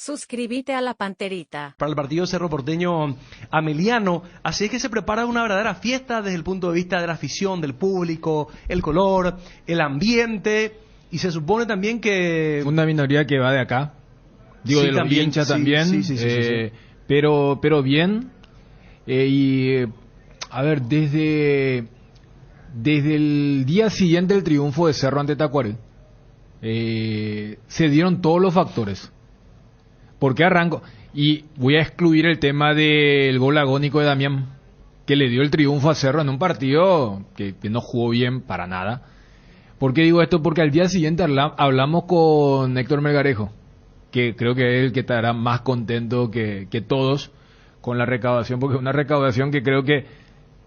Suscríbete a La Panterita. Para el partido Cerro Porteño Ameliano, así es que se prepara una verdadera fiesta desde el punto de vista de la afición, del público, el color, el ambiente, y se supone también que... Una minoría que va de acá, digo, sí, de los también, hinchas sí, también, sí. pero bien, a ver, desde el día siguiente del triunfo de Cerro ante Tacuarembó, se dieron todos los factores. ¿Por qué arranco? Y voy a excluir el tema del gol agónico de Damián, que le dio el triunfo a Cerro en un partido que no jugó bien para nada. ¿Por qué digo esto? Porque al día siguiente hablamos con Héctor Melgarejo, que creo que es el que estará más contento que todos con la recaudación, porque es una recaudación que creo que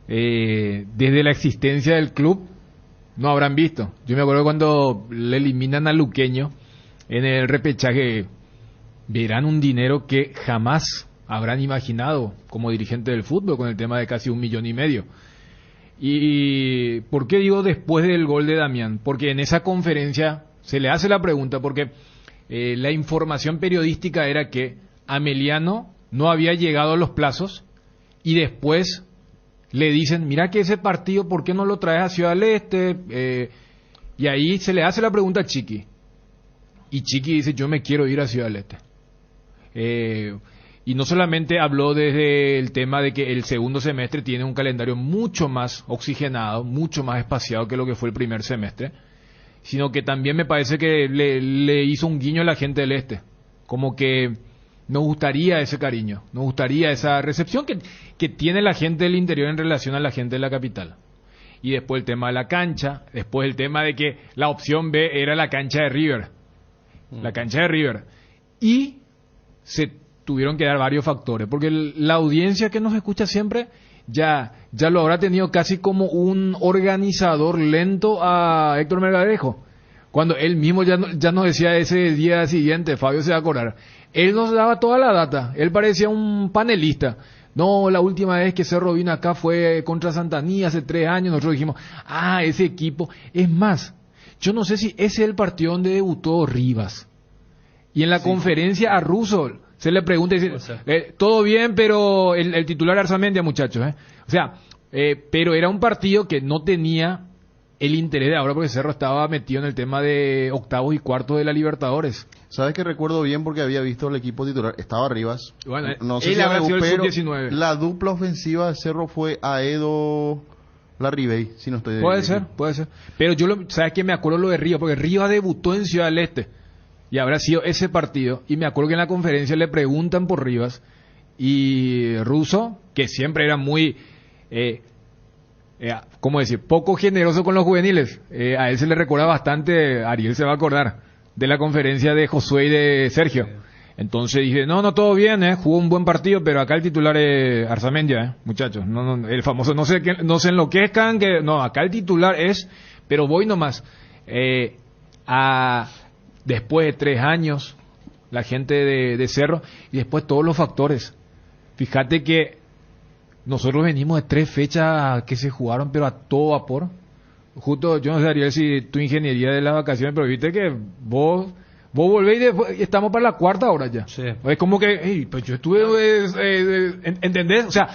desde la existencia del club no habrán visto. Yo me acuerdo cuando le eliminan a Luqueño en el repechaje, verán un dinero que jamás habrán imaginado como dirigente del fútbol, con el tema de casi 1,5 millones. ¿Y por qué digo después del gol de Damián? Porque en esa conferencia se le hace la pregunta, porque la información periodística era que Ameliano no había llegado a los plazos, y después le dicen, mira que ese partido, ¿por qué no lo traes a Ciudad del Este? Y ahí se le hace la pregunta a Chiqui, y Chiqui dice, yo me quiero ir a Ciudad del Este. Y no solamente habló desde el tema de que el segundo semestre tiene un calendario mucho más oxigenado, mucho más espaciado que lo que fue el primer semestre, sino que también me parece que le hizo un guiño a la gente del Este, como que nos gustaría ese cariño, nos gustaría esa recepción que tiene la gente del interior en relación a la gente de la capital. Y después el tema de la cancha, después el tema de que la opción B era la cancha de River, la cancha de River, y se tuvieron que dar varios factores, porque la audiencia que nos escucha siempre ya lo habrá tenido casi como un organizador lento a Héctor Melgarejo, cuando él mismo ya nos decía ese día siguiente, Fabio se va a acordar, él nos daba toda la data, él parecía un panelista. No, la última vez que Cerro vino acá fue contra Santaní hace 3 años, nosotros dijimos, ese equipo, es más, yo no sé si ese es el partido donde debutó Rivas. Y en la conferencia a Russo se le pregunta y dice, todo bien, pero el titular Arzamendia, muchachos. O sea, pero era un partido que no tenía el interés de ahora, porque Cerro estaba metido en el tema de octavos y cuartos de la Libertadores. ¿Sabes que recuerdo bien? Porque había visto el equipo titular, estaba Rivas. Bueno, no sé él si habrá sido el pero sub-19. La dupla ofensiva de Cerro fue Aedo Larribey, si no estoy... Puede ser. Pero ¿sabes qué? Me acuerdo lo de Rivas, porque Rivas debutó en Ciudad del Este. Y habrá sido ese partido, y me acuerdo que en la conferencia le preguntan por Rivas, y Russo, que siempre era muy, ¿cómo decir?, poco generoso con los juveniles, a él se le recuerda bastante, Ariel se va a acordar, de la conferencia de Josué y de Sergio. Entonces dije, no, todo bien, jugó un buen partido, pero acá el titular es Arzamendia, muchachos, no, el famoso, no se enloquezcan, que no, acá el titular es, pero voy nomás, después de 3 años, la gente de Cerro, y después todos los factores. Fíjate que nosotros venimos de 3 fechas que se jugaron, pero a todo vapor. Justo, yo no sé, Ariel, si tu ingeniería de las vacaciones, pero viste que vos volvés y después, estamos para la 4ª hora ya. Sí. Es como que, pues yo estuve, ¿entendés? O sea,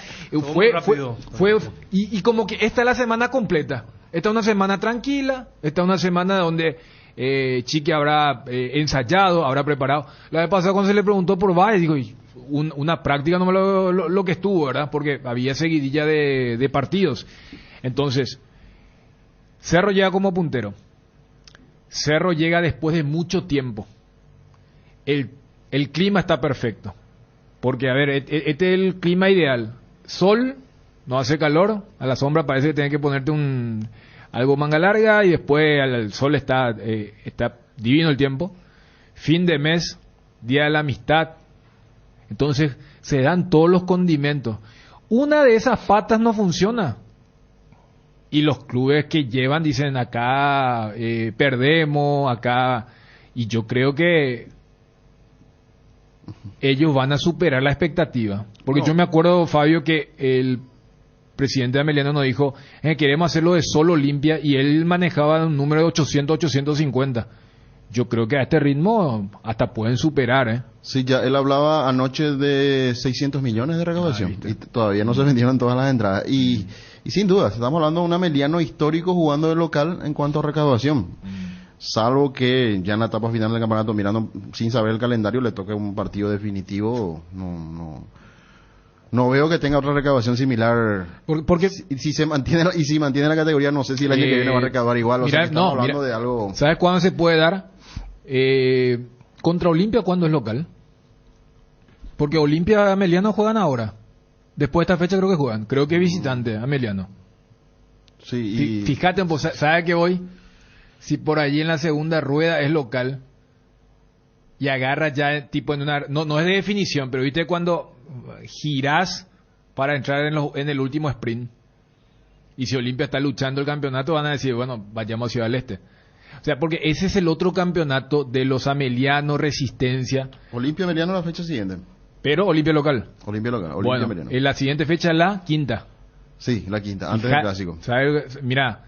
fue y como que esta es la semana completa. Esta es una semana tranquila, esta es una semana donde Chiqui habrá ensayado, habrá preparado. La vez pasada cuando se le preguntó por Valles, digo, una práctica no me lo que estuvo, ¿verdad? Porque había seguidilla de partidos. Entonces, Cerro llega como puntero. Cerro llega después de mucho tiempo. El clima está perfecto. Porque, a ver, este es el clima ideal. Sol, no hace calor, a la sombra parece que tienes que ponerte algo manga larga, y después al sol está divino el tiempo. Fin de mes, día de la amistad. Entonces se dan todos los condimentos. Una de esas patas no funciona. Y los clubes que llevan dicen, acá perdemos, acá... Y yo creo que ellos van a superar la expectativa. Porque yo me acuerdo, Fabio, que el presidente Ameliano nos dijo, queremos hacerlo de solo Olimpia, y él manejaba un número de 800, 850. yo creo que a este ritmo hasta pueden superar, ¿eh? Sí, ya él hablaba anoche de 600 millones de recaudación y todavía no se vendieron todas las entradas. Y sin duda, estamos hablando de un Ameliano histórico jugando de local en cuanto a recaudación. Salvo que ya en la etapa final del campeonato, mirando sin saber el calendario, le toque un partido definitivo, no veo que tenga otra recaudación similar. Porque si se mantiene y si mantiene la categoría, no sé si el año que viene va a recaudar igual. Mira, o sea, estamos hablando de algo. ¿Sabes cuándo se puede dar? Contra Olimpia, ¿cuándo es local? Porque Olimpia y Ameliano juegan ahora. Después de esta fecha creo que juegan. Creo que visitante, Ameliano. Sí, Fíjate, pues, ¿sabes qué voy? Si por allí en la segunda rueda es local y agarra ya tipo en una... No es de definición, pero viste cuando girás para entrar en el último sprint. Y si Olimpia está luchando el campeonato, van a decir, bueno, vayamos a Ciudad del Este. O sea, porque ese es el otro campeonato de los Ameliano, Resistencia. Olimpia Ameliano la fecha siguiente. Pero Olimpia local. Olimpia Bueno, Ameliano. en la siguiente fecha la quinta. Sí, la quinta, antes del clásico. ¿Sabes? Mira,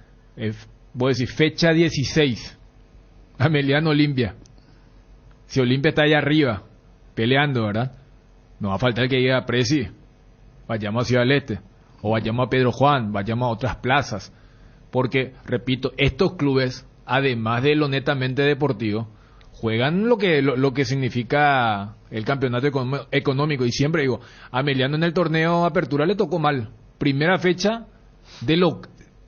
voy a decir fecha 16. Ameliano Olimpia. Si Olimpia está allá arriba, peleando, ¿verdad? No va a faltar que diga Presi, vayamos a Ciudad del Este, o vayamos a Pedro Juan, vayamos a otras plazas. Porque, repito, estos clubes, además de lo netamente deportivo, juegan lo que significa el campeonato económico. Y siempre digo, a Ameliano en el torneo Apertura le tocó mal. Primera fecha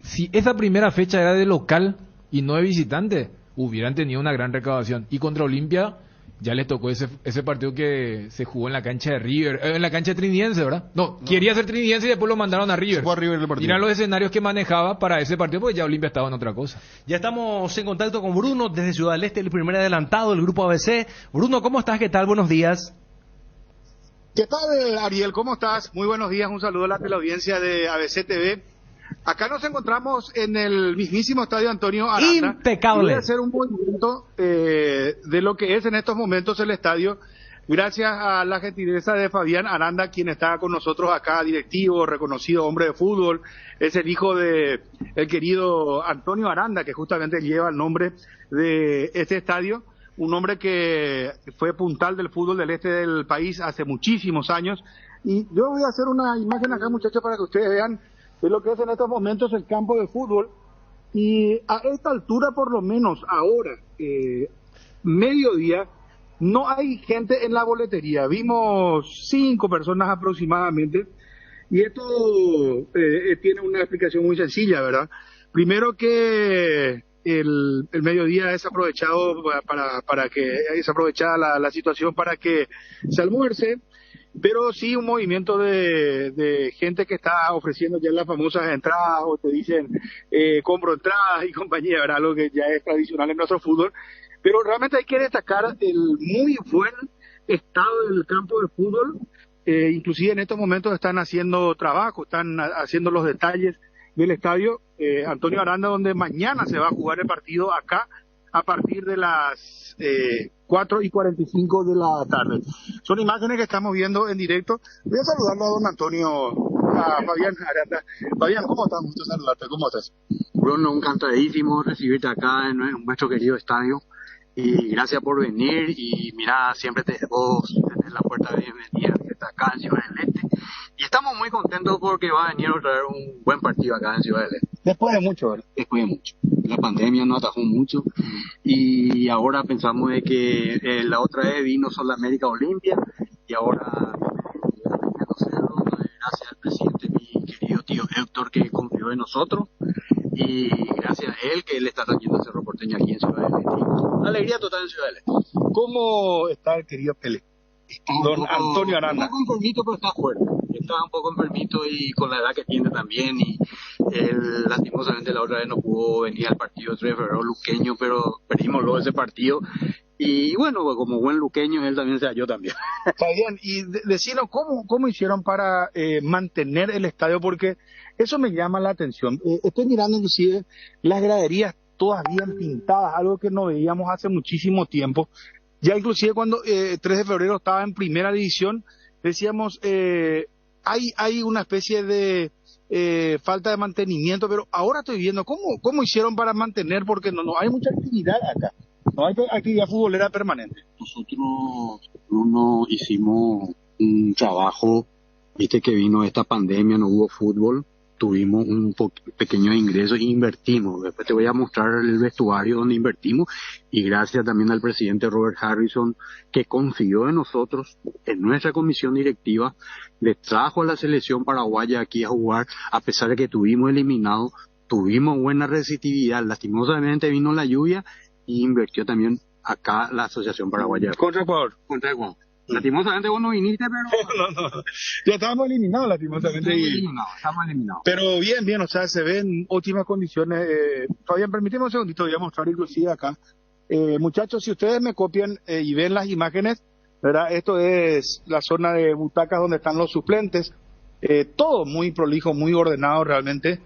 si esa primera fecha era de local y no de visitante, hubieran tenido una gran recaudación. Y contra Olimpia ya les tocó ese partido que se jugó en la cancha de River, en la cancha de Trinidense, ¿verdad? No, quería ser Trinidense y después lo mandaron a River. Se fue a River el partido. Miran los escenarios que manejaba para ese partido, porque ya Olimpia estaba en otra cosa. Ya estamos en contacto con Bruno desde Ciudad del Este, el primer adelantado del Grupo ABC. Bruno, ¿cómo estás? ¿Qué tal? Buenos días. ¿Qué tal, Ariel? ¿Cómo estás? Muy buenos días, un saludo a la teleaudiencia de ABC TV. Acá nos encontramos en el mismísimo estadio Antonio Aranda. Impecable. Voy a hacer un movimiento de lo que es en estos momentos el estadio, gracias a la gentileza de Fabián Aranda, quien está con nosotros acá, directivo, reconocido hombre de fútbol. Es el hijo de el querido Antonio Aranda, que justamente lleva el nombre de este estadio. Un hombre que fue puntal del fútbol del este del país hace muchísimos años. Y yo voy a hacer una imagen acá, muchachos, para que ustedes vean de lo que es en estos momentos el campo de fútbol. Y a esta altura, por lo menos ahora, mediodía, no hay gente en la boletería. Vimos 5 personas aproximadamente. Y esto tiene una explicación muy sencilla, ¿verdad? Primero que el mediodía es aprovechado para que es aprovechada la situación para que se almuerce, pero sí un movimiento de gente que está ofreciendo ya las famosas entradas, o te dicen compro entradas y compañía, ¿verdad? Algo que ya es tradicional en nuestro fútbol. Pero realmente hay que destacar el muy buen estado del campo de fútbol. Inclusive en estos momentos están haciendo trabajo, están haciendo los detalles del estadio Antonio Aranda, donde mañana se va a jugar el partido acá a partir de las 4:45 de la tarde. Son imágenes que estamos viendo en directo. Voy a saludarlo a don Antonio, a Fabián Aranda. Fabián, ¿cómo estás? Gusto saludarte. ¿Cómo estás? Bruno, encantadísimo recibirte acá en nuestro querido estadio. Y gracias por venir. Y mira, siempre vos tenés la puerta de bienvenida acá en Ciudad del Este. Y estamos muy contentos porque va a venir otra vez un buen partido acá en Ciudad del Este. Después de mucho, ¿verdad? Después de mucho. La pandemia nos atajó mucho. Y ahora pensamos de que la otra vez vino Sol América Olimpia. Y ahora gracias al presidente, mi querido tío Héctor, que confió en nosotros. Y gracias a él que él está trayendo a Cerro Porteño aquí en Ciudad del Este. Alegría total en Ciudad del Este. ¿Cómo está el querido Pelé? Don Antonio Aranda. Está enfermito, pero está fuerte. Está un poco enfermito y con la edad que tiene también. Y él, lastimosamente, la otra vez no pudo venir al partido 3 de febrero luqueño, pero perdimos luego ese partido. Y bueno, como buen luqueño, él también se halló también. Está bien. Y decirnos cómo hicieron para mantener el estadio, porque eso me llama la atención. Estoy mirando inclusive las graderías todas bien pintadas, algo que no veíamos hace muchísimo tiempo. Ya inclusive cuando 3 de febrero estaba en primera división, decíamos, hay una especie de falta de mantenimiento, pero ahora estoy viendo cómo hicieron para mantener, porque no hay mucha actividad acá. No hay actividad futbolera permanente. Nosotros no hicimos un trabajo, viste que vino esta pandemia, no hubo fútbol, tuvimos un pequeño ingreso e invertimos. Después te voy a mostrar el vestuario donde invertimos y gracias también al presidente Robert Harrison que confió en nosotros, en nuestra comisión directiva, le trajo a la selección paraguaya aquí a jugar a pesar de que tuvimos eliminado, tuvimos buena receptividad, lastimosamente vino la lluvia y invirtió también acá la Asociación Paraguaya. Contra Ecuador. Contra Ecuador. Lastimosamente vos no viniste, pero... no. Ya estábamos eliminados, lastimosamente. Estamos eliminados. Pero bien, o sea, se ven en óptimas condiciones. Fabián, permíteme un segundito, voy a mostrar inclusive acá. Muchachos, si ustedes me copian y ven las imágenes, ¿verdad? Esto es la zona de butacas donde están los suplentes. Todo muy prolijo, muy ordenado realmente.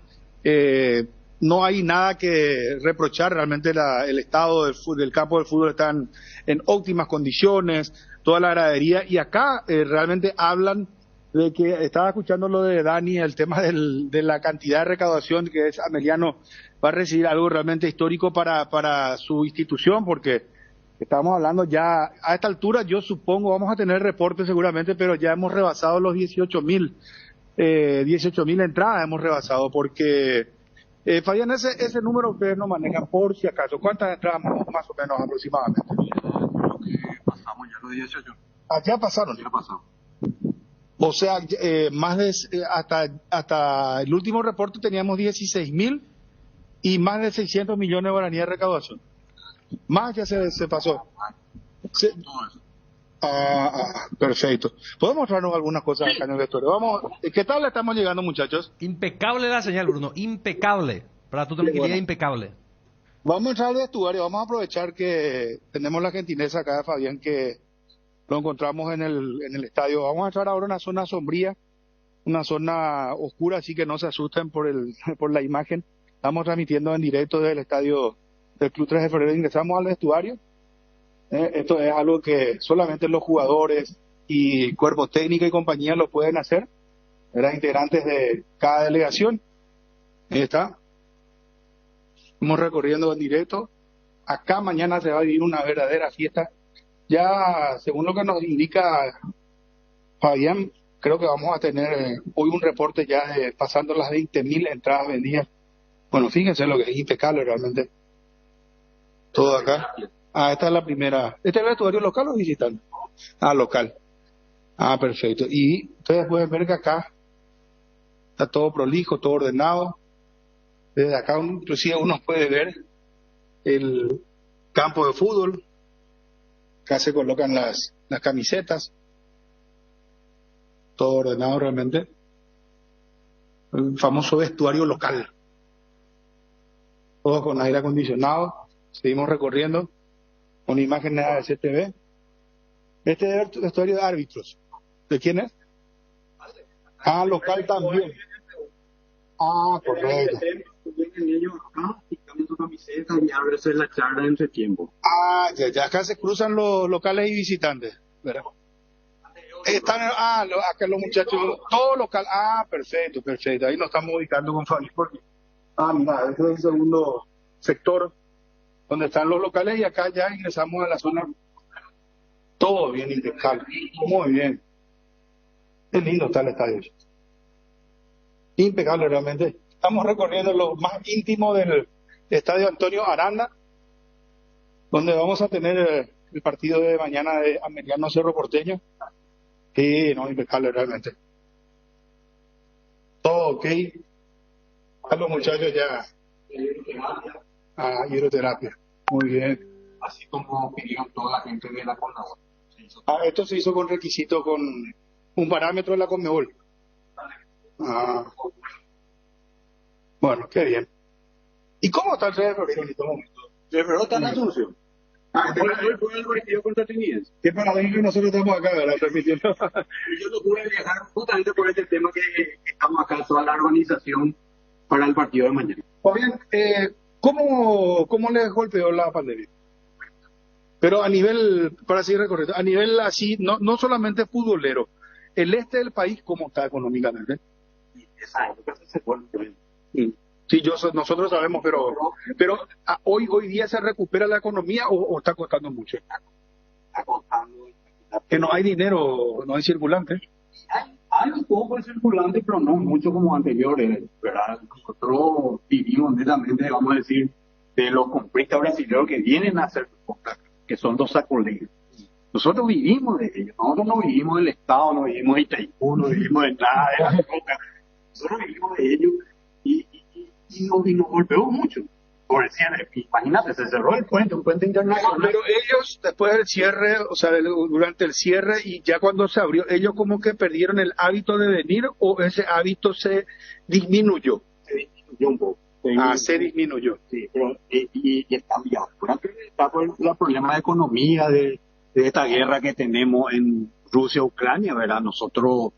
No hay nada que reprochar, realmente el estado del campo del fútbol está en óptimas condiciones, toda la gradería, y acá realmente hablan de que, estaba escuchando lo de Dani, el tema de la cantidad de recaudación que es Ameliano, va a recibir algo realmente histórico para su institución, porque estamos hablando ya, a esta altura yo supongo, vamos a tener reportes seguramente, pero ya hemos rebasado los 18.000 entradas hemos rebasado, porque... Fabián, ese número ustedes no manejan por si acaso. ¿Cuántas entradas más o menos aproximadamente? Creo que pasamos ya los 18. Ah, ya pasaron. Ya pasamos. O sea, más de hasta el último reporte teníamos 16.000 y más de 600 millones de guaraníes de recaudación. Más ya se pasó. Todo eso. Perfecto. ¿Podemos mostrarnos algunas cosas acá en el vestuario? Vamos, ¿qué tal le estamos llegando, muchachos? Impecable la señal, Bruno. Impecable. Para tu tranquilidad, bueno. impecable. Vamos a entrar al vestuario. Vamos a aprovechar que tenemos la gentileza acá de Fabián, que lo encontramos en el estadio. Vamos a entrar ahora en una zona sombría, una zona oscura, así que no se asusten por la imagen. Estamos transmitiendo en directo desde el estadio del Club 3 de Febrero. Ingresamos al vestuario. Esto es algo que solamente los jugadores y cuerpo técnico y compañía lo pueden hacer, eran integrantes de cada delegación. Ahí está. Estamos recorriendo en directo. Acá mañana se va a vivir una verdadera fiesta. Ya, según lo que nos indica Fabián, creo que vamos a tener hoy un reporte ya de pasando las 20.000 entradas vendidas. Bueno, fíjense lo que es impecable realmente. Todo acá. Esta es la primera. ¿Este es el vestuario local o visitante? Local. Perfecto. Y ustedes pueden ver que acá está todo prolijo, todo ordenado. Desde acá inclusive uno puede ver el campo de fútbol. Acá se colocan las camisetas. Todo ordenado realmente. El famoso vestuario local. Todo con aire acondicionado. Seguimos recorriendo con imágenes de CTV. Este es el vestuario de árbitros. ¿De quién es? Local también. Correcto. Ellos acá y cambian su camiseta y abrirse la charla entre tiempo. Ya acá se cruzan los locales y visitantes, ¿verdad? Están, acá los muchachos, todo local. Perfecto. Ahí nos estamos ubicando con Fabi, porque mira, este es el segundo sector donde están los locales y acá ya ingresamos a la zona. Todo bien impecable. Muy bien. Qué lindo está el estadio. Impecable realmente. Estamos recorriendo lo más íntimo del estadio Antonio Aranda, donde vamos a tener el partido de mañana de Ameliano Cerro Porteño. Sí, impecable realmente. Todo ok. A los muchachos ya. Hidroterapia. Muy bien. Así como pidió toda la gente de la Conmebol. Esto se hizo con requisito, con un parámetro de la Conmebol. Bueno, qué bien. ¿Y cómo está el 3 de febrero en este momento? 3 de febrero está en Asunción. Hoy fue el partido contra Trinidad. Qué paradigma que nosotros estamos acá, ¿verdad? Transmitiendo. Yo no pude viajar justamente por este tema que estamos acá, toda la organización para el partido de mañana. Fabián, ¿cómo les golpeó la pandemia? Pero a nivel, para seguir recorriendo, a nivel así, no solamente futbolero, el este del país, ¿cómo está económicamente? Esa época se fue. Sí, nosotros sabemos, pero hoy día se recupera la economía o está costando mucho. Está costando. Que no hay dinero, no hay circulante. Hay un poco de circulante, pero no mucho como anteriores, ¿verdad? Nosotros vivimos netamente, vamos a decir, de los compristas brasileños que vienen a hacer compras, que son los sacoleros. Nosotros vivimos de ellos, nosotros no vivimos del Estado, no vivimos de Itaipú, no vivimos de nada de la coca. Nosotros vivimos de ellos y nos golpeó mucho. Por el cierre, imagínate, se cerró el puente, un puente internacional. Pero ellos, después del cierre, o sea, durante el cierre y ya cuando se abrió, ellos como que perdieron el hábito de venir o ese hábito se disminuyó. Se disminuyó un poco. Se disminuyó. Sí, pero y está bien. Está por el problema de economía, de esta guerra que tenemos en Rusia-Ucrania, ¿verdad? Nosotros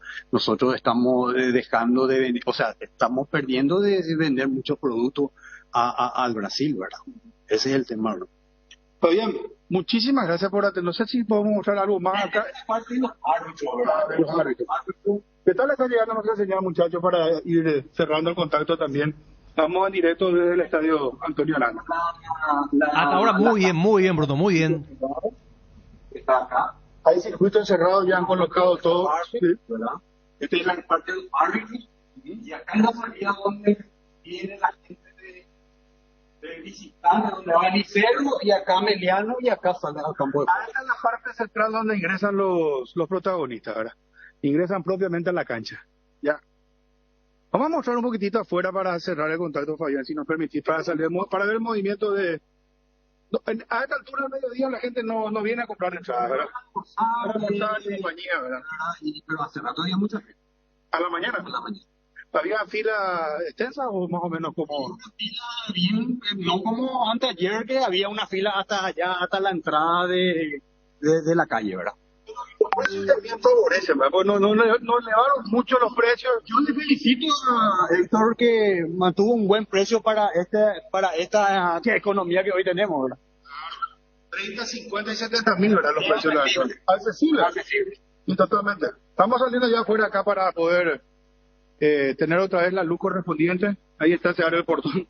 estamos dejando de vender, o sea, estamos perdiendo de vender muchos productos al Brasil, ¿verdad? Ese es el tema, ¿no? Pues bien, muchísimas gracias por atender. No sé si podemos mostrar algo más acá. Los árbitros. ¿Qué tal está llegando nuestra señal, muchachos, para ir cerrando el contacto también? Estamos en directo desde el estadio Antonio Arana. Hasta ahora muy bien, Bruno, muy bien. Está acá. Hay circuitos encerrados, ya han colocado todo. Sí. ¿Verdad? Esta es la parte de los árbitros. Y acá en la salida donde viene la gente de visitantes, donde va Licero, y acá Meliano, y acá sale al campo de juego. Esta es la parte central donde ingresan los protagonistas, ¿verdad? Ingresan propiamente a la cancha. Ya. Vamos a mostrar un poquitito afuera para cerrar el contacto, Fabián, si nos permitís, para ver el movimiento de... No, a esta altura del mediodía la gente no viene a comprar entradas, ¿verdad? Para almorzar en compañía, ¿verdad? Pero hace rato había mucha gente. ¿A la mañana? A la mañana. ¿Había fila extensa o más o menos como...? Una fila bien, no como antes ayer, que había una fila hasta allá, hasta la entrada de la calle, ¿verdad? Los precios también favorecen, ¿verdad? Pues no elevaron mucho los precios. Yo le felicito a Héctor que mantuvo un buen precio para esta economía que hoy tenemos, ¿verdad? 30, 50 y 70 mil, ¿verdad? Los precios de la zona. Accesible. Y totalmente. Estamos saliendo ya afuera acá para poder tener otra vez la luz correspondiente. Ahí está, se abre el portón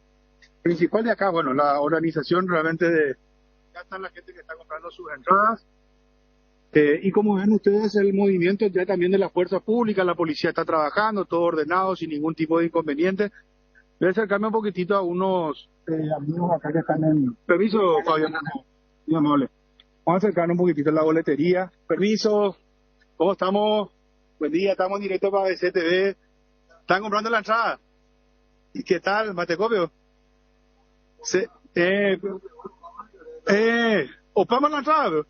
principal de acá. Bueno, la organización realmente ya están la gente que está comprando sus entradas. Y como ven ustedes, el movimiento ya también de la fuerza pública, la policía está trabajando, todo ordenado, sin ningún tipo de inconveniente. Voy a acercarme un poquitito a unos amigos acá que están en... Permiso, Fabián, muy amable. Vamos a acercarnos un poquitito a la boletería. Permiso, ¿cómo estamos? Buen día, estamos en directo para BCTV. ¿Están comprando la entrada? ¿Y qué tal, Matecopio? ¿Opamos la entrada?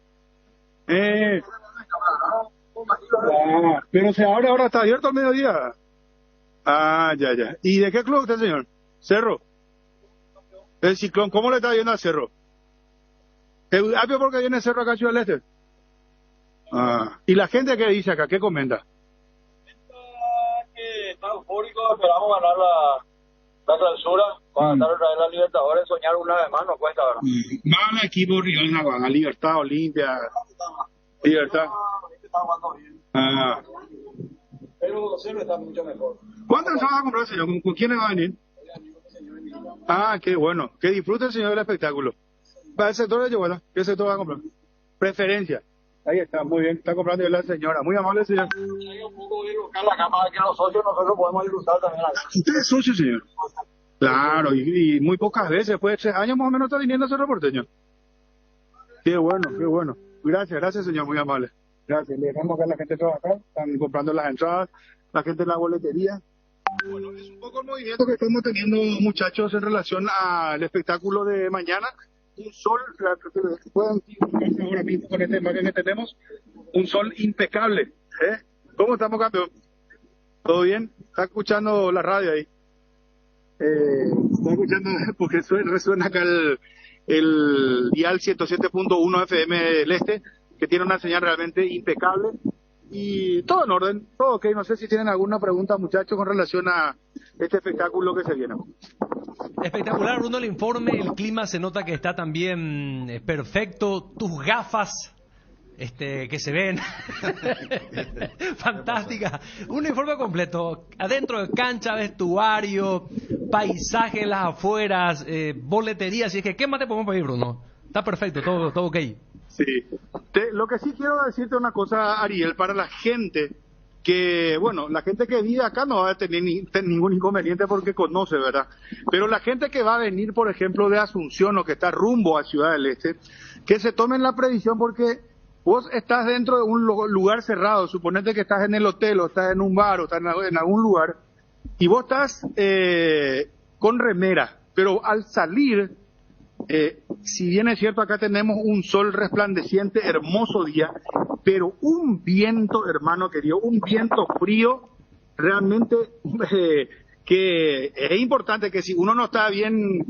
Pero se abre ahora, está abierto al mediodía. Ya. ¿Y de qué club usted, señor? Cerro. El Ciclón, ¿cómo le está yendo al Cerro? ¿Apio porque viene el Cerro acá a Ciudad del Este? ¿Y la gente qué dice acá? ¿Qué comenta? Que está eufórico, esperamos ganar la clausura, para estar otra vez en la Libertadores, soñar una vez más nos cuesta, ¿verdad? Van al equipo Rival Navarra, Libertad, Olimpia, Libertad. Pero siempre está mucho mejor. ¿Cuántas entradas va a comprar, señor? ¿Con quiénes va a venir? Qué bueno. Que disfrute el señor del espectáculo. ¿Para el sector de Yoguela? ¿Qué sector va a comprar? Preferencia. Ahí está, muy bien. Está comprando la señora. Muy amable, señor. Hay un poco de buscar la cama que los socios nosotros podemos disfrutar también acá. ¿Usted es socio, señor? Claro, y muy pocas veces, después de 3 años más o menos está viniendo a ser reporteño. Qué bueno. Gracias, señor, muy amable. Gracias, le dejamos acá a la gente trabajar, están comprando las entradas, la gente en la boletería. Bueno, es un poco el movimiento que estamos teniendo, muchachos, en relación al espectáculo de mañana. Un sol, pueden fijarse ahora mismo con esta imagen que tenemos, un sol impecable. ¿Cómo estamos, campeón? ¿Todo bien? ¿Está escuchando la radio ahí? Está escuchando, porque resuena acá el dial 107.1 FM del Este, que tiene una señal realmente impecable y todo en orden, todo ok. No sé si tienen alguna pregunta, muchachos, con relación a este espectáculo que se viene. Espectacular, Bruno, el informe, el clima se nota que está también perfecto, tus gafas que se ven fantástica, un informe completo, adentro de cancha, vestuario, paisaje en las afueras, boletería, así es que ¿qué más te podemos pedir, Bruno? Está perfecto, todo ok. Sí. Lo que sí quiero decirte una cosa, Ariel, para la gente que, bueno, la gente que vive acá no va a tener ningún inconveniente porque conoce, ¿verdad? Pero la gente que va a venir, por ejemplo, de Asunción o que está rumbo a Ciudad del Este, que se tomen la previsión porque vos estás dentro de un lugar cerrado, suponete que estás en el hotel o estás en un bar o estás en algún lugar y vos estás con remera, pero al salir, si bien es cierto acá tenemos un sol resplandeciente, hermoso día, pero un viento, hermano querido, un viento frío, realmente que es importante que si uno no está bien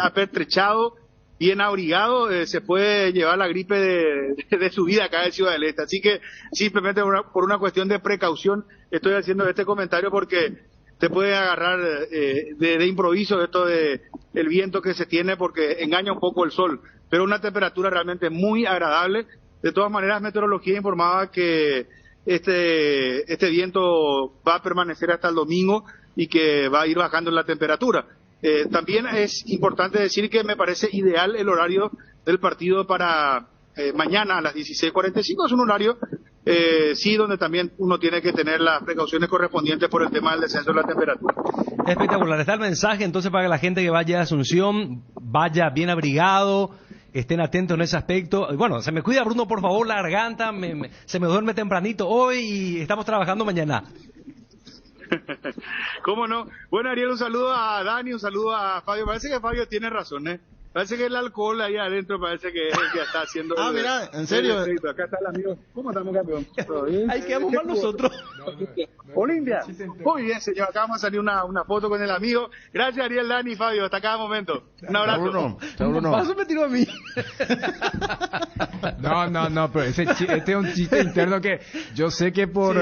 apertrechado, bien abrigado, se puede llevar la gripe de su vida acá en Ciudad del Este. Así que simplemente por una cuestión de precaución estoy haciendo este comentario porque te puede agarrar de improviso esto de el viento que se tiene porque engaña un poco el sol, pero una temperatura realmente muy agradable. De todas maneras, Meteorología informaba que este viento va a permanecer hasta el domingo y que va a ir bajando la temperatura. También es importante decir que me parece ideal el horario del partido para mañana a las 16:45. Es un horario, sí, donde también uno tiene que tener las precauciones correspondientes por el tema del descenso de la temperatura. Espectacular. Está el mensaje entonces para que la gente que vaya a Asunción vaya bien abrigado, estén atentos en ese aspecto. Bueno, se me cuida, Bruno, por favor, la garganta, se me duerme tempranito hoy y estamos trabajando mañana. ¿Cómo no? Bueno, Ariel, un saludo a Dani, un saludo a Fabio. Parece que Fabio tiene razón, ¿eh? Parece que el alcohol ahí adentro parece que es el que está haciendo... mira, en serio. Acá está el amigo. ¿Cómo estamos, campeón? ¿Todo bien? Ahí quedamos mal nosotros. Olimpia. Muy bien, señor. Acá vamos a salir una foto con el amigo. Gracias, Ariel, Dani y Fabio. Hasta cada momento. Un abrazo. Chao, Bruno. Paso me tiró a mí. No, pero este es un chiste interno que yo sé que por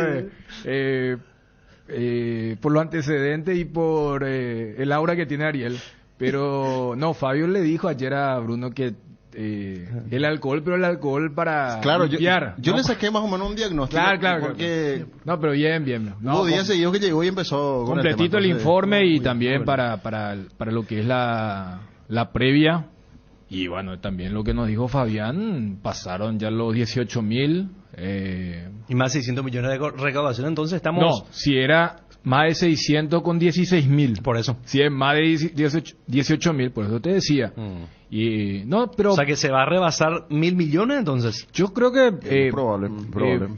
lo antecedente y por el aura que tiene Ariel, pero no, Fabio le dijo ayer a Bruno que el alcohol, pero el alcohol para limpiar. Yo ¿no? le saqué más o menos un diagnóstico. Claro. Porque No, pero bien. No, hubo días seguidos que llegó y empezó con completito el informe y también para lo que es la previa. Y bueno, también lo que nos dijo Fabián, pasaron ya los 18.000. Y más de 600 millones de recaudación, entonces estamos... No, si era más de 600 con 16.000. Por eso. Si es más de 18.000, por eso te decía. Y no, pero... O sea que se va a rebasar 1.000 millones entonces. Yo creo que... probable.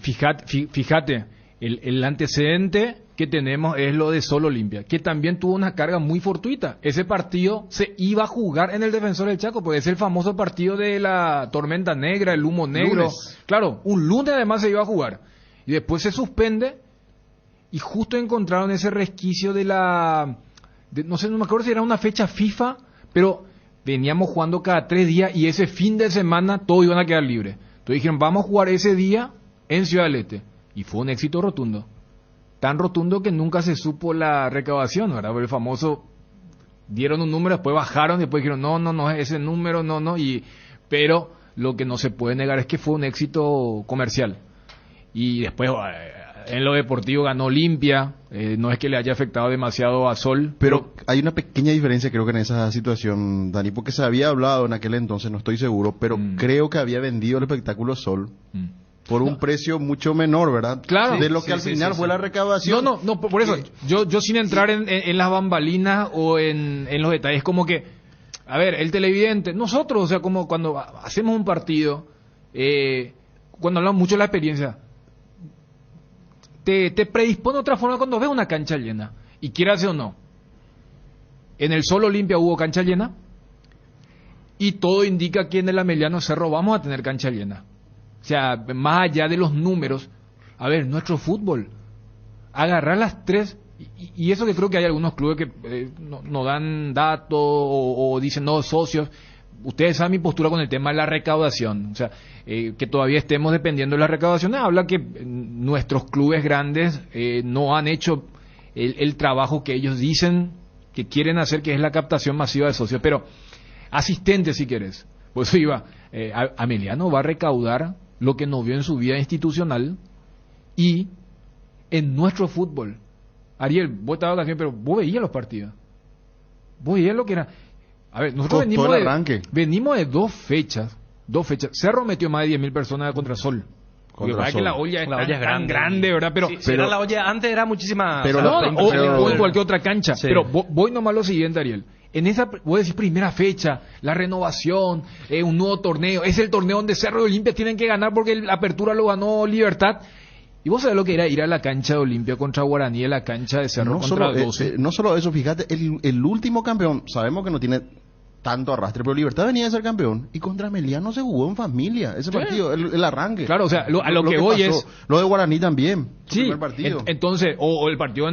Fíjate, el antecedente que tenemos es lo de Sol Olimpia, que también tuvo una carga muy fortuita. Ese partido se iba a jugar en el Defensor del Chaco, porque es el famoso partido de la tormenta negra, el humo negro. Lunes. Claro, un lunes además se iba a jugar. Y después se suspende y justo encontraron ese resquicio de no me acuerdo si era una fecha FIFA, pero veníamos jugando cada 3 días y ese fin de semana todos iban a quedar libres. Entonces dijeron, vamos a jugar ese día en Ciudad del Este. Y fue un éxito rotundo. Tan rotundo que nunca se supo la recaudación, ¿verdad? El famoso, dieron un número, después bajaron, después dijeron, no, ese número, no. Pero lo que no se puede negar es que fue un éxito comercial. Y después, en lo deportivo ganó Olimpia, no es que le haya afectado demasiado a Sol. Pero hay una pequeña diferencia creo que en esa situación, Dani, porque se había hablado en aquel entonces, no estoy seguro, pero creo que había vendido el espectáculo Sol. Por un precio mucho menor, ¿verdad? Claro. De lo que al final fue la recaudación. No, por eso, yo sin entrar en las bambalinas o en los detalles, como que, a ver, el televidente, nosotros, o sea, como cuando hacemos un partido, cuando hablamos mucho de la experiencia, te predispone de otra forma cuando ves una cancha llena, y quieras o no. En el Sol Olimpia hubo cancha llena, y todo indica que en el Ameliano Cerro vamos a tener cancha llena. O sea, más allá de los números, a ver, nuestro fútbol, agarrar las 3, y eso que creo que hay algunos clubes que no dan datos o dicen, no, socios, ustedes saben mi postura con el tema de la recaudación, o sea, que todavía estemos dependiendo de la recaudación, habla que nuestros clubes grandes no han hecho el trabajo que ellos dicen que quieren hacer, que es la captación masiva de socios, pero asistentes si quieres, pues iba, Ameliano va a recaudar lo que no vio en su vida institucional y en nuestro fútbol. Ariel, vos estabas de vacaciones, pero vos veías los partidos. Vos es lo que era. A ver, nosotros Costó el arranque. venimos de dos fechas. Cerro metió más de 10.000 personas contra Sol. Porque Contra pasa que Sol. la olla es, La olla es tan grande. grande, ¿verdad? Pero, Sí, era la olla, antes era muchísima... Pero no, la- o pero- en cualquier otra cancha. Sí. Pero voy nomás a lo siguiente, Ariel. En esa, voy a decir primera fecha, la renovación, un nuevo torneo. Es el torneo donde Cerro y Olimpia tienen que ganar porque la apertura lo ganó Libertad. Y vos sabés lo que era ir a la cancha de Olimpia contra Guaraní, a la cancha de Cerro No contra solo, 12. no solo eso, fíjate, el último campeón, sabemos que no tiene tanto arrastre, pero Libertad venía de ser campeón y contra Meliá no se jugó en familia, ese Sí. partido, el arranque. Claro, o sea, a lo que voy es... Lo de Guaraní también, su Sí, primer partido. entonces, o el partido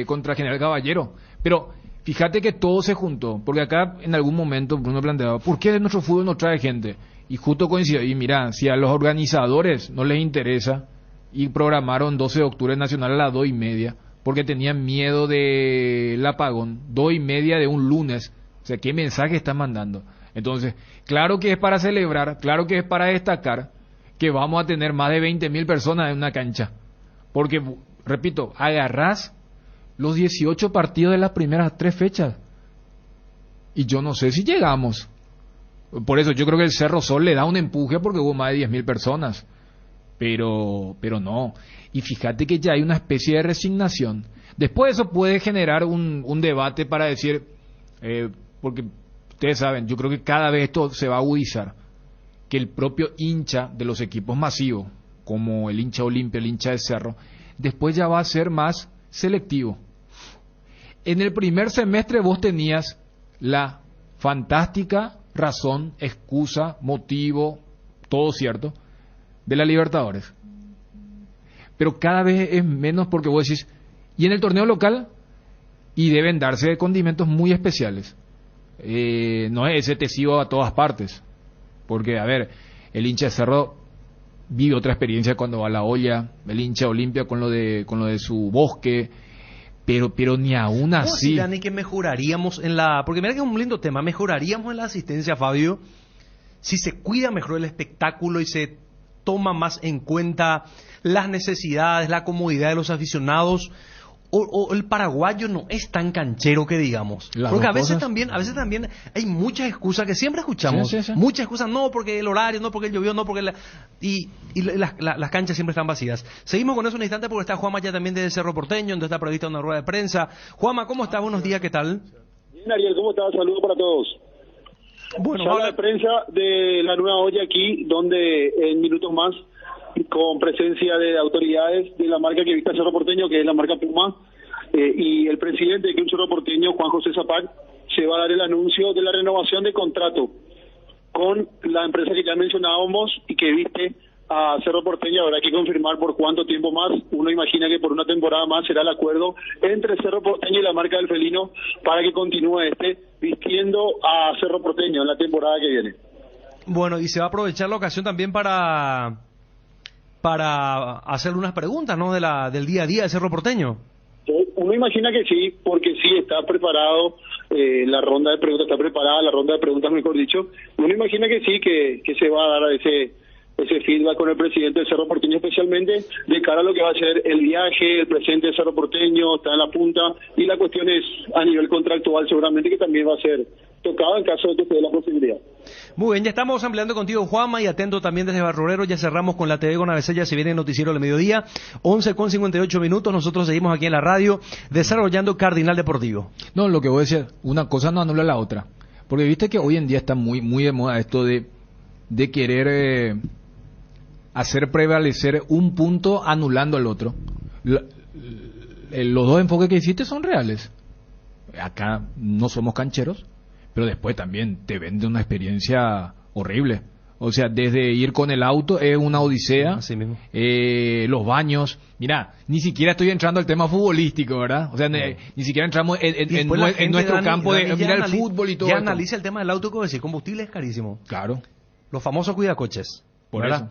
contra General Caballero. Pero fíjate que todo se juntó, porque acá en algún momento Bruno planteaba, ¿por qué nuestro fútbol no trae gente? Y justo coincidió, y mira, si a los organizadores no les interesa, y programaron 12 de octubre nacional a las 2:30, porque tenían miedo del apagón, 2:30 de un lunes. O sea, ¿qué mensaje están mandando? Entonces, claro que es para celebrar, claro que es para destacar que vamos a tener más de 20.000 personas en una cancha. Porque, repito, agarrás los 18 partidos de las primeras 3 fechas. Y yo no sé si llegamos. Por eso yo creo que el Cerro Sol le da un empuje porque hubo más de 10.000 personas. Pero no. Y fíjate que ya hay una especie de resignación. Después eso puede generar un debate para decir, porque ustedes saben, yo creo que cada vez esto se va a agudizar, que el propio hincha de los equipos masivos, como el hincha Olimpia, el hincha de Cerro, después ya va a ser más selectivo. En el primer semestre vos tenías la fantástica razón, excusa, motivo, todo cierto, de la Libertadores. Pero cada vez es menos porque vos decís, y en el torneo local, y deben darse condimentos muy especiales. No es ese tesivo a todas partes. Porque, a ver, el hincha de Cerro vive otra experiencia cuando va a la olla, el hincha de Olimpia con lo de su bosque, pero ni aún ¿Cómo así. así, Dani, que mejoraríamos en la... Porque mira que es un lindo tema, mejoraríamos en la asistencia, Fabio, si se cuida mejor el espectáculo y se toma más en cuenta las necesidades, la comodidad de los aficionados, o el paraguayo no es tan canchero que digamos. Las Porque dos a veces cosas. también hay muchas excusas que siempre escuchamos. Sí, sí, sí. Muchas excusas, no porque el horario, no porque el llovió, no porque las canchas siempre están vacías. Seguimos con eso un instante porque está Juanma ya también desde Cerro Porteño, donde está prevista una rueda de prensa. Juanma, ¿cómo estás? Buenos días, ¿qué tal? Bien, Ariel, ¿cómo estás? Saludos para todos. Bueno, Sala de prensa de la nueva olla aquí, donde en minutos más, con presencia de autoridades de la marca que viste Cerro Porteño, que es la marca Puma, y el presidente del Club Cerro Porteño, Juan José Zapac, se va a dar el anuncio de la renovación de contrato con la empresa que ya mencionábamos y que viste a Cerro Porteño. Habrá que confirmar por cuánto tiempo más. Uno imagina que por una temporada más será el acuerdo entre Cerro Porteño y la marca del felino para que continúe vistiendo a Cerro Porteño en la temporada que viene. Bueno, y se va a aprovechar la ocasión también para hacerle unas preguntas, ¿no? Del día a día de Cerro Porteño. Uno imagina que sí, porque sí está preparado, la ronda de preguntas está preparada, la ronda de preguntas mejor dicho. Uno imagina que sí, que se va a dar ese feedback con el presidente del Cerro Porteño, especialmente de cara a lo que va a ser el viaje, el presente de Cerro Porteño, está en la punta, y la cuestión es a nivel contractual seguramente que también va a ser tocado en caso de que se dé la posibilidad. Muy bien, ya estamos ampliando contigo, Juanma, y atento también desde Barrorero. Ya cerramos con la TV con Avecella, se viene el noticiero del mediodía, 11:58. Nosotros seguimos aquí en la radio desarrollando Cardinal Deportivo. No, lo que voy a decir, una cosa no anula la otra. Porque viste que hoy en día está muy muy de moda esto de querer hacer prevalecer un punto anulando al otro. Los dos enfoques que hiciste son reales. Acá no somos cancheros, pero después también te vende una experiencia horrible. O sea, desde ir con el auto es una odisea. Así mismo. Los baños. Mira, ni siquiera estoy entrando al tema futbolístico, ¿verdad? O sea, ni siquiera entramos en nuestro campo de mirar el fútbol y todo Ya esto. analiza el tema del auto, como decir, combustible es carísimo. Claro. Los famosos cuidacoches. Por ¿verdad?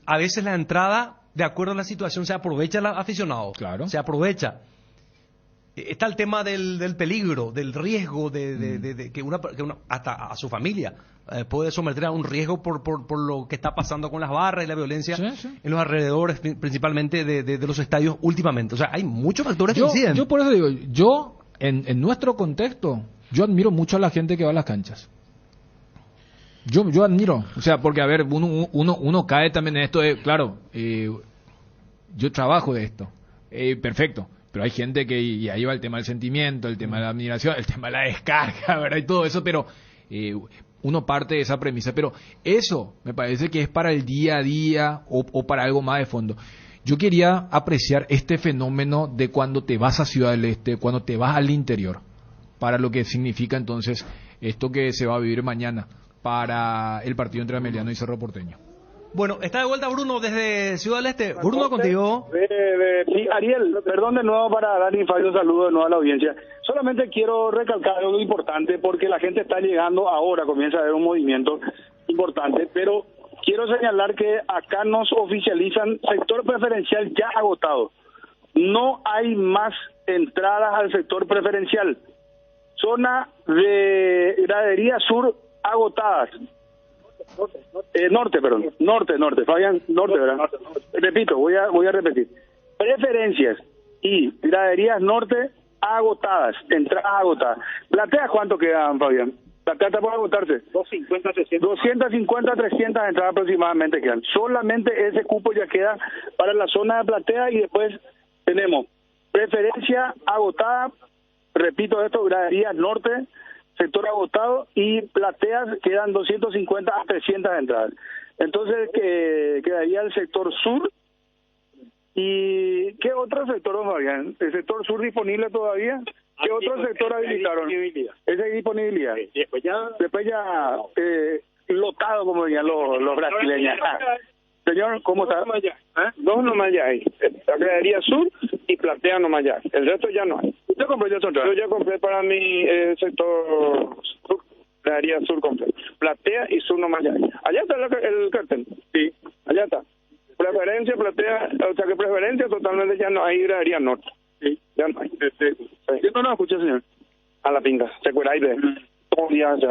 A veces la entrada, de acuerdo a la situación, se aprovecha el aficionado. Claro. Se aprovecha. está el tema del peligro, del riesgo de que una hasta a su familia puede someter a un riesgo por lo que está pasando con las barras y la violencia en los alrededores, principalmente de los estadios últimamente. O sea, hay muchos factores que inciden. Yo por eso digo, en nuestro contexto, yo admiro mucho a la gente que va a las canchas. Yo admiro, o sea, porque a ver, uno cae también en esto de, claro, yo trabajo de esto, perfecto, pero hay gente que, y ahí va el tema del sentimiento, el tema de la admiración, el tema de la descarga, ¿verdad? Y todo eso, pero uno parte de esa premisa, pero eso me parece que es para el día a día o para algo más de fondo. Yo quería apreciar este fenómeno de cuando te vas a Ciudad del Este, cuando te vas al interior, para lo que significa entonces esto que se va a vivir mañana para el partido entre Ameliano y Cerro Porteño. Bueno, está de vuelta Bruno desde Ciudad del Este. Bruno, contigo. Sí, Ariel, perdón de nuevo para dar un saludo de nuevo a la audiencia. Solamente quiero recalcar algo importante porque la gente está llegando ahora, comienza a haber un movimiento importante, pero quiero señalar que acá nos oficializan sector preferencial ya agotado. No hay más entradas al sector preferencial. Zona de gradería sur agotadas. Norte, Fabián, norte, ¿verdad? Repito, voy a repetir. Preferencias y graderías norte agotadas, entradas agotadas. ¿Plateas cuánto quedan, Fabián? ¿Platea está por agotarse? 250, 300 entradas aproximadamente quedan. Solamente ese cupo ya queda para la zona de platea y después tenemos preferencia agotada, repito esto, graderías norte, sector agotado, y plateas quedan 250 a 300 entradas. Entonces quedaría el sector sur. ¿Y qué otro sector, don Fabián? ¿El sector sur disponible todavía? ¿Qué otro sector habilitaron? Esa es disponibilidad. Sí, después ya lotado, como dirían los brasileños. Señor, ¿cómo está? Dos nomás ya hay. La gradería sur y platea nomás ya. El resto ya no hay. ¿Usted compró ya central? Yo ya compré para mi sector sur, gradería sur compré. Platea y sur nomás ya hay. Allá está el cartel. Sí, allá está. Preferencia, platea, o sea que preferencia totalmente ya no hay gradería norte. Sí, ya no hay. ¿Qué no escucha, señor? A la pinga, se acuerda ahí de...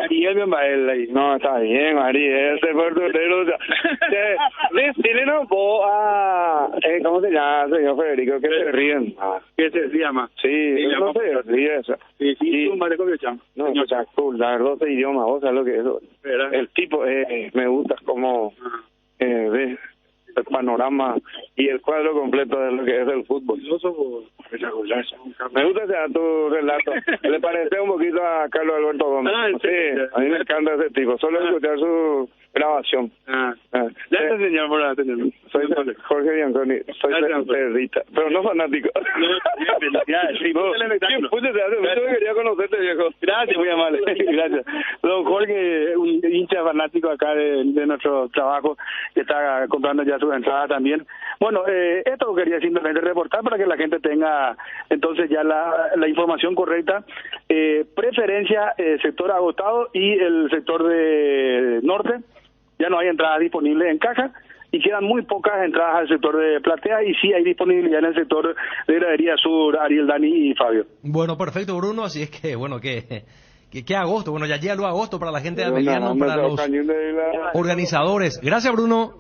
Ariel bien ahí. No, está bien, Ariel, ese fue torero. Dile no vos a... ¿cómo se llama, señor Federico? Que se ríen. ¿Qué se llama? Sí, no se ríe eso. Sí, un mareco que llama. No, chaco, las 12 idiomas, vos sabés lo que es eso. El tipo, me gusta como ve el panorama y el cuadro completo de lo que es el fútbol. Me gusta ese tu relato. Le parece un poquito a Carlos Alberto Gómez. Sí, a mí me encanta ese tipo. Solo escuchar su grabación. Gracias, señor, por atenderme. Soy Jorge Bianconi, soy periodista, pero no fanático. Quería conocerte, viejo. Gracias, muy amable. Gracias. Don Jorge, un hincha fanático acá de nuestro trabajo, que está comprando ya sus entradas también. Bueno, esto quería simplemente reportar para que la gente tenga entonces ya la información correcta. Preferencia, sector agotado, y el sector de norte ya no hay entradas disponibles en caja y quedan muy pocas entradas al sector de platea, y sí hay disponibilidad en el sector de gradería sur, Ariel, Dani y Fabio. Bueno, perfecto, Bruno, así es que, bueno, que agosto, bueno, ya llega lo agosto para la gente de Ameliano, para los organizadores. Gracias, Bruno.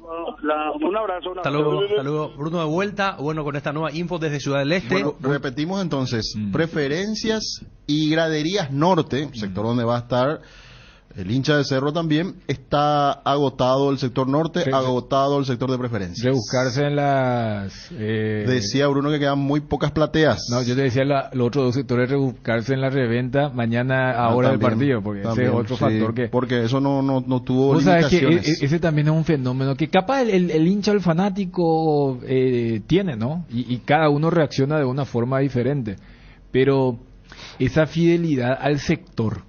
Un abrazo. Hasta luego, Bruno, de vuelta, bueno, con esta nueva info desde Ciudad del Este. Bueno, repetimos entonces, preferencias y graderías norte, sector donde va a estar el hincha de Cerro también, está agotado el sector norte, agotado el sector de preferencias. Rebuscarse en las... Decía Bruno que quedan muy pocas plateas. No, yo te decía los otros dos sectores, rebuscarse en la reventa mañana a hora del partido, porque ese es otro factor que... Porque eso no tuvo limitaciones. Sabes que ese también es un fenómeno que capaz el hincha, el fanático tiene, ¿no? Y cada uno reacciona de una forma diferente. Pero esa fidelidad al sector...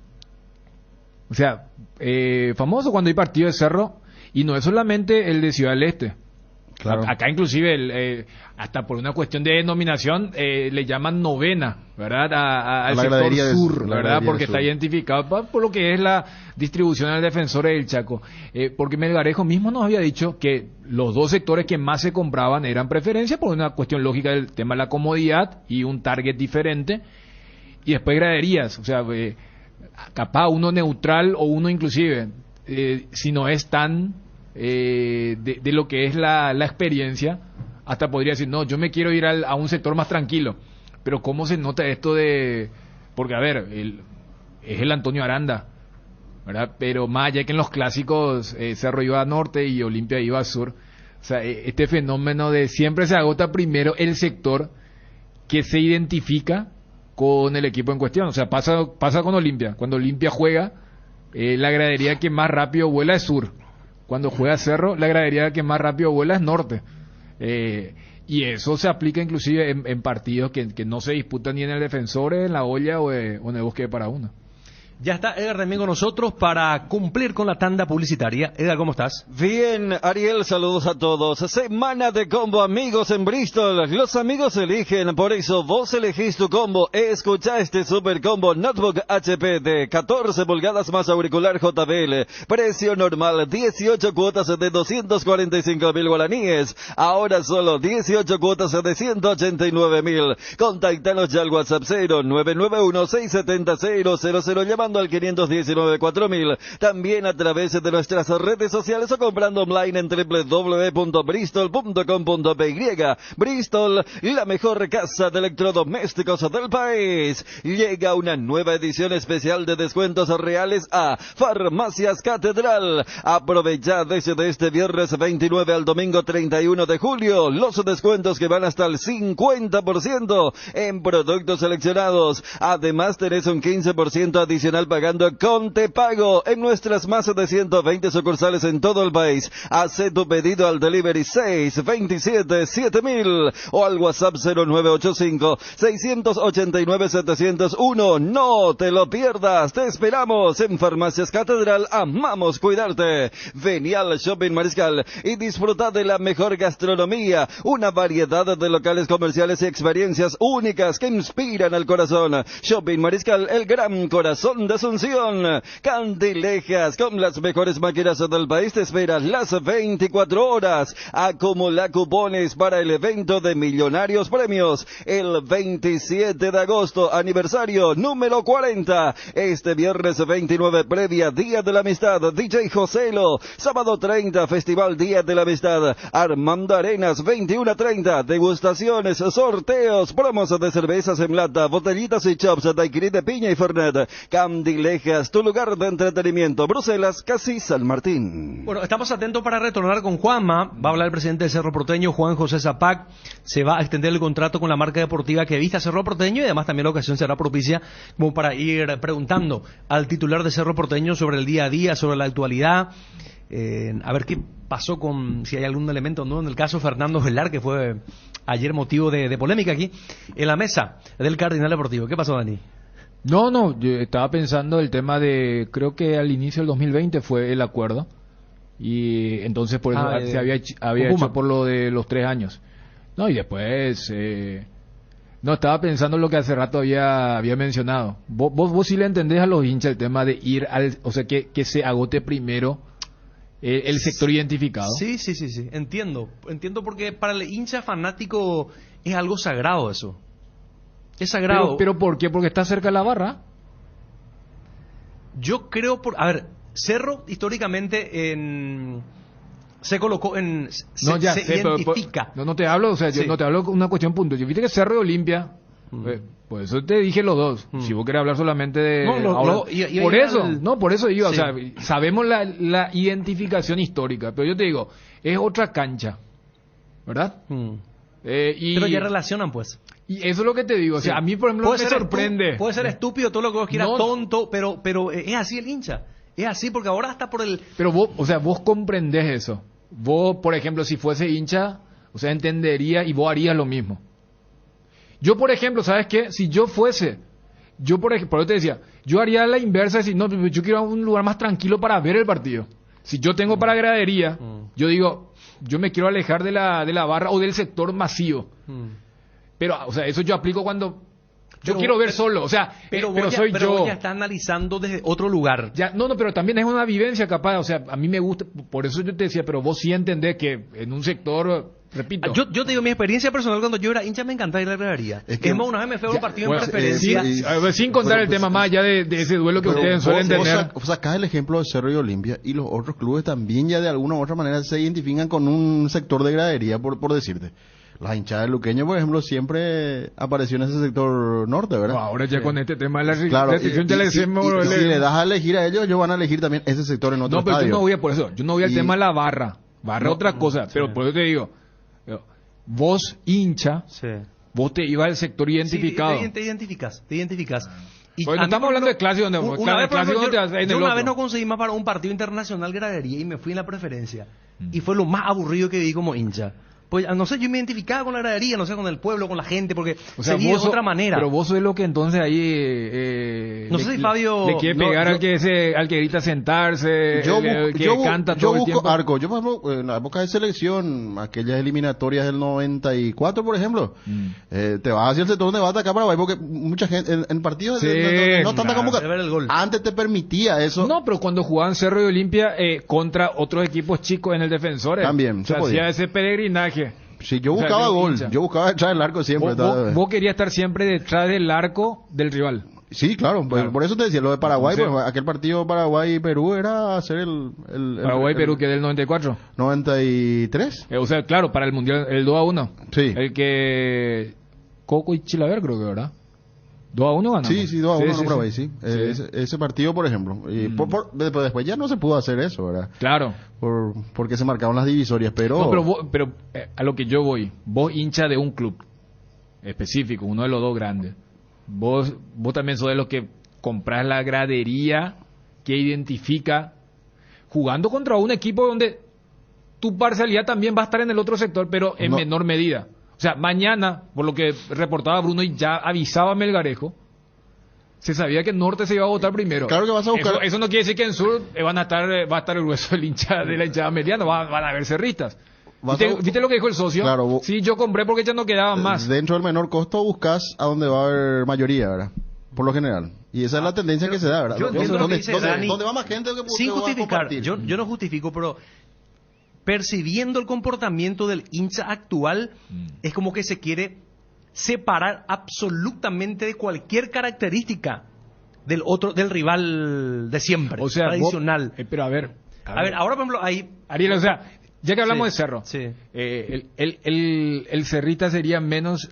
O sea, famoso cuando hay partido de Cerro, y no es solamente el de Ciudad del Este. Claro. Acá inclusive, hasta por una cuestión de denominación, le llaman novena, ¿verdad? Al sector sur, ¿verdad? Porque está identificado por lo que es la distribución al defensor del Chaco. Porque Melgarejo mismo nos había dicho que los dos sectores que más se compraban eran preferencia por una cuestión lógica del tema de la comodidad y un target diferente. y después graderías, o sea, capaz uno neutral o uno inclusive, si no es tan de lo que es la experiencia, hasta podría decir, no, yo me quiero ir a un sector más tranquilo. Pero ¿cómo se nota esto de...? Porque, a ver, es el Antonio Aranda, ¿verdad? Pero más allá que en los clásicos Cerro iba a norte y Olimpia iba a sur, o sea, este fenómeno de siempre se agota primero el sector que se identifica con el equipo en cuestión. O sea, pasa con Olimpia. Cuando Olimpia juega, la gradería que más rápido vuela es sur. Cuando juega Cerro, la gradería que más rápido vuela es norte. Y eso se aplica inclusive en partidos que no se disputan ni en el Defensor, en la Olla o en el Bosque de Paraúna. Ya está Edgar también con nosotros para cumplir con la tanda publicitaria. Edgar, ¿cómo estás? Bien, Ariel, saludos a todos. Semana de combo amigos en Bristol. Los amigos eligen, por eso vos elegís tu combo. Escucha este super combo Notebook HP de 14 pulgadas más auricular JBL. Precio normal, 18 cuotas de 245.000 guaraníes. Ahora solo 18 cuotas de 189.000. Contactanos ya al WhatsApp 0991-670-000 llamando al 519-4000, también a través de nuestras redes sociales o comprando online en www.bristol.com.py. Bristol, la mejor casa de electrodomésticos del país. Llega una nueva edición especial de descuentos reales a Farmacias Catedral. Aprovecha desde este viernes 29 al domingo 31 de julio los descuentos que van hasta el 50% en productos seleccionados. Además tenés un 15% adicional pagando con Te Pago en nuestras más de 120 sucursales en todo el país. Haz tu pedido al delivery 627-7000 o al WhatsApp 0985-689-701. No te lo pierdas, te esperamos en Farmacias Catedral, amamos cuidarte. Vení al Shopping Mariscal y disfruta de la mejor gastronomía, una variedad de locales comerciales y experiencias únicas que inspiran al corazón. Shopping Mariscal, el gran corazón de Asunción. Candilejas, con las mejores máquinas del país, te esperas las 24 horas. Acumula cupones para el evento de Millonarios Premios el 27 de agosto, aniversario número 40. Este viernes 29, previa Día de la Amistad, DJ Joselo. Sábado 30, Festival Día de la Amistad, Armando Arenas, 21:30. Degustaciones, sorteos, promos de cervezas en lata, botellitas y chops, daiquiri de piña y fernet. Candilejas, tu lugar de entretenimiento. Bruselas, casi San Martín. Bueno, estamos atentos para retornar con Juanma. Va a hablar el presidente del Cerro Porteño, Juan José Zapac. Se va a extender el contrato con la marca deportiva que vista Cerro Porteño y además también la ocasión será propicia como para ir preguntando al titular de Cerro Porteño sobre el día a día, sobre la actualidad. A ver qué pasó con, si hay algún elemento, ¿no? En el caso Fernando Velar, que fue ayer motivo de polémica aquí en la mesa del Cardinal Deportivo. ¿Qué pasó, Dani? No, yo estaba pensando el tema de, creo que al inicio del 2020 fue el acuerdo y entonces por eso se había hecho por lo de los 3 años. No, y después, no, estaba pensando en lo que hace rato había mencionado. Vos sí le entendés a los hinchas el tema de ir o sea, que se agote primero el sector identificado. Sí, entiendo porque para el hincha fanático es algo sagrado eso. Es sagrado. ¿Pero por qué? ¿Porque está cerca de la barra? Yo creo a ver, Cerro históricamente se colocó en... Se identifica. No te hablo, o sea, yo no te hablo con una cuestión punto. Yo viste que Cerro y Olimpia, por eso te dije los dos. Si vos querés hablar solamente de... Por eso digo, o sea, sabemos la identificación histórica, pero yo te digo, es otra cancha, ¿verdad? Pero ya relacionan, pues. Y eso es lo que te digo, o sea, a mí por ejemplo me sorprende. Puede ser estúpido, todo lo que vos quieras, tonto, pero es así el hincha. Es así porque ahora está por el... Pero vos, o sea, vos comprendés eso. Vos, por ejemplo, si fuese hincha, o sea, entendería y vos harías lo mismo. Yo, por ejemplo, ¿sabes qué? Si yo fuese, por eso te decía, yo haría la inversa, decir, no, yo quiero un lugar más tranquilo para ver el partido. Si yo tengo para gradería, yo digo, yo me quiero alejar de la barra o del sector masivo. Pero, o sea, eso yo aplico cuando yo quiero ver solo, o sea, pero soy yo. Pero ya está analizando desde otro lugar. Ya, no, pero también es una vivencia capaz, o sea, a mí me gusta, por eso yo te decía, pero vos sí entendés que en un sector repito. Yo te digo, mi experiencia personal cuando yo era hincha me encantaba ir a la gradería. Es más, una vez me fue a un partido en Bueno, preferencia. sin contar el tema más allá de ese duelo que ustedes suelen tener. Vos sacás el ejemplo de Cerro y Olimpia, y los otros clubes también ya de alguna u otra manera se identifican con un sector de gradería, por decirte. La hinchada de Luqueño, por ejemplo, siempre apareció en ese sector norte, ¿verdad? Ahora ya con este tema de la Claro, restricción ya le decimos... y si le das a elegir a ellos van a elegir también ese sector en otro No, pero estadio. yo no voy a por eso. Yo no voy al tema de la barra. Barra No, otra cosa. Pero por eso te digo, vos hincha, vos te ibas al sector identificado. Sí, te identificas. Y Pues no a mí, estamos por hablando de ejemplo, clásico donde una vez, por clásico ejemplo, donde te- en yo el una otro. vez no conseguí más para un partido internacional gradería y me fui en la preferencia. Y fue lo más aburrido que vi como hincha. Pues no sé, yo me identificaba con la gradería, no sé, con el pueblo, con la gente, porque O sea, se vive de vos sos- otra manera. Pero vos sos lo que entonces ahí... No sé si Fabio- le quiere no, pegar yo- al que grita sentarse, el que canta todo el busco tiempo. arco. Yo, por ejemplo, en la época de selección, aquellas eliminatorias del 94, por ejemplo, te vas hacia el sector donde va a atacar Paraguay, porque mucha gente, en partidos Sí, donde no tanta claro. convocatoria, Ver el gol. antes te permitía eso. No, pero cuando jugaban Cerro y Olimpia contra otros equipos chicos en el Defensores. También, se podía. hacía ese peregrinaje. Sí, yo O sea, buscaba de gol, hincha. yo buscaba entrar el arco siempre. Vos querías estar siempre detrás del arco del rival. Sí, claro, por eso te decía, lo de Paraguay, Sí. pues, aquel partido Paraguay y Perú era hacer el Paraguay-Perú, que es del 94. 93. O sea, claro, para el Mundial, el 2-1. Sí. El que... Coco y Chilaver, creo que, ¿verdad? 2-1 ganamos. Sí, 2-1 sí, Paraguay, sí. sí. Ese partido, por ejemplo. Y después ya no se pudo hacer eso, ¿verdad? Claro. Porque se marcaron las divisorias, pero... No, pero a lo que yo voy, vos hincha de un club específico, uno de los dos grandes, vos también sos de los que compras la gradería que identifica, jugando contra un equipo donde tu parcialidad también va a estar en el otro sector, pero en menor medida. O sea, mañana, por lo que reportaba Bruno y ya avisaba Melgarejo, se sabía que en Norte se iba a votar primero. Claro que vas a buscar... Eso no quiere decir que en Sur va a estar el grueso del hincha, de la hinchada mediana, van a haber cerristas. ¿Viste lo que dijo el socio? Claro, sí, yo compré porque ya no quedaban más. Dentro del menor costo buscas a donde va a haber mayoría, ¿verdad? Por lo general. Y esa es la tendencia que se da, ¿verdad? Yo entiendo lo que dice Dani, ¿Dónde va más gente? sin que va a justificar, compartir? yo no justifico, pero percibiendo el comportamiento del hincha actual, es como que se quiere separar absolutamente de cualquier característica del rival de siempre, O sea, tradicional. pero a ver, ahora por ejemplo hay... Ariel, o sea, ya que hablamos Sí, de Cerro, sí. el Cerrita sería menos,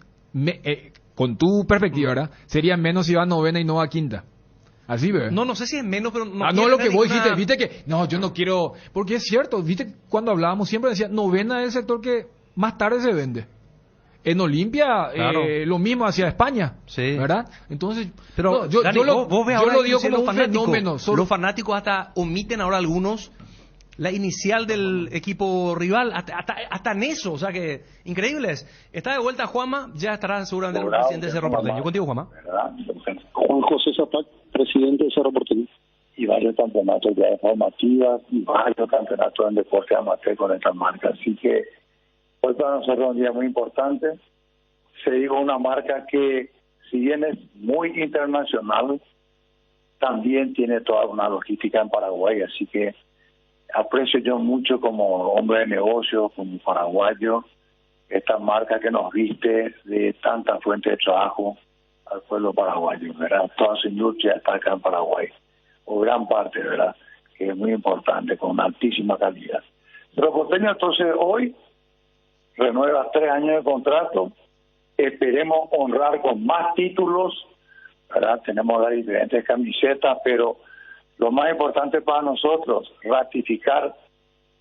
con tu perspectiva, ¿verdad? Sería menos si va a novena y no va a quinta. Así, ¿verdad? No sé si es menos, pero no no quiere lo que tener vos ninguna- dijiste, viste que, no, yo no quiero, porque es cierto, viste, cuando hablábamos siempre decía, novena es el sector que más tarde se vende. En Olimpia, Claro. lo mismo hacia España, Sí. ¿verdad? Entonces, Pero no, yo Dani, vos ves yo ahora lo digo inclusive como un los fanáticos, fenómeno. los fanáticos hasta omiten ahora algunos la inicial del equipo rival, hasta en eso, o sea que increíbles. Está de vuelta Juanma, ya estará seguramente el presidente de Cerro Porteño. Contigo, Juanma. Juan José Zapac, presidente de Cerro Porteño. Y varios campeonatos ya de formativas y varios campeonatos en deporte amateur con esta marca. Así que hoy para nosotros es un día muy importante. Se digo una marca que, si bien es muy internacional, también tiene toda una logística en Paraguay. Así que aprecio yo mucho como hombre de negocio, como paraguayo, esta marca que nos viste de tanta fuente de trabajo al pueblo paraguayo, ¿verdad? Toda su industria está acá en Paraguay, o gran parte, ¿verdad? Que es muy importante, con altísima calidad. Pero Porteño, entonces, hoy renueva 3 años de contrato, esperemos honrar con más títulos, ¿verdad? Tenemos las diferentes camisetas, pero lo más importante para nosotros, ratificar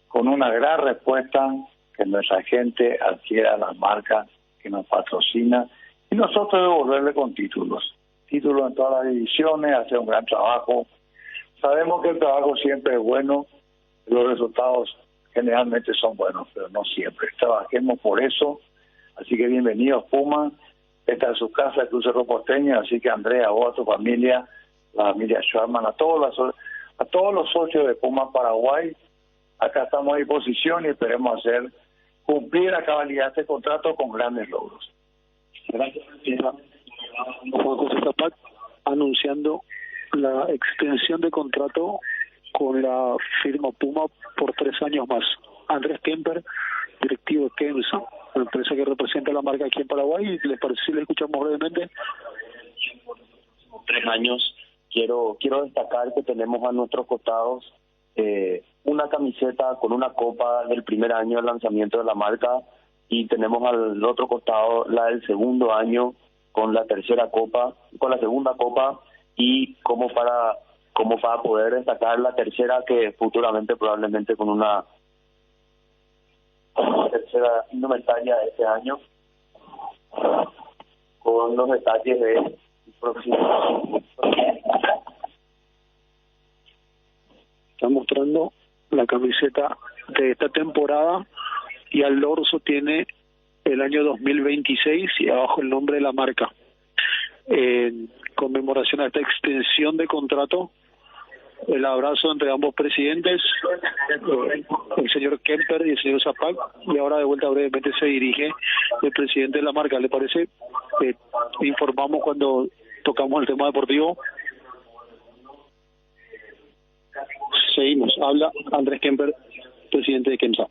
con una gran respuesta que nuestra gente adquiera la marca que nos patrocina y nosotros devolverle con títulos en todas las divisiones, hacer un gran trabajo. Sabemos que el trabajo siempre es bueno, los resultados generalmente son buenos, pero no siempre. Trabajemos por eso, así que bienvenidos Puma, esta es su casa, el Club Cerro Porteño, así que Andrea, vos, a tu familia, la familia Schwarman, a todos los socios de Puma Paraguay, acá estamos a disposición y esperemos cumplir a cabalidad este contrato con grandes logros. Gracias, Juan José Zapac, anunciando la extensión de contrato con la firma Puma por 3 años más. Andrés Kemper, directivo de Kemsa, la empresa que representa la marca aquí en Paraguay. ¿Les parece si le escuchamos brevemente? 3 años, quiero destacar que tenemos a nuestros costados una camiseta con una copa del primer año del lanzamiento de la marca, y tenemos al otro costado la del segundo año con la tercera copa, con la segunda copa, y como para poder destacar la tercera, que futuramente probablemente con una tercera indumentaria de este año, con los detalles de próximo. Está mostrando la camiseta de esta temporada y al dorso tiene el año 2026 y abajo el nombre de la marca. En conmemoración a esta extensión de contrato, el abrazo entre ambos presidentes, el señor Kemper y el señor Zapac, y ahora de vuelta brevemente se dirige el presidente de la marca. ¿Le parece? Informamos cuando tocamos el tema deportivo. Seguimos. Habla Andrés Kemper, presidente de Kemsa.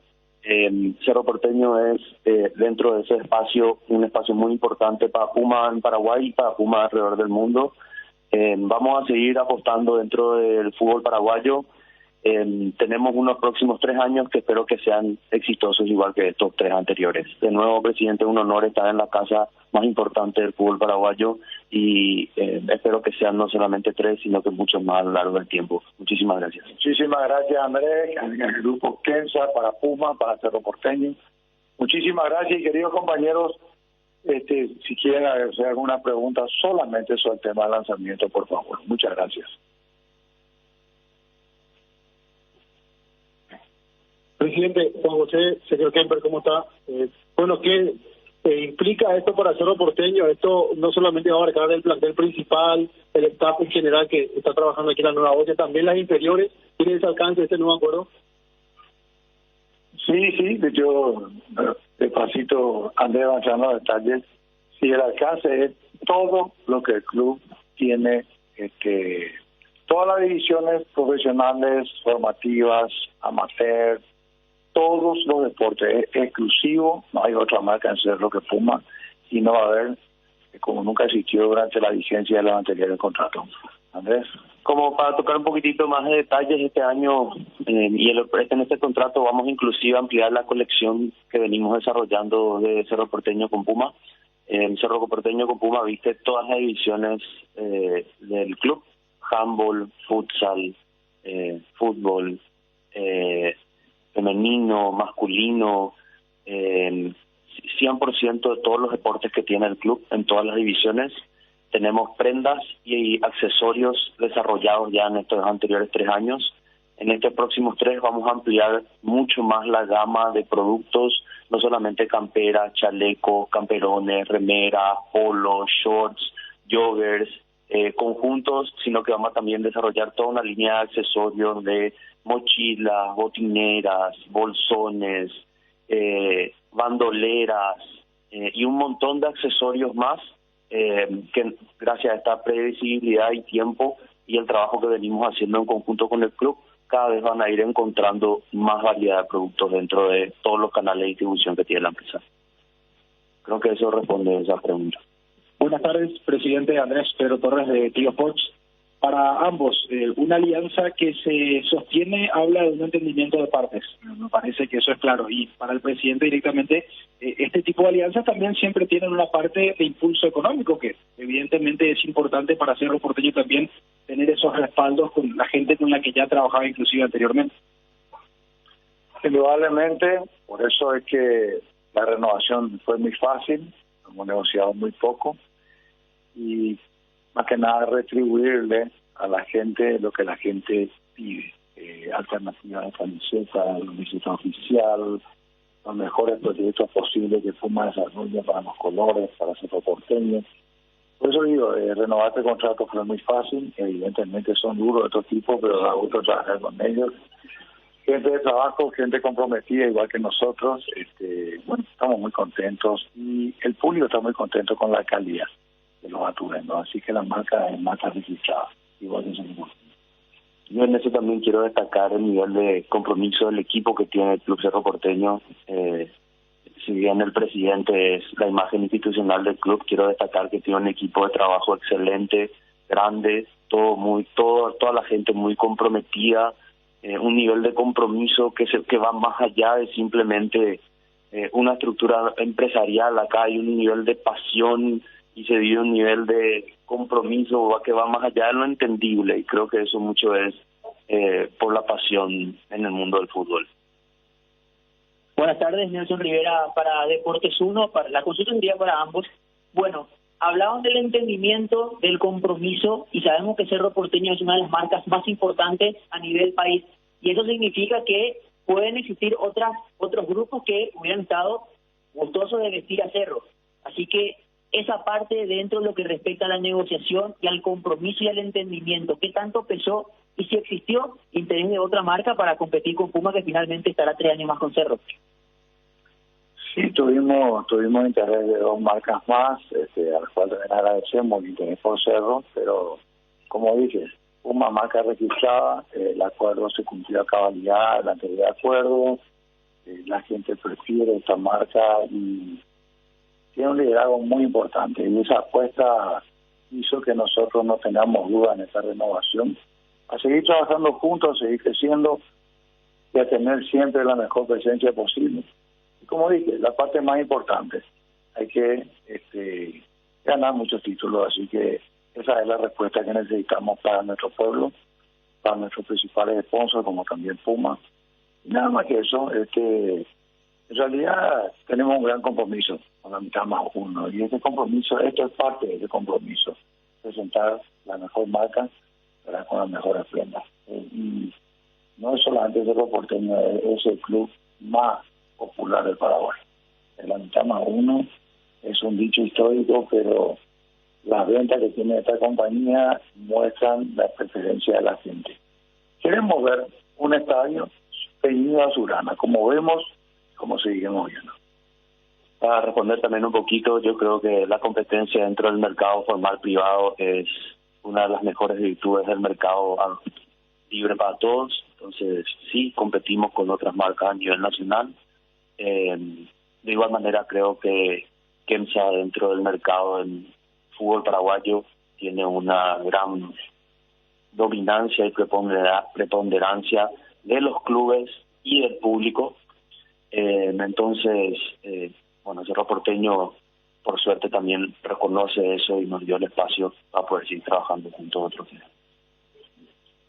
Cerro Porteño es, dentro de ese espacio, un espacio muy importante para Puma en Paraguay y para Puma alrededor del mundo. Vamos a seguir apostando dentro del fútbol paraguayo. Tenemos unos próximos 3 años que espero que sean exitosos igual que estos 3 anteriores. De nuevo, presidente, un honor estar en la casa más importante del fútbol paraguayo, y espero que sean no solamente 3, sino que muchos más a lo largo del tiempo. Muchísimas gracias. Muchísimas gracias, Andrés, en el grupo Kemsa, para Puma, para Cerro Porteño. Muchísimas gracias, y queridos compañeros, si quieren hacer alguna pregunta solamente sobre el tema del lanzamiento, por favor. Muchas gracias. Presidente Juan José, señor Kemper, ¿cómo está? Bueno, ¿qué implica esto para Cerro Porteño? Esto no solamente va a abarcar el plantel principal, el staff en general que está trabajando aquí en la Nueva Olla, también las inferiores. ¿Tiene ese alcance este nuevo acuerdo? Sí, yo despacito Andrés avanzando los detalles. Sí, el alcance es todo lo que el club tiene, todas las divisiones profesionales, formativas, amateur, todos los deportes, es exclusivo. No hay otra marca en Cerro que Puma, y no va a haber, como nunca existió durante la vigencia de los anteriores contratos. Andrés. Como para tocar un poquitito más de detalles, este año en este contrato vamos inclusive a ampliar la colección que venimos desarrollando de Cerro Porteño con Puma. Cerro Porteño con Puma viste todas las divisiones del club: handball, futsal, fútbol, femenino, masculino, 100% de todos los deportes que tiene el club en todas las divisiones. Tenemos prendas y accesorios desarrollados ya en estos anteriores 3 años. En estos próximos 3 vamos a ampliar mucho más la gama de productos, no solamente camperas, chalecos, camperones, remeras, polos, shorts, joggers, conjuntos, sino que vamos a también desarrollar toda una línea de accesorios de mochilas, botineras, bolsones, bandoleras y un montón de accesorios más, que gracias a esta previsibilidad y tiempo y el trabajo que venimos haciendo en conjunto con el club, cada vez van a ir encontrando más variedad de productos dentro de todos los canales de distribución que tiene la empresa. Creo que eso responde a esa pregunta. Buenas tardes, presidente Andrés Pedro Torres de Tigo Sports. Para ambos, una alianza que se sostiene habla de un entendimiento de partes. Me parece que eso es claro. Y para el presidente directamente, este tipo de alianzas también siempre tienen una parte de impulso económico, que evidentemente es importante para Cerro Porteño también tener esos respaldos con la gente con la que ya trabajaba inclusive anteriormente. Indudablemente, por eso es que la renovación fue muy fácil, hemos negociado muy poco, y más que nada retribuirle a la gente lo que la gente pide, alternativas de camiseta, visita oficial, los mejores proyectos posibles que Puma desarrolla para los colores, para Cerro Porteño. Por eso digo, renovar este contrato fue muy fácil. Evidentemente son duros de otro tipo, pero da gusto trabajar con ellos. Gente de trabajo, gente comprometida igual que nosotros. Bueno, estamos muy contentos y el público está muy contento con la calidad de los atuendos, así que la marca es marca registrada, igual que nosotros. Yo en eso también quiero destacar el nivel de compromiso del equipo que tiene el Club Cerro Porteño. Si bien el presidente es la imagen institucional del club, quiero destacar que tiene un equipo de trabajo excelente, grande, toda la gente muy comprometida, un nivel de compromiso que va más allá de simplemente una estructura empresarial. Acá hay un nivel de pasión y se vive un nivel de compromiso que va más allá de lo entendible, y creo que eso mucho es por la pasión en el mundo del fútbol. Buenas tardes, Nelson Rivera para Deportes 1. La consulta sería para ambos. Bueno, hablaban del entendimiento, del compromiso, y sabemos que Cerro Porteño es una de las marcas más importantes a nivel país, y eso significa que pueden existir otros grupos que hubieran estado gustosos de vestir a Cerro. Así que esa parte dentro de lo que respecta a la negociación y al compromiso y al entendimiento, ¿qué tanto pesó y si existió interés de otra marca para competir con Puma, que finalmente estará 3 años más con Cerro? Sí, tuvimos interés de 2 marcas más, a las cuales también agradecemos el interés por Cerro, pero como dices, Puma marca registrada, el acuerdo se cumplió a cabalidad, el anterior acuerdo, la gente prefiere esta marca y tiene un liderazgo muy importante, y esa apuesta hizo que nosotros no tengamos duda en esta renovación, a seguir trabajando juntos, a seguir creciendo y a tener siempre la mejor presencia posible. Y como dije, la parte más importante, hay que ganar muchos títulos, así que esa es la respuesta que necesitamos para nuestro pueblo, para nuestros principales sponsors, como también Puma. Y nada más que eso, en realidad tenemos un gran compromiso con la mitad más uno, y este compromiso, esto es parte de ese compromiso, presentar la mejor marca, ¿verdad?, con las mejores prendas. Y no es solamente Cerro Porteño, es el club más popular del Paraguay. En la mitad más uno es un dicho histórico, pero las ventas que tiene esta compañía muestran la preferencia de la gente. Queremos ver un estadio teñido azulgrana, como vemos, como seguimos viendo. Para responder también un poquito, yo creo que la competencia dentro del mercado formal privado es una de las mejores virtudes del mercado libre para todos. Entonces, sí, competimos con otras marcas a nivel nacional. De igual manera, creo que Kemsa dentro del mercado en fútbol paraguayo tiene una gran dominancia y preponderancia de los clubes y del público. Entonces, Cerro Porteño, por suerte, también reconoce eso y nos dio el espacio para poder seguir trabajando junto a otros.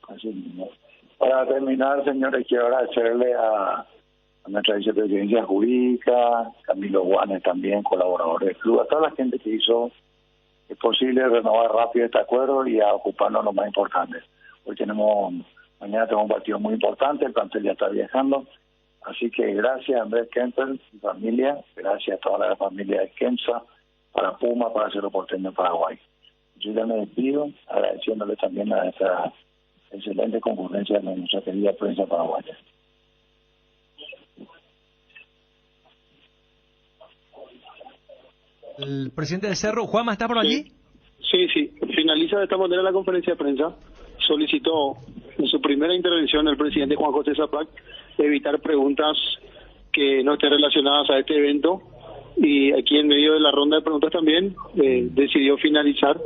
Así mismo. Para terminar, señores, quiero agradecerle a nuestra vicepresidencia jurídica, Camilo Guanes también, colaborador del club, a toda la gente que hizo es posible renovar rápido este acuerdo y a ocuparnos lo más importante. Hoy mañana tenemos un partido muy importante, el plantel ya está viajando, así que gracias a Andrés Kemper y familia, gracias a toda la familia de Kemsa, para Puma, para Cerro Porteño Paraguay. Yo ya me despido, agradeciéndole también a esta excelente concurrencia de nuestra querida prensa paraguaya. El presidente del Cerro, Juanma, ¿está por allí? Sí. Finaliza de esta manera la conferencia de prensa. Solicitó en su primera intervención el presidente Juan José Zapac evitar preguntas que no estén relacionadas a este evento, y aquí en medio de la ronda de preguntas también decidió finalizar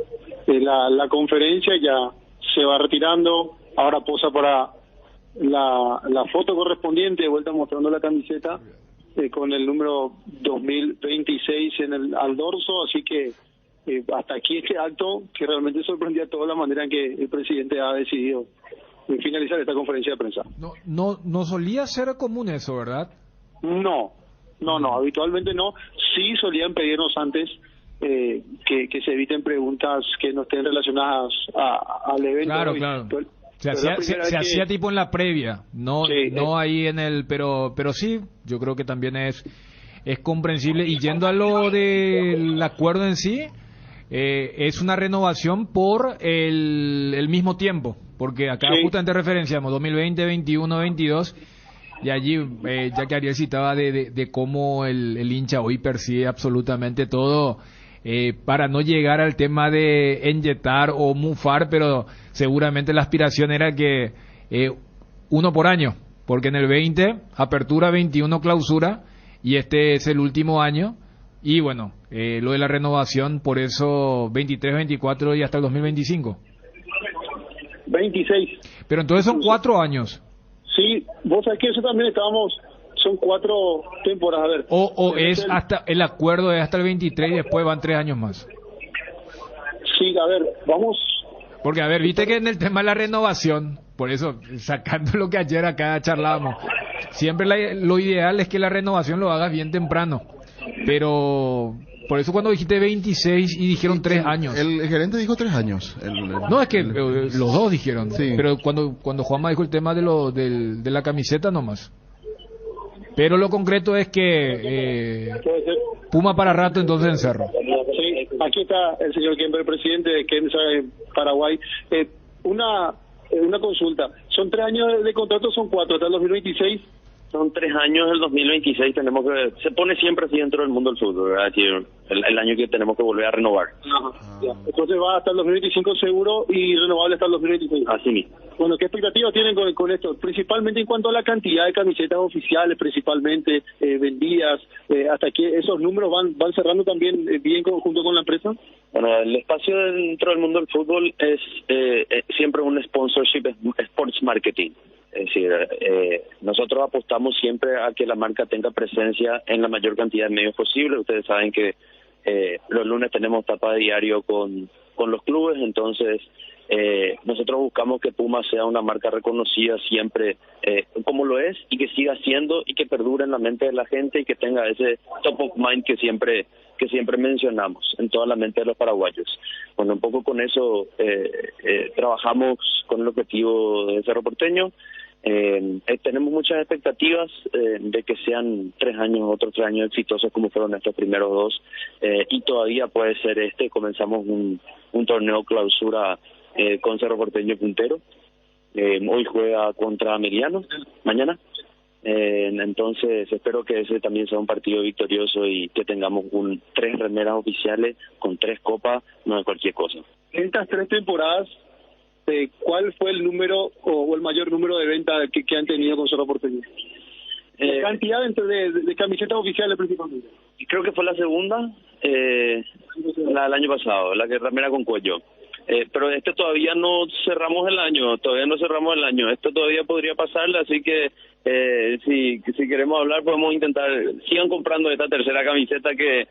la conferencia. Ya se va retirando, ahora posa para la foto correspondiente, de vuelta mostrando la camiseta con el número 2026 al dorso, así que hasta aquí este acto que realmente sorprendió a toda la manera en que el presidente ha decidido finalizar esta conferencia de prensa. No solía ser común eso, ¿verdad? No, habitualmente no. Sí solían pedirnos antes que se eviten preguntas que no estén relacionadas al evento. Claro. Se hacía tipo en la previa, no ahí en el, pero sí, yo creo que también es comprensible. Y yendo a lo del acuerdo en sí, es una renovación por el mismo tiempo, porque acá justamente referenciamos 2020, 21, 22, y allí ya que Ariel citaba de cómo el hincha hoy percibe absolutamente todo, para no llegar al tema de enyetar o mufar, pero seguramente la aspiración era que uno por año, porque en el 20 apertura, 21 clausura, y este es el último año. Y bueno, lo de la renovación, por eso 23, 24 y hasta el 2025. 26. Pero entonces son 4 años. Sí, vos sabés que eso también son 4 temporadas. A ver. O es hasta, el acuerdo es hasta el 23 y después van 3 años más. Sí, a ver, vamos. Porque, a ver, viste que en el tema de la renovación, por eso, sacando lo que ayer acá charlábamos, siempre lo ideal es que la renovación lo hagas bien temprano. Pero, por eso cuando dijiste 26 y dijeron 3 años. El gerente dijo 3 años. No, es que los dos dijeron. Sí. Pero cuando Juanma dijo el tema de la camiseta nomás. Pero lo concreto es que Puma para rato entonces en Cerro. Sí, aquí está el señor Kemper, presidente de KEMSA en Paraguay. Una consulta. ¿Son 3 años de contrato o son 4 hasta el 2026? Son 3 años del 2026, tenemos que... Se pone siempre así dentro del mundo del fútbol, ¿verdad? Es decir, el año que tenemos que volver a renovar. Ya. Entonces va hasta el 2025 seguro y renovable hasta el 2026. Así mismo. Bueno, ¿qué expectativas tienen con esto? Principalmente en cuanto a la cantidad de camisetas oficiales, principalmente vendidas, hasta que esos números van cerrando también bien junto con la empresa. Bueno, el espacio dentro del mundo del fútbol es siempre un sponsorship, sports marketing. Es decir, nosotros apostamos siempre a que la marca tenga presencia en la mayor cantidad de medios posible. Ustedes saben que los lunes tenemos tapa de diario con los clubes, entonces nosotros buscamos que Puma sea una marca reconocida siempre como lo es y que siga siendo y que perdure en la mente de la gente y que tenga ese top of mind que siempre mencionamos en toda la mente de los paraguayos. Bueno, un poco con eso trabajamos con el objetivo de Cerro Porteño. Tenemos muchas expectativas de que sean 3 años, otros 3 años exitosos como fueron estos primeros 2 y todavía puede ser comenzamos un torneo clausura con Cerro Porteño puntero. Hoy juega contra Meridiano mañana, entonces espero que ese también sea un partido victorioso y que tengamos 3 remeras oficiales con 3 copas, no de cualquier cosa. En estas 3 temporadas, ¿cuál fue el número o el mayor número de ventas que han tenido con Cerro Porteño? La cantidad de camisetas oficiales principalmente. Creo que fue la segunda, la del año pasado, la que remera con cuello. Pero todavía no cerramos el año, esto todavía podría pasarle, así que si queremos hablar podemos intentar, sigan comprando esta tercera camiseta que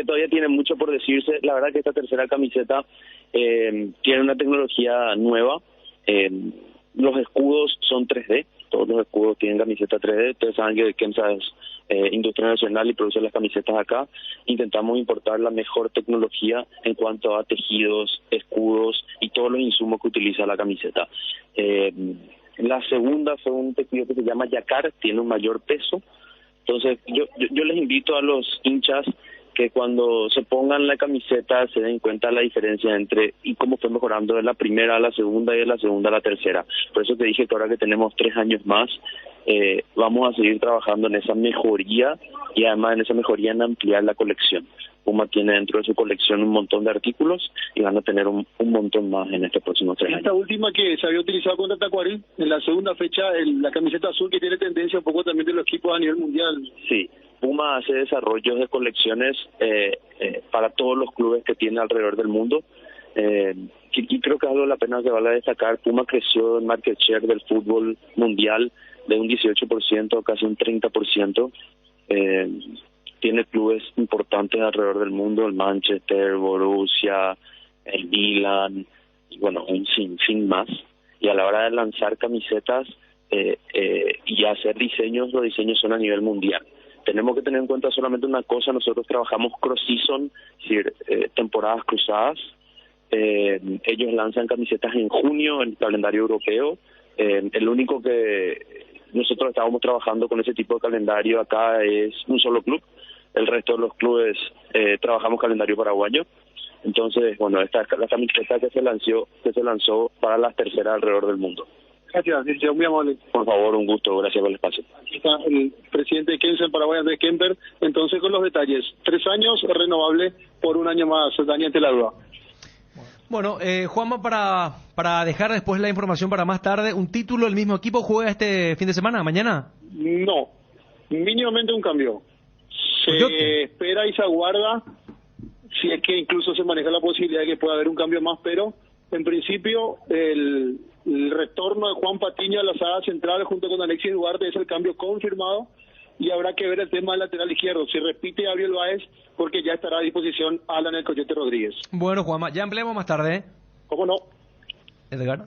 todavía tiene mucho por decirse. La verdad que esta tercera camiseta tiene una tecnología nueva, los escudos son 3D, todos los escudos tienen camiseta 3D, ustedes saben que KEMSA es industria nacional y produce las camisetas acá. Intentamos importar la mejor tecnología en cuanto a tejidos, escudos y todos los insumos que utiliza la camiseta. La segunda fue un tejido que se llama yacar, tiene un mayor peso. Entonces yo les invito a los hinchas que cuando se pongan la camiseta se den cuenta la diferencia entre y cómo fue mejorando de la primera a la segunda y de la segunda a la tercera. Por eso te dije que ahora que tenemos 3 años más, vamos a seguir trabajando en esa mejoría y además en esa mejoría en ampliar la colección. Puma tiene dentro de su colección un montón de artículos y van a tener un montón más en estos próximos 3 años. Esta última que se había utilizado contra Tacuarí, en la segunda fecha, la camiseta azul que tiene tendencia un poco también de los equipos a nivel mundial. Sí, Puma hace desarrollos de colecciones para todos los clubes que tiene alrededor del mundo. Y creo que algo de la pena que vale destacar, Puma creció en market share del fútbol mundial de un 18% a casi un 30%. Tiene clubes importantes alrededor del mundo, el Manchester, Borussia, el Milan, y bueno, un sinfín más. Y a la hora de lanzar camisetas y hacer diseños, los diseños son a nivel mundial. Tenemos que tener en cuenta solamente una cosa, nosotros trabajamos cross-season, es decir, temporadas cruzadas. Ellos lanzan camisetas en junio en el calendario europeo. El único que nosotros estábamos trabajando con ese tipo de calendario acá es un solo club. El resto de los clubes trabajamos calendario paraguayo. Entonces, bueno, esta es la camiseta que se lanzó para las terceras alrededor del mundo. Gracias, muy amable. Por favor, un gusto, gracias por el espacio. Aquí está el presidente de KEMSA en Paraguay, Andrés Kemper. Entonces, con los detalles, 3 años, renovable por 1 año más. Daniel, te la duda. Bueno, Juanma, para dejar después la información para más tarde, ¿un título el mismo equipo juega este fin de semana, mañana? No, mínimamente un cambio. Se espera y se aguarda, si es que incluso se maneja la posibilidad de que pueda haber un cambio más, pero en principio el retorno de Juan Patiño a la saga central junto con Alexis Duarte es el cambio confirmado, y habrá que ver el tema del lateral izquierdo, si repite Gabriel Báez, porque ya estará a disposición Alan El Coyote Rodríguez. Bueno, Juanma, ya empleamos más tarde, ¿eh? ¿Cómo no? Edgar.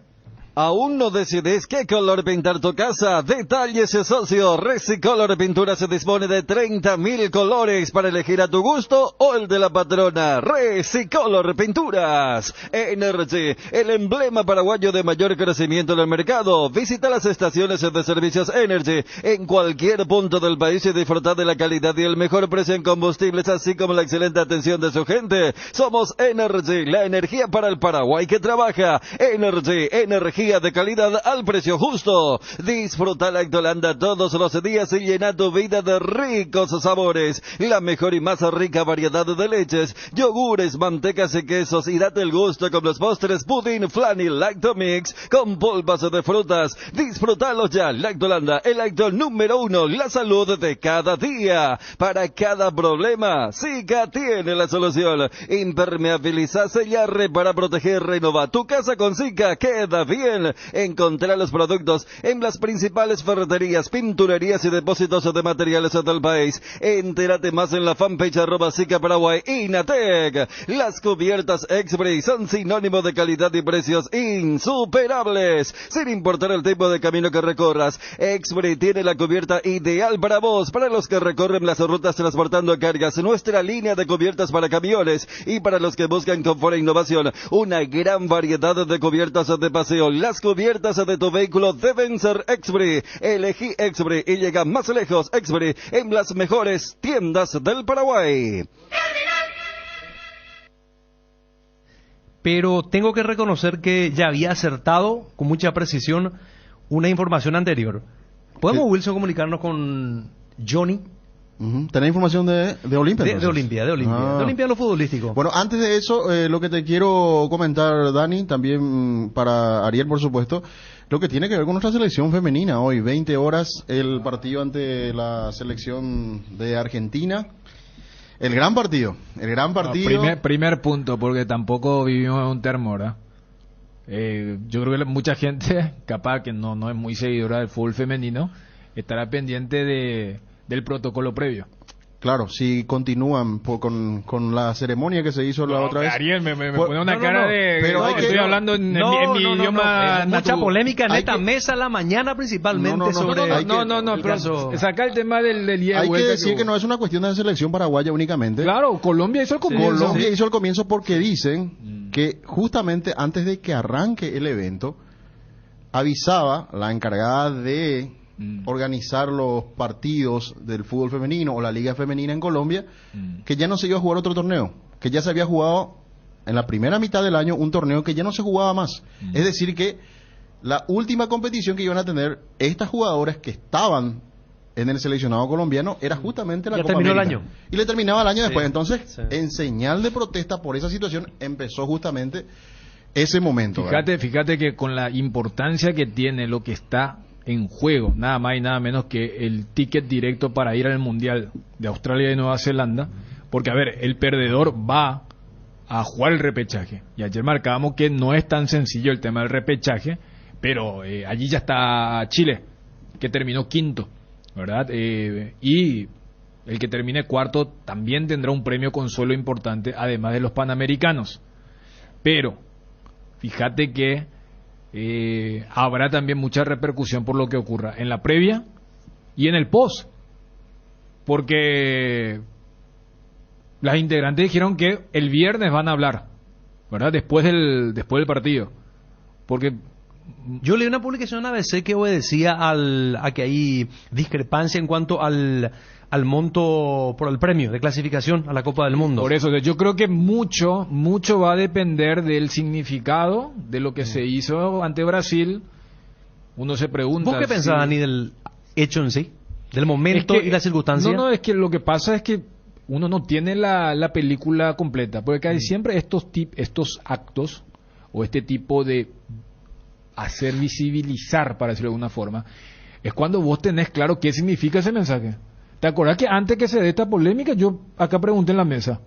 ¿Aún no decides qué color pintar tu casa? Detalles, socio. Resicolor Pintura se dispone de 30.000 colores para elegir a tu gusto o el de la patrona. Resicolor Pinturas. Energy, el emblema paraguayo de mayor crecimiento en el mercado. Visita las estaciones de servicios Energy en cualquier punto del país y disfruta de la calidad y el mejor precio en combustibles, así como la excelente atención de su gente. Somos Energy, la energía para el Paraguay que trabaja. Energy, energía de calidad al precio justo. Disfruta Lactolanda todos los días y llena tu vida de ricos sabores. La mejor y más rica variedad de leches, yogures, mantecas y quesos, y date el gusto con los postres Pudding, Flan y Lactomix con polvas de frutas. Disfrútalos ya. Lactolanda, el lácteo número 1, la salud de cada día. Para cada problema, Sika tiene la solución. Impermeabiliza, sellar, repara, proteger, renova. Tu casa con Sika queda bien. Encontrar los productos en las principales ferreterías, pinturerías y depósitos de materiales del país. Entérate más en la fanpage @Sika Paraguay. Inatec, las cubiertas Express son sinónimo de calidad y precios insuperables. Sin importar el tipo de camino que recorras, Express tiene la cubierta ideal para vos, para los que recorren las rutas transportando cargas. Nuestra línea de cubiertas para camiones y para los que buscan confort e innovación. Una gran variedad de cubiertas de paseo. Las cubiertas de tu vehículo deben ser Express. Elegí Express y llega más lejos. Express en las mejores tiendas del Paraguay. Pero tengo que reconocer que ya había acertado con mucha precisión una información anterior. ¿Podemos, Wilson, comunicarnos con Johnny? ¿Tenés información de Olimpia? De Olimpia. De Olimpia en lo futbolístico. Bueno, antes de eso, lo que te quiero comentar, Dani, también para Ariel, por supuesto, lo que tiene que ver con nuestra selección femenina. Hoy, 20 horas, el partido ante la selección de Argentina. El gran partido. No, primer punto, porque tampoco vivimos un termor, yo creo que mucha gente, capaz que no es muy seguidora del fútbol femenino, estará pendiente del protocolo previo. Claro, si continúan con la ceremonia que se hizo la otra vez. Ariel, me pone una cara de... Pero estoy hablando en mi idioma... Mucha polémica en esta mesa la mañana principalmente sobre... pero saca el tema del día de vuelta. Hay que decir que que no es una cuestión de la selección paraguaya únicamente. Claro, Colombia hizo el comienzo. Colombia hizo el comienzo porque dicen que justamente antes de que arranque el evento, avisaba la encargada de organizar los partidos del fútbol femenino o la liga femenina en Colombia, que ya no se iba a jugar otro torneo, que ya se había jugado en la primera mitad del año un torneo que ya no se jugaba más. Es decir que la última competición que iban a tener estas jugadoras que estaban en el seleccionado colombiano era justamente la ya Copa terminó América. el año. Y le terminaba el año después. Entonces, en señal de protesta por esa situación, empezó justamente ese momento. Fíjate que con la importancia que tiene lo que está en juego, nada más y nada menos que el ticket directo para ir al Mundial de Australia y Nueva Zelanda, porque a ver, el perdedor va a jugar el repechaje, y ayer marcábamos que no es tan sencillo el tema del repechaje, pero allí ya está Chile, que terminó quinto, ¿verdad? Y el que termine cuarto también tendrá un premio consuelo importante, además de los panamericanos. Pero fíjate que habrá también mucha repercusión por lo que ocurra en la previa y en el post, porque las integrantes dijeron que el viernes van a hablar, ¿verdad? Después del partido, porque yo leí una publicación en ABC que obedecía a que hay discrepancia en cuanto al monto por el premio de clasificación a la Copa del Mundo. Por eso, yo creo que mucho va a depender del significado de lo que se hizo ante Brasil. Uno se pregunta... ¿Vos qué pensás, Dani, del hecho en sí? ¿Del momento y la circunstancia? No, es que lo que pasa es que uno no tiene la película completa, porque hay siempre estos actos o este tipo de hacer visibilizar, para decirlo de alguna forma, es cuando vos tenés claro qué significa ese mensaje. ¿Te acordás que antes que se dé esta polémica, yo acá pregunté en la mesa?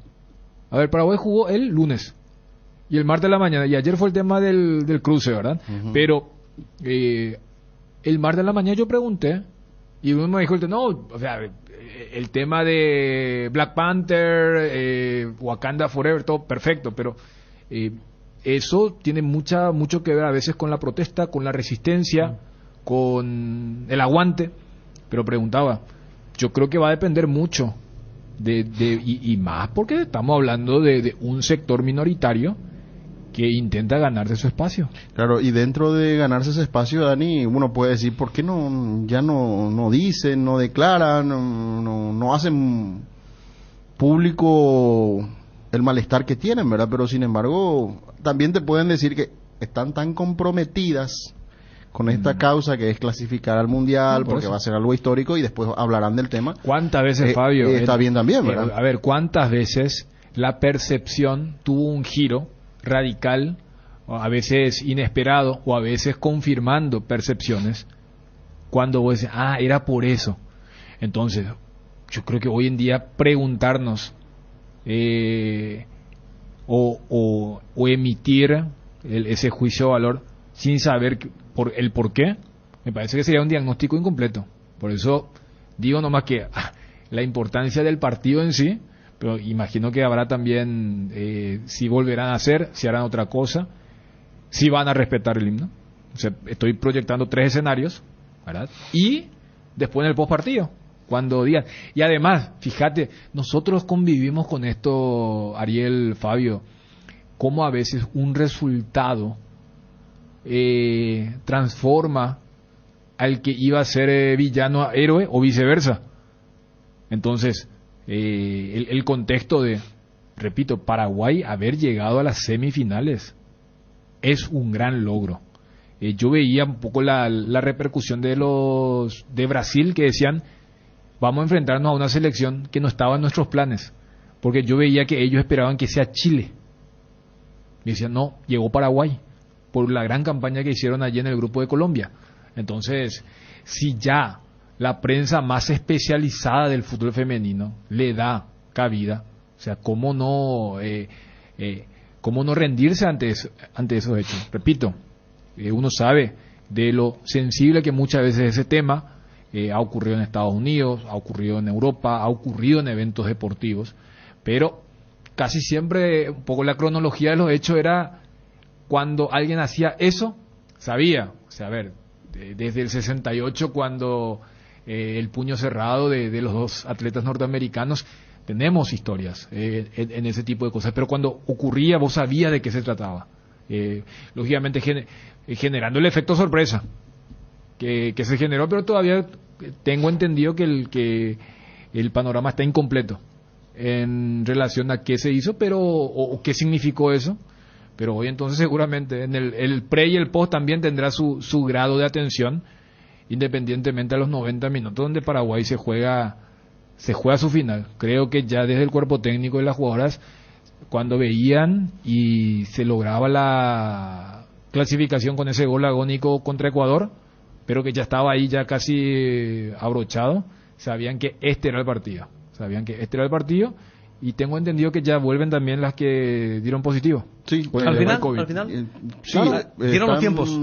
A ver, Paraguay jugó el lunes y el martes de la mañana, y ayer fue el tema del cruce, ¿verdad? Pero el martes de la mañana yo pregunté, y uno me dijo, no, o sea, el tema de Black Panther, Wakanda Forever, todo perfecto, pero eso tiene mucho que ver a veces con la protesta, con la resistencia, con el aguante. Pero preguntaba, yo creo que va a depender mucho y más porque estamos hablando de un sector minoritario que intenta ganarse su espacio. Claro, y dentro de ganarse ese espacio, Dani, uno puede decir, ¿por qué ya no dicen, no declaran, no hacen público el malestar que tienen, ¿verdad? Pero sin embargo, también te pueden decir que están tan comprometidas con esta causa que es clasificar al Mundial, porque eso va a ser algo histórico y después hablarán del tema. ¿Cuántas veces, Fabio? Está bien también, ¿verdad? A ver, ¿cuántas veces la percepción tuvo un giro radical, a veces inesperado, o a veces confirmando percepciones, cuando vos decís, era por eso? Entonces, yo creo que hoy en día preguntarnos o emitir ese juicio de valor sin saber el por qué, me parece que sería un diagnóstico incompleto. Por eso digo nomás que la importancia del partido en sí, pero imagino que habrá también si volverán a hacer, si harán otra cosa, si van a respetar el himno. O sea, estoy proyectando 3 escenarios, ¿verdad? Y después en el postpartido, cuando digan. Y además, fíjate, nosotros convivimos con esto, Ariel, Fabio, cómo a veces un resultado transforma al que iba a ser villano a héroe o viceversa. Entonces, el contexto de, repito, Paraguay haber llegado a las semifinales es un gran logro. Yo veía un poco la repercusión de Brasil, que decían, vamos a enfrentarnos a una selección que no estaba en nuestros planes, porque yo veía que ellos esperaban que sea Chile. Y decían, no, llegó Paraguay, por la gran campaña que hicieron allí en el grupo de Colombia. Entonces, si ya la prensa más especializada del fútbol femenino le da cabida, o sea, ¿cómo no rendirse ante esos hechos? Repito, uno sabe de lo sensible que muchas veces ese tema ha ocurrido en Estados Unidos, ha ocurrido en Europa, ha ocurrido en eventos deportivos, pero casi siempre un poco la cronología de los hechos era cuando alguien hacía eso, sabía, o sea, a ver, desde el 68 cuando el puño cerrado de los 2 atletas norteamericanos, tenemos historias en ese tipo de cosas, pero cuando ocurría vos sabías de qué se trataba, lógicamente generando el efecto sorpresa que se generó, pero todavía tengo entendido que el panorama está incompleto en relación a qué se hizo, pero o qué significó eso. Pero hoy entonces seguramente en el pre y el post también tendrá su grado de atención, independientemente a los 90 minutos donde Paraguay se juega su final. Creo que ya desde el cuerpo técnico de las jugadoras, cuando veían y se lograba la clasificación con ese gol agónico contra Ecuador, pero que ya estaba ahí ya casi abrochado, sabían que este era el partido. Y tengo entendido que ya vuelven también las que dieron positivo. Sí, al final. Sí, dieron los tiempos.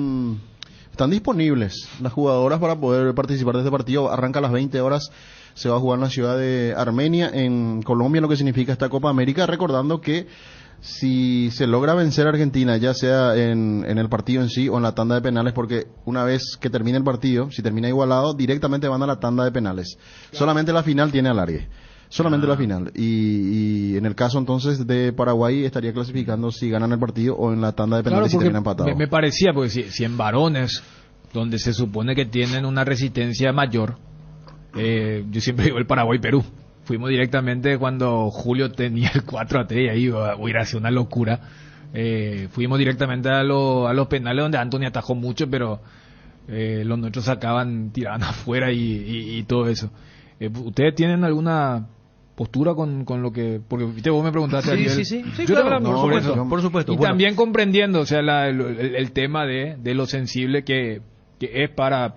Están disponibles las jugadoras para poder participar de este partido. Arranca a las 20 horas. Se va a jugar en la ciudad de Armenia, en Colombia, lo que significa esta Copa América. Recordando que si se logra vencer a Argentina, ya sea en el partido en sí o en la tanda de penales, porque una vez que termine el partido, si termina igualado, directamente van a la tanda de penales. Solamente la final tiene alargue. Solamente la final. Y en el caso entonces de Paraguay estaría clasificando si ganan el partido o en la tanda de penales si termina empatado. Me parecía, porque si en varones, donde se supone que tienen una resistencia mayor, yo siempre digo el Paraguay-Perú. Fuimos directamente cuando Julio tenía el 4-3 y ahí hubiera sido una locura. Fuimos directamente a los penales donde Anthony atajó mucho, pero los nuestros tiraban afuera y todo eso. ¿Ustedes tienen alguna postura con lo que, porque ¿viste? Vos me preguntaste, Ariel. Sí, yo claro, también, por supuesto. Y bueno, también comprendiendo, o sea, el tema de lo sensible que es para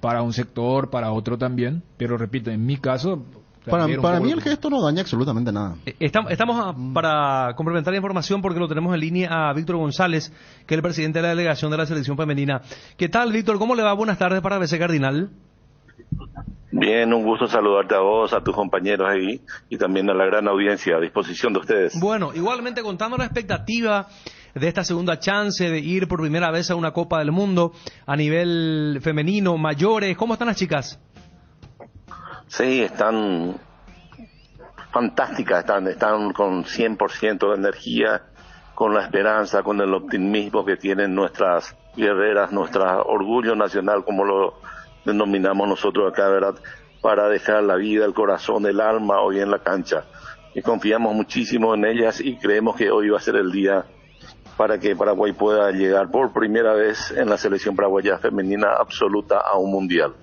para un sector, para otro también, pero repito, en mi caso... Para mí el gesto no daña absolutamente nada. Estamos para complementar la información porque lo tenemos en línea a Víctor González, que es el presidente de la delegación de la selección femenina. ¿Qué tal, Víctor? ¿Cómo le va? Buenas tardes para BC Cardinal. Bien, un gusto saludarte a vos, a tus compañeros ahí y también a la gran audiencia a disposición de ustedes. Bueno, igualmente contando la expectativa de esta segunda chance de ir por primera vez a una Copa del Mundo a nivel femenino, mayores. ¿Cómo están las chicas? Sí, están fantásticas, están con 100% de energía, con la esperanza, con el optimismo que tienen nuestras guerreras, nuestro orgullo nacional, como lo denominamos nosotros acá, ¿verdad? Para dejar la vida, el corazón, el alma hoy en la cancha. Y confiamos muchísimo en ellas y creemos que hoy va a ser el día para que Paraguay pueda llegar por primera vez en la selección paraguaya femenina absoluta a un mundial.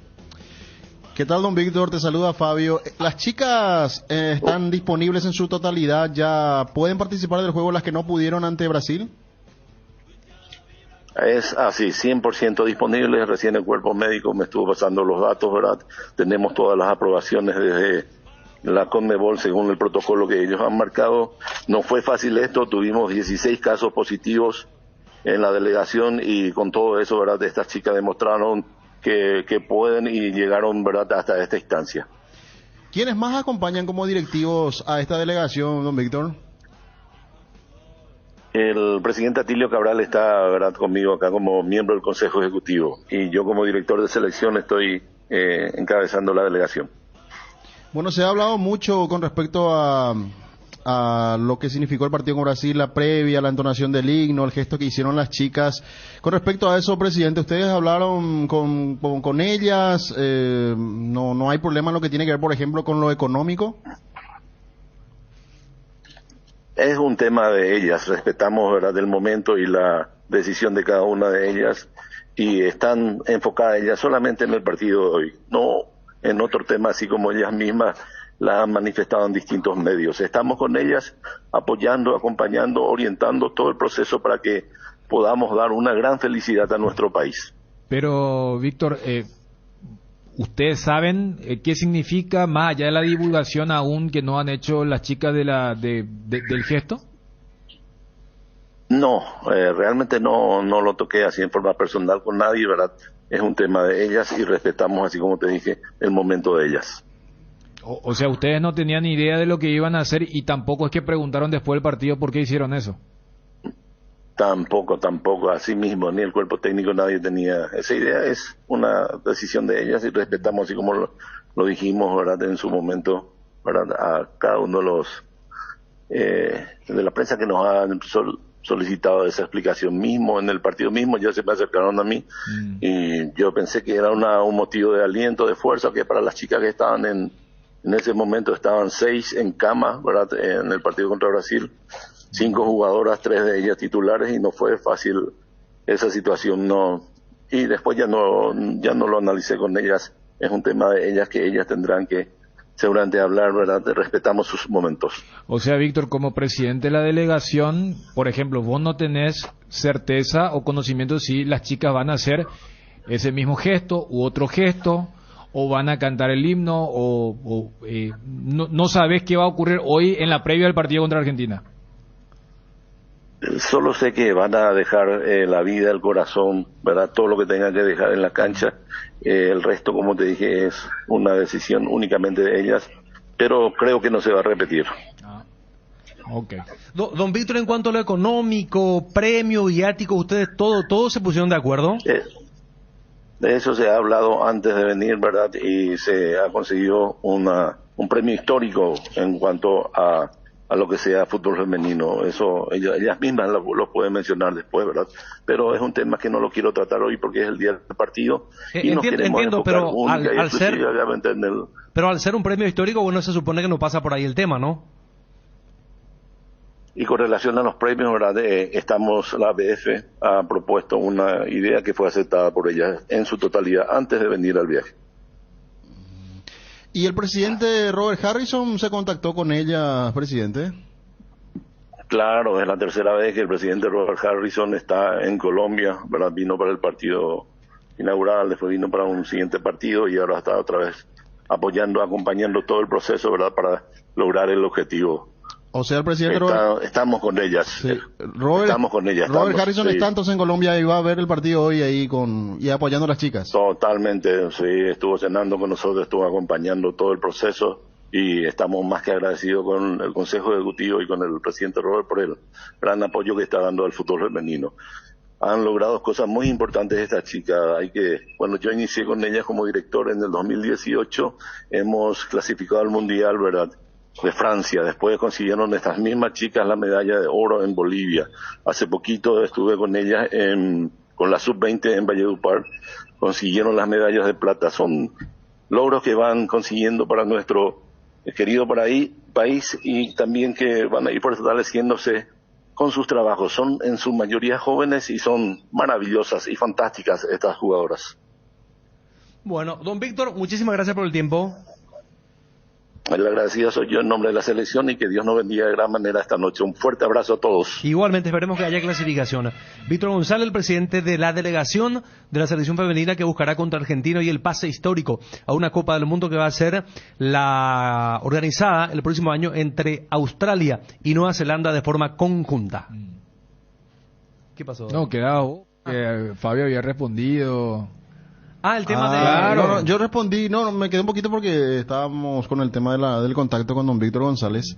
¿Qué tal, don Víctor? Te saluda Fabio. ¿Las chicas están disponibles en su totalidad? ¿Ya pueden participar del juego las que no pudieron ante Brasil? Es así, 100% disponible. Recién el cuerpo médico me estuvo pasando los datos, ¿verdad? Tenemos todas las aprobaciones desde la CONMEBOL según el protocolo que ellos han marcado. No fue fácil esto, tuvimos 16 casos positivos en la delegación y con todo eso, ¿verdad? Estas chicas demostraron que pueden y llegaron, ¿verdad?, hasta esta instancia. ¿Quiénes más acompañan como directivos a esta delegación, don Víctor? El presidente Atilio Cabral está, ¿verdad?, conmigo acá como miembro del Consejo Ejecutivo y yo como director de selección estoy encabezando la delegación. Bueno, se ha hablado mucho con respecto a lo que significó el partido con Brasil, la previa, la entonación del himno, el gesto que hicieron las chicas. Con respecto a eso, presidente, ¿ustedes hablaron con ellas? ¿No hay problema en lo que tiene que ver, por ejemplo, con lo económico? Es un tema de ellas, respetamos, ¿verdad?, el momento y la decisión de cada una de ellas y están enfocadas ellas solamente en el partido de hoy, no en otro tema así como ellas mismas la han manifestado en distintos medios. Estamos con ellas apoyando, acompañando, orientando todo el proceso para que podamos dar una gran felicidad a nuestro país. Pero, Víctor, ¿ustedes saben qué significa, más allá de la divulgación aún que no han hecho las chicas del gesto? No, realmente no lo toqué así en forma personal con nadie, ¿verdad? Es un tema de ellas y respetamos, así como te dije, el momento de ellas. O sea, ustedes no tenían ni idea de lo que iban a hacer y tampoco es que preguntaron después del partido por qué hicieron eso. Tampoco, así mismo, ni el cuerpo técnico, nadie tenía esa idea. Es una decisión de ellas y respetamos, así como lo dijimos, ¿verdad?, en su momento, ¿verdad?, a cada uno de los de la prensa que nos han solicitado esa explicación mismo, en el partido mismo, ya se me acercaron a mí y yo pensé que era un motivo de aliento, de fuerza, que para las chicas que estaban en ese momento estaban 6 en cama, ¿verdad?, en el partido contra Brasil, 5 jugadoras, 3 de ellas titulares, y no fue fácil esa situación, no. Y después ya no lo analicé con ellas, es un tema de ellas que ellas tendrán que seguramente hablar, ¿verdad?, respetamos sus momentos. O sea, Víctor, como presidente de la delegación, por ejemplo, vos no tenés certeza o conocimiento si las chicas van a hacer ese mismo gesto u otro gesto, o van a cantar el himno, no sabes qué va a ocurrir hoy en la previa del partido contra Argentina. Solo sé que van a dejar la vida, el corazón, ¿verdad?, todo lo que tengan que dejar en la cancha. El resto, como te dije, es una decisión únicamente de ellas, pero creo que no se va a repetir. Okay. Don Víctor, en cuanto a lo económico, premio, viático, ustedes todos se pusieron de acuerdo. De eso se ha hablado antes de venir, ¿verdad? Y se ha conseguido un premio histórico en cuanto a lo que sea fútbol femenino. Eso ellas mismas lo pueden mencionar después, ¿verdad? Pero es un tema que no lo quiero tratar hoy porque es el día del partido y nos queremos enfocar pero única y al ser, exclusivamente en el... Pero al ser un premio histórico, bueno, se supone que no pasa por ahí el tema, ¿no? Y con relación a los premios, ¿verdad?, la ABF ha propuesto una idea que fue aceptada por ella en su totalidad antes de venir al viaje. ¿Y el presidente Robert Harrison se contactó con ella, presidente? Claro, es la tercera vez que el presidente Robert Harrison está en Colombia, ¿verdad? Vino para el partido inaugural, después vino para un siguiente partido y ahora está otra vez apoyando, acompañando todo el proceso, ¿verdad?, para lograr el objetivo. O sea, el presidente estamos con ellas. Sí. Estamos con ellas. Robert Harrison está entonces en Colombia y va a ver el partido hoy ahí y apoyando a las chicas. Totalmente, sí, estuvo cenando con nosotros, estuvo acompañando todo el proceso y estamos más que agradecidos con el Consejo Ejecutivo y con el presidente Robert por el gran apoyo que está dando al fútbol femenino. Han logrado cosas muy importantes estas chicas. Cuando yo inicié con ellas como director en el 2018, hemos clasificado al Mundial, ¿verdad?, de Francia. Después consiguieron estas mismas chicas la medalla de oro en Bolivia. Hace poquito estuve con ellas con la sub-20 en Valledupar. Consiguieron las medallas de plata. Son logros que van consiguiendo para nuestro querido país y también que van a ir fortaleciéndose con sus trabajos. Son en su mayoría jóvenes y son maravillosas y fantásticas estas jugadoras. Bueno, don Víctor, muchísimas gracias por el tiempo. El agradecido soy yo en nombre de la selección y que Dios nos bendiga de gran manera esta noche. Un fuerte abrazo a todos. Igualmente, esperemos que haya clasificación. Víctor González, el presidente de la delegación de la selección femenina que buscará contra Argentina y el pase histórico a una Copa del Mundo que va a ser la organizada el próximo año entre Australia y Nueva Zelanda de forma conjunta. ¿Qué pasó? No, quedaba Fabio había respondido. El tema de... Claro, no, yo respondí, me quedé un poquito porque estábamos con el tema del contacto con don Víctor González.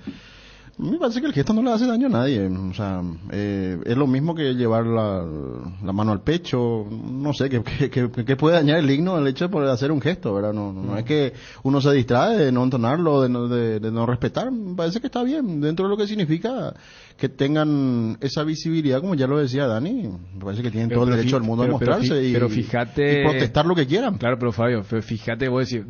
Me parece que el gesto no le hace daño a nadie. O sea, es lo mismo que llevar la mano al pecho. No sé, que puede dañar el himno el hecho de poder hacer un gesto, ¿verdad? No es que uno se distrae de no entonarlo, de no respetar. Me parece que está bien dentro de lo que significa que tengan esa visibilidad, como ya lo decía Dani. Me parece que tienen todo el derecho del mundo a mostrarse y protestar lo que quieran. Claro, pero Fabio, fíjate, vos decís,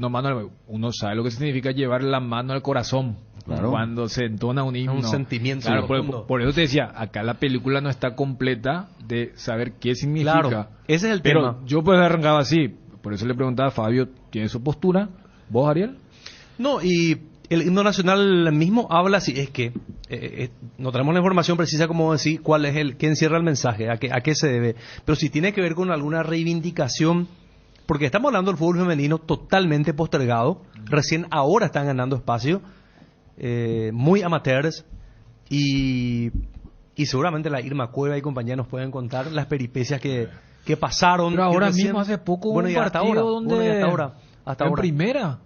uno sabe lo que significa llevar la mano al corazón. Claro. Cuando se entona un himno. Un sentimiento. Claro, por eso te decía, acá la película no está completa de saber qué significa. Claro, ese es el tema. Pero yo pues arrancaba así, por eso le preguntaba a Fabio, ¿tiene su postura? ¿Vos, Ariel? No, y el himno nacional mismo habla así, es que no tenemos la información precisa como decir cuál es qué encierra el mensaje, a qué se debe, pero si tiene que ver con alguna reivindicación, porque estamos hablando del fútbol femenino totalmente postergado, recién ahora están ganando espacio, muy amateurs y seguramente la Irma Cueva y compañía nos pueden contar las peripecias que pasaron. Pero ahora mismo hace poco un partido donde hasta en ahora. Primera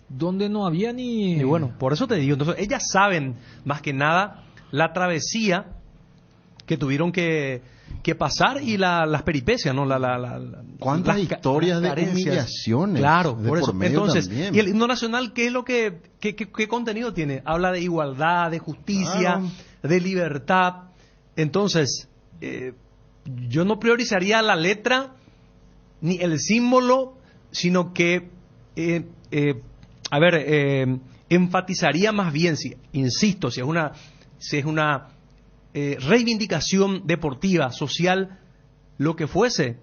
donde no había ni... Y bueno, por eso te digo, entonces ellas saben más que nada la travesía que tuvieron que pasar y las peripecias, ¿no? ¿Cuántas historias de humillaciones? Claro, por eso. Entonces, también. ¿Y el himno nacional qué es lo qué contenido tiene? Habla de igualdad, de justicia, de libertad. Entonces, yo no priorizaría la letra ni el símbolo, sino que enfatizaría más bien, si es una reivindicación deportiva, social, lo que fuese,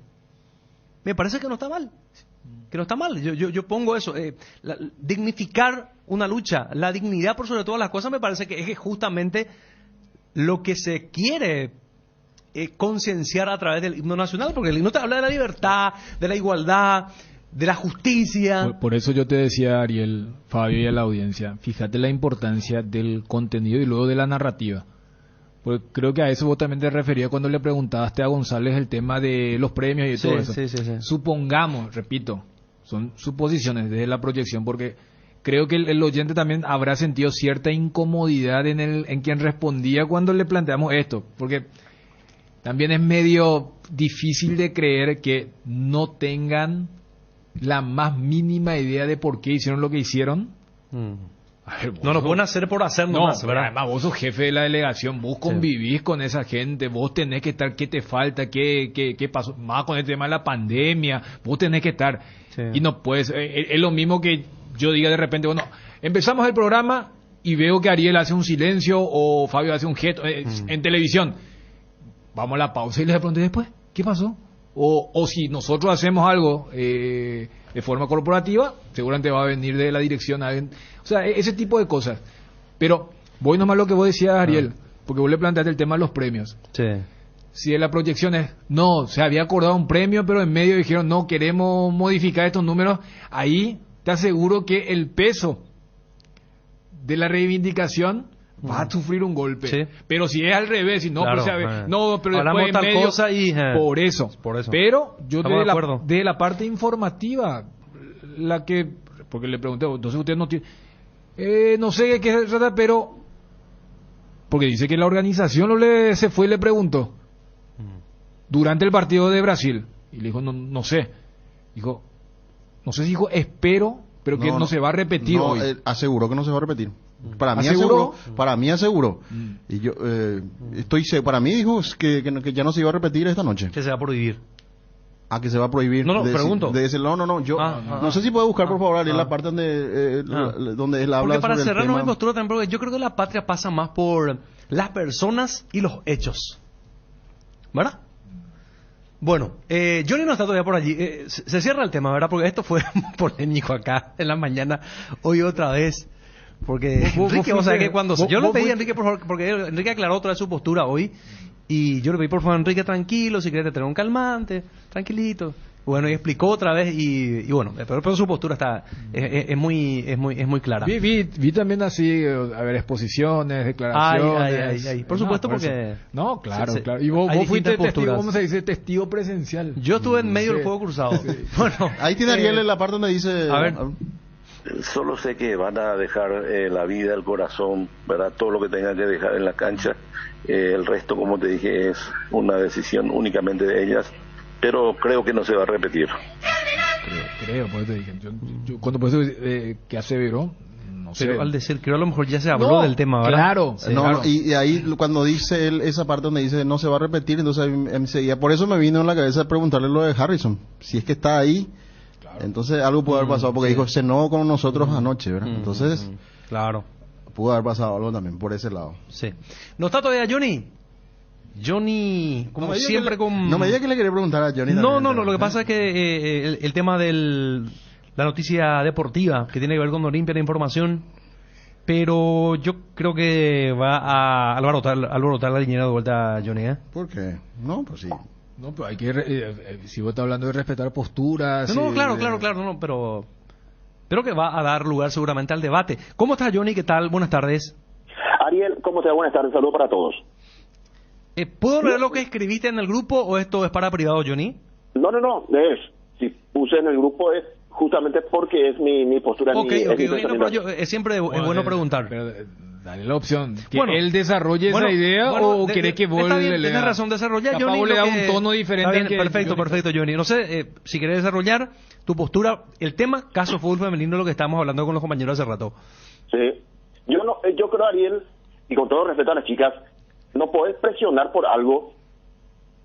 me parece que no está mal. Yo pongo eso, dignificar una lucha, la dignidad por sobre todas las cosas, me parece que es justamente lo que se quiere concienciar a través del himno nacional, porque el himno te habla de la libertad, de la igualdad, de la justicia. Por eso yo te decía, Ariel, Fabio y a la audiencia, fíjate la importancia del contenido y luego de la narrativa. Porque creo que a eso vos también te referías cuando le preguntaste a González el tema de los premios y todo eso. Sí. Supongamos, repito, son suposiciones desde la proyección, porque creo que el oyente también habrá sentido cierta incomodidad en quien respondía cuando le planteamos esto, porque también es medio difícil de creer que no tengan la más mínima idea de por qué hicieron lo que hicieron. A ver, no lo pueden hacer por hacer nomás, ¿verdad? Además, vos sos jefe de la delegación, vos convivís con esa gente, vos tenés que estar, ¿qué te falta? ¿Qué pasó? Más con el tema de la pandemia, vos tenés que estar. Sí. Y no puedes, es lo mismo que yo diga de repente, bueno, empezamos el programa y veo que Ariel hace un silencio o Fabio hace un gesto en televisión. Vamos a la pausa y les pregunto después, ¿qué pasó? O si nosotros hacemos algo de forma corporativa, seguramente va a venir de la dirección. O sea, ese tipo de cosas. Pero voy nomás a lo que vos decías, Ariel, porque vos le planteaste el tema de los premios. Sí. si en la proyección es, no, se había acordado un premio, pero en medio dijeron, no, queremos modificar estos números, ahí te aseguro que el peso de la reivindicación va a sufrir un golpe. Sí. Pero si es al revés, si no, claro, pues, no, pero hablamos después tal en medio, cosa y por eso. Pero yo de la parte informativa, porque le pregunté, entonces usted no tiene, no sé qué se trata, pero porque dice que la organización se fue y le preguntó durante el partido de Brasil y le dijo no sé, dijo, no sé si dijo espero, pero que no se va a repetir hoy. Aseguró que no se va a repetir. Para mí aseguró. Y yo para mí dijo que ya no se iba a repetir esta noche. Que se va a prohibir. Que se va a prohibir. Pregunto. Yo no sé si puede buscar por favor en la parte donde él habla. Porque para sobre cerrar mi postura también, porque yo creo que la patria pasa más por las personas y los hechos, ¿verdad? Bueno, Johnny no está todavía por allí. Se cierra el tema, ¿verdad? Porque esto fue polémico acá en la mañana, hoy otra vez. Porque Enrique, o sea que cuando yo le pedí a Enrique, por favor, porque Enrique aclaró otra vez su postura hoy, y yo le pedí, por favor, Enrique, tranquilo, si quieres te traigo un calmante, tranquilito. Bueno, y explicó otra vez y bueno, pero su postura está es muy clara. Vi también así, a ver, exposiciones, declaraciones. Por supuesto, porque no, claro. Y vos fuiste testigo, ¿cómo se dice? Testigo presencial. Yo estuve en medio del fuego cruzado. Sí. Bueno, ahí tiene Ariel en la parte donde dice, a ver. Solo sé que van a dejar la vida, el corazón, ¿verdad? Todo lo que tengan que dejar en la cancha. El resto, como te dije, es una decisión únicamente de ellas, pero creo que no se va a repetir. Creo, pues te dije. Yo cuando que aseveró, no sé. Pero al decir, creo a lo mejor ya se habló del tema, ¿verdad? Claro. Sí, claro. Y ahí cuando dice él esa parte donde dice no se va a repetir, entonces enseguida, por eso me vino en la cabeza preguntarle lo de Harrison. Si es que está ahí. Entonces algo pudo haber pasado porque dijo cenó con nosotros anoche, ¿verdad? Entonces, claro, pudo haber pasado algo también por ese lado. Sí. ¿No está todavía Johnny, como siempre con... No me diga que le quería preguntar a Johnny. No, lo que pasa es que el tema de la noticia deportiva que tiene que ver con Olimpia, la información, pero yo creo que va a alborotar la línea de vuelta, Johnny, ¿eh? ¿Por qué? No, pues sí. No, pero hay que, si vos estás hablando de respetar posturas... No, claro, pero que va a dar lugar seguramente al debate. ¿Cómo estás, Johnny? ¿Qué tal? Buenas tardes. Ariel, ¿cómo te va? Buenas tardes, saludos para todos. ¿Puedo leer lo que escribiste en el grupo o esto es para privado, Johnny? No, si puse en el grupo es justamente porque es mi postura. Siempre es bueno preguntar. Pero dale la opción. Que él desarrolle esa idea o quiere que vos le lea. Tienes razón, desarrolla, Johnny. Le da un tono diferente. Perfecto, Johnny. No sé si querés desarrollar tu postura. El tema, caso fútbol femenino, lo que estábamos hablando con los compañeros hace rato. Sí. Yo creo, Ariel, y con todo respeto a las chicas, no podés presionar por algo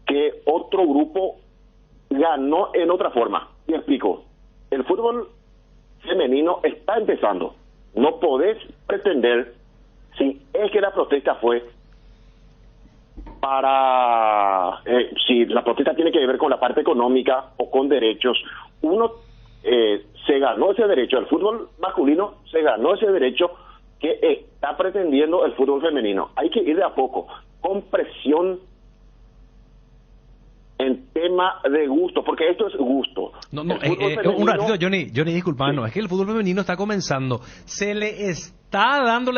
que otro grupo ganó en otra forma. Y explico. El fútbol femenino está empezando. No podés pretender, si es que la protesta fue para... si la protesta tiene que ver con la parte económica o con derechos, uno se ganó ese derecho. El fútbol masculino se ganó ese derecho que está pretendiendo el fútbol femenino. Hay que ir de a poco, con presión en tema de gusto, porque esto es gusto. Un ratito, Johnny, disculpa, no, es que el fútbol femenino está comenzando. Se le está dando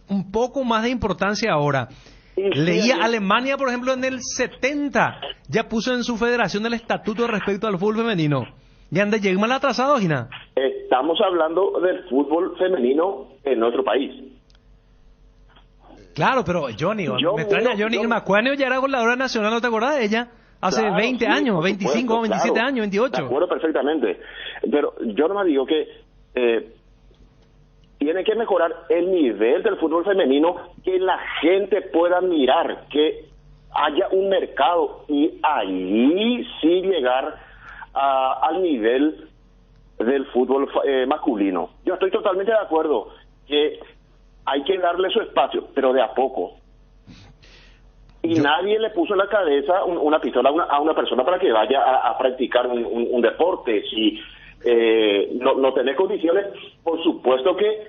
un poco más de importancia ahora. Leía Alemania, por ejemplo, en el 70, ya puso en su federación el estatuto respecto al fútbol femenino. ¿Y ande llega mal atrasado, Gina? Estamos hablando del fútbol femenino en nuestro país. Claro, pero Johnny, me extraña, Johnny, Irma Cuáneo ya era goleadora nacional, ¿no te acordás de ella? Hace 20 años, 25, 27 años, 28. De acuerdo, perfectamente. Pero yo nomás digo que tiene que mejorar el nivel del fútbol femenino, que la gente pueda mirar, que haya un mercado y ahí sí llegar al nivel del fútbol masculino. Yo estoy totalmente de acuerdo que hay que darle su espacio, pero de a poco. Y nadie le puso en la cabeza una pistola a una persona para que vaya a practicar un deporte. Si no tenés condiciones, por supuesto que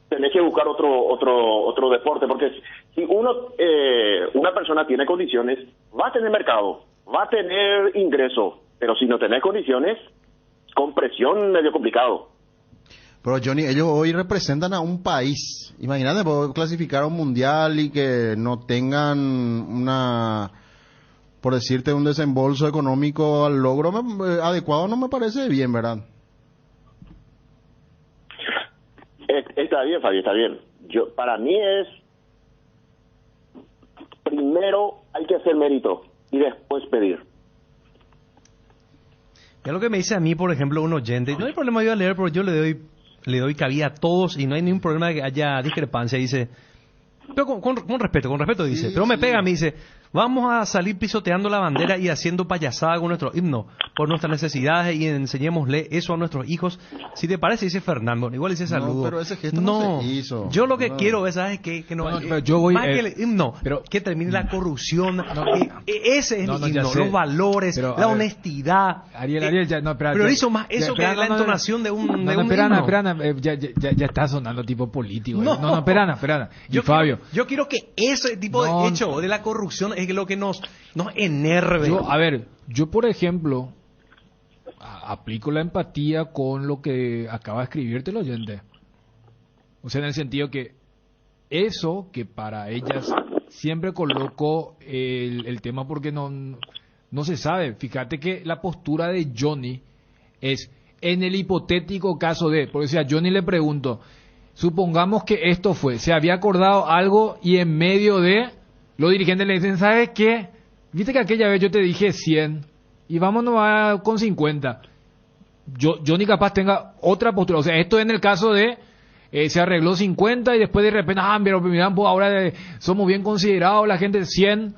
tenés que buscar otro deporte, porque si una persona tiene condiciones, va a tener mercado, va a tener ingreso, pero si no tenés condiciones, con presión medio complicado. Pero Johnny, ellos hoy representan a un país. Imagínate poder clasificar a un mundial y que no tengan una, por decirte, un desembolso económico al logro adecuado, no me parece bien, ¿verdad? Está bien, Fabi, está bien. Para mí es, primero hay que hacer mérito y después pedir. Ya lo que me dice a mí, por ejemplo, un oyente, no hay problema yo a leer, pero yo le doy cabida a todos y no hay ningún problema de que haya discrepancia, dice, pero con respeto dice, pero me pega, me dice, vamos a salir pisoteando la bandera y haciendo payasada con nuestro himno por nuestras necesidades y enseñémosle eso a nuestros hijos. Si te parece, dice Fernando, igual dice saludo. No, pero ese gesto no se hizo. Yo lo que quiero es, ¿sabes qué? Que yo voy, más que el himno, pero que termine la corrupción. Ese es mi himno, los valores, pero, la honestidad. Ariel, ya, no, espera. Priorizo más eso que la entonación de un himno. Espera, ya está sonando tipo político. No, espera. Y Fabio. Yo quiero que ese tipo de hecho de la corrupción es lo que nos enerve. Yo por ejemplo aplico la empatía con lo que acaba de escribirte el oyente. O sea, en el sentido que eso que para ellas siempre coloco el tema porque no se sabe. Fíjate que la postura de Johnny es en el hipotético caso de, porque si a Johnny le pregunto, supongamos que esto se había acordado algo y en medio de los dirigentes le dicen, ¿sabes qué? Viste que aquella vez yo te dije 100 y vámonos con 50. Yo ni capaz tenga otra postura. O sea, esto en el caso de se arregló 50 y después de repente, pero miran, pues ahora somos bien considerados, la gente 100.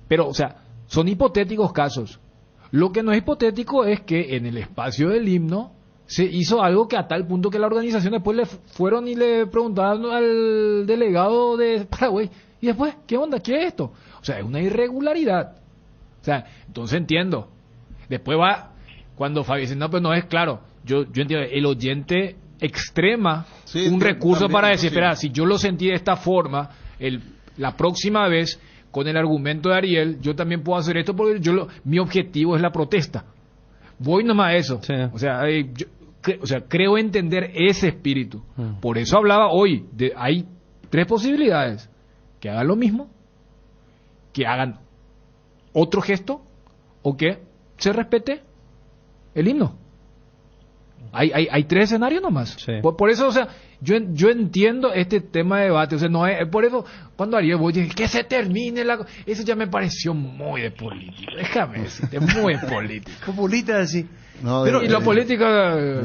Pero, o sea, son hipotéticos casos. Lo que no es hipotético es que en el espacio del himno se hizo algo que a tal punto que la organización después le fueron y le preguntaron al delegado de Paraguay, y después, ¿qué onda? ¿Qué es esto? O sea, es una irregularidad. O sea, entonces entiendo. Después cuando Fabi dice, no, pues no es claro. Yo entiendo, el oyente extrema un recurso también, para decir, espera, si yo lo sentí de esta forma, la próxima vez, con el argumento de Ariel, yo también puedo hacer esto porque mi objetivo es la protesta. Voy nomás a eso. Sí. O sea, creo entender ese espíritu. Por eso hablaba hoy, hay 3 posibilidades. Que hagan lo mismo, que hagan otro gesto, o que se respete el himno. Hay 3 escenarios nomás. Sí. Por eso, o sea, yo entiendo este tema de debate. O sea, no es por eso cuando Ariel voy dije que se termine eso ya me pareció muy de política. Déjame decirte, muy de política. Populista así. No, pero y la política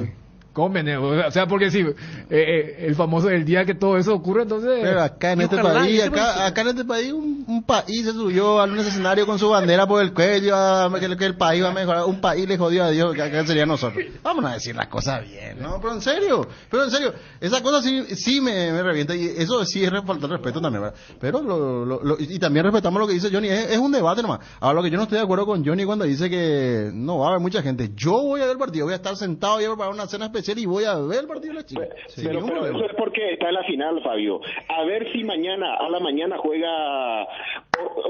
comen, o sea, porque sí, el famoso el día que todo eso ocurre, entonces. Pero acá en este país, acá en este país un país se subió a un escenario con su bandera por el cuello, que el país va a mejorar, un país le jodió a Dios, que acá sería nosotros. Vamos a decir las cosas bien, ¿no? Pero en serio, esa cosa sí me revienta, y eso sí es falta de respeto también, ¿verdad? Pero y también respetamos lo que dice Johnny, es un debate nomás. Ahora, lo que yo no estoy de acuerdo con Johnny cuando dice que no va a haber mucha gente. Yo voy a ver el partido, voy a estar sentado, voy a preparar una cena especial y voy a ver el partido de la Chica. Pero eso es porque está en la final, Fabio. A ver si a la mañana juega.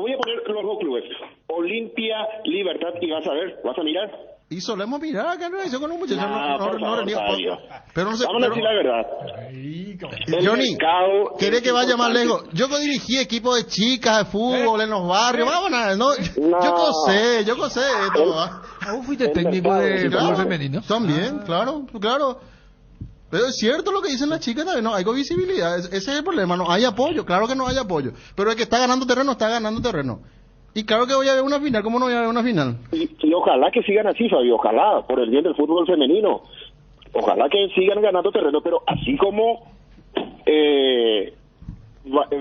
Voy a poner los 2 clubes: Olimpia, Libertad, y vas a mirar. Y solemos mirar acá en la con un muchacho. Pero no sé. Vamos a decir la verdad. Johnny, ¿quiere que vaya más lejos? Yo dirigí equipos de chicas de fútbol en los barrios. Vámonos, yo cosé esto. ¿Vos fuiste técnico de fútbol femenino? También, claro. Pero es cierto lo que dicen las chicas también, no hay visibilidad, ese es el problema, no hay apoyo, claro que no hay apoyo, pero el que está ganando terreno. Y claro que voy a ver una final, ¿cómo no voy a ver una final? Y ojalá que sigan así, Fabio, ojalá, por el bien del fútbol femenino, ojalá que sigan ganando terreno, pero así como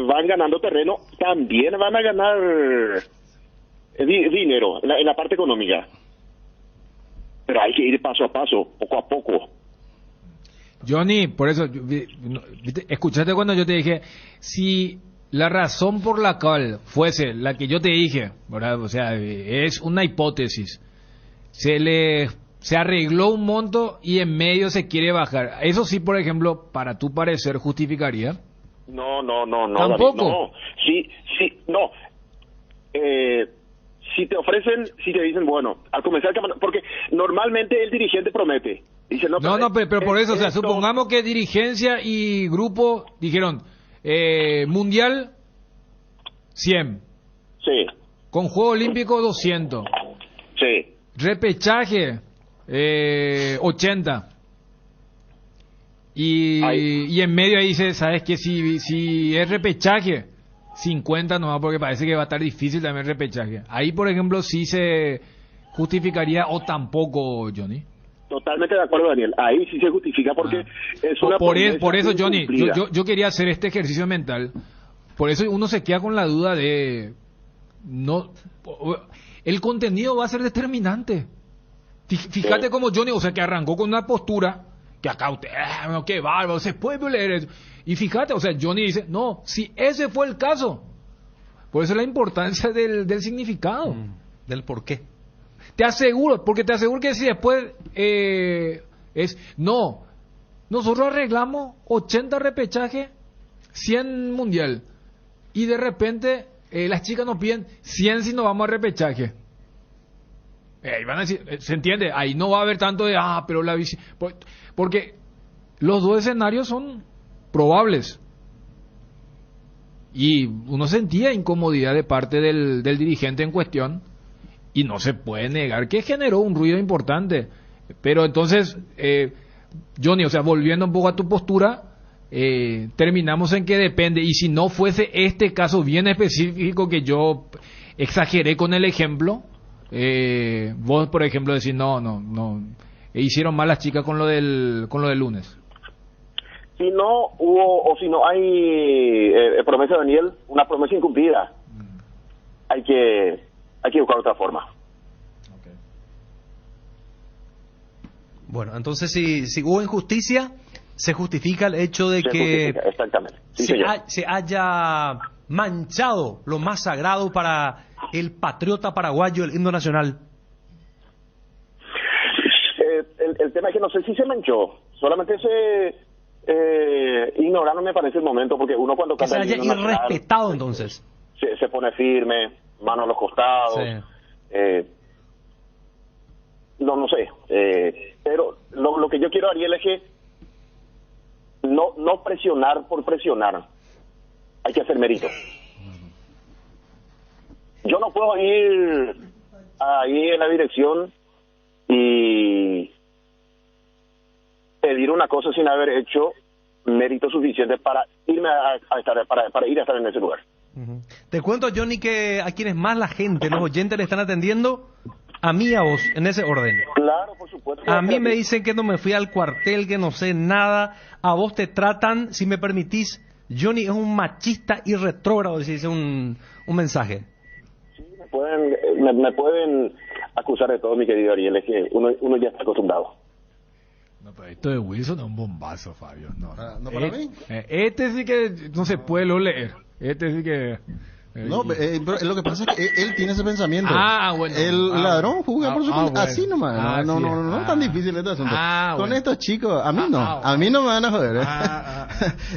van ganando terreno, también van a ganar dinero en la parte económica. Pero hay que ir paso a paso, poco a poco. Johnny, por eso, escuchaste cuando yo te dije, si la razón por la cual fuese la que yo te dije, ¿verdad? O sea, es una hipótesis, se arregló un monto y en medio se quiere bajar. Eso sí, por ejemplo, para tu parecer, justificaría. No, tampoco. David, no. No. Si te ofrecen, si te dicen, bueno, al comenzar el campeonato, porque normalmente el dirigente promete. Dice, pero por eso, o sea, supongamos que dirigencia y grupo dijeron, mundial 100. Sí. Con juego olímpico 200. Sí. Repechaje 80. Y en medio ahí dice, ¿sabes qué? Si es repechaje 50 nomás, porque parece que va a estar difícil también el repechaje. Ahí, por ejemplo, sí se justificaría o tampoco, Johnny. Totalmente de acuerdo, Daniel. Ahí sí se justifica porque es una por eso, Johnny, cumplida. yo quería hacer este ejercicio mental. Por eso uno se queda con la duda de... no el contenido va a ser determinante. Fíjate como Johnny, o sea, que arrancó con una postura que acá usted, qué bárbaro, se puede leer eso. Y fíjate, o sea, Johnny dice, no, si ese fue el caso. Por eso la importancia del significado. Del por qué. Te aseguro que si después nosotros arreglamos 80 repechaje, 100 mundial. Y de repente las chicas nos piden 100 si nos vamos a repechaje. Van a decir, ¿se entiende? Ahí no va a haber tanto de, pero la bici... Porque los dos escenarios son probables. Y uno sentía incomodidad de parte del dirigente en cuestión. Y no se puede negar que generó un ruido importante. Pero entonces, Johnny, o sea, volviendo un poco a tu postura, terminamos en que depende. Y si no fuese este caso bien específico que yo exageré con el ejemplo, vos, por ejemplo, decís, no, hicieron mal las chicas con lo del lunes. Si no hubo, o si no hay promesa, Daniel, una promesa incumplida, hay que buscar otra forma. Bueno, entonces si hubo injusticia, se justifica el hecho de que exactamente. Sí, se haya manchado lo más sagrado para el patriota paraguayo, el himno nacional. El tema es que no sé si se manchó, solamente ignorar no me parece el momento, porque uno cuando que se haya irrespetado entonces. Se pone firme, mano a los costados, sí. No sé, pero lo que yo quiero, Ariel, es que no presionar por presionar, hay que hacer mérito. Yo no puedo ir ahí en la dirección y pedir una cosa sin haber hecho mérito suficiente para irme para ir a estar en ese lugar. Te cuento, Johnny, que a quienes más la gente, los oyentes le están atendiendo, a mí y a vos, en ese orden. Claro, por supuesto. A mí me dicen que no me fui al cuartel, que no sé nada. A vos te tratan, si me permitís, Johnny es un machista y retrógrado, si dice un mensaje. Sí, me pueden acusar de todo, mi querido Ariel, es que uno ya está acostumbrado. No, pero esto de Wilson es un bombazo, Fabio. No para mí. Este sí que no se puede leer. Este sí que... No, pero lo que pasa es que él tiene ese pensamiento. Bueno. El ladrón juzga por su bueno. así nomás. No es tan difícil este asunto. Con bueno. estos chicos, a mí no. A mí no me van a joder.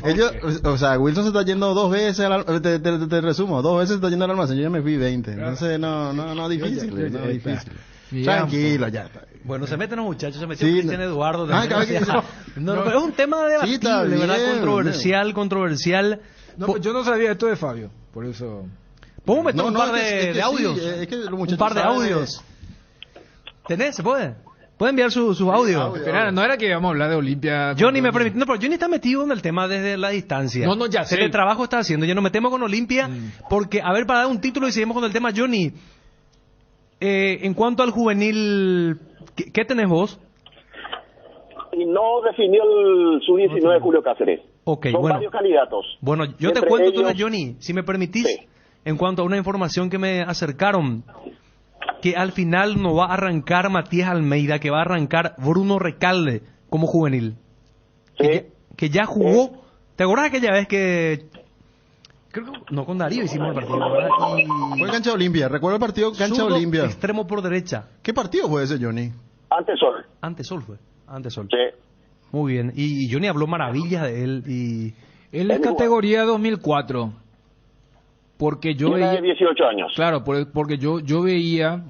Ellos, okay. O sea, Wilson se está yendo 2 veces, te resumo, 2 veces se está yendo al almacén. Yo ya me fui 20. Entonces, no difícil. No difícil. Tranquilo, ya está. Bueno, se meten los muchachos, se metió Cristian Eduardo. Pero es un tema debatible, sí, ¿verdad? Controversial. No, pues yo no sabía esto de Fabio, por eso... ¿Podemos meter un par de audios? Sí, es que los muchachos un par de audios. ¿Tenés? ¿Se puede? ¿Puede enviar sus audios? Pero no era que íbamos a hablar de Olimpia... Johnny me permite... No, pero Johnny está metido en el tema desde la distancia. No, ya sé. El trabajo está haciendo. Ya nos metemos con Olimpia porque, a ver, para dar un título y seguimos con el tema, Johnny. En cuanto al juvenil, ¿qué tenés vos? Y no definió el sub-19 Julio Cáceres. Okay, son varios candidatos. Bueno, yo te cuento ellos... Johnny, si me permitís, en cuanto a una información que me acercaron, que al final no va a arrancar Matías Almeida, que va a arrancar Bruno Recalde como juvenil. Que ya jugó. ¿Te acuerdas aquella vez que... Creo que no, con Darío hicimos el partido, ¿verdad? Fue Cancha Olimpia, recuerdo el partido Cancha Olimpia. Extremo por derecha. ¿Qué partido fue ese, Johnny? Antesol fue. Antesol. Sí. Muy bien. Y Johnny habló maravillas de él. Y él es categoría 2004. porque yo Tiene veía... 18 años. Claro, porque yo veía,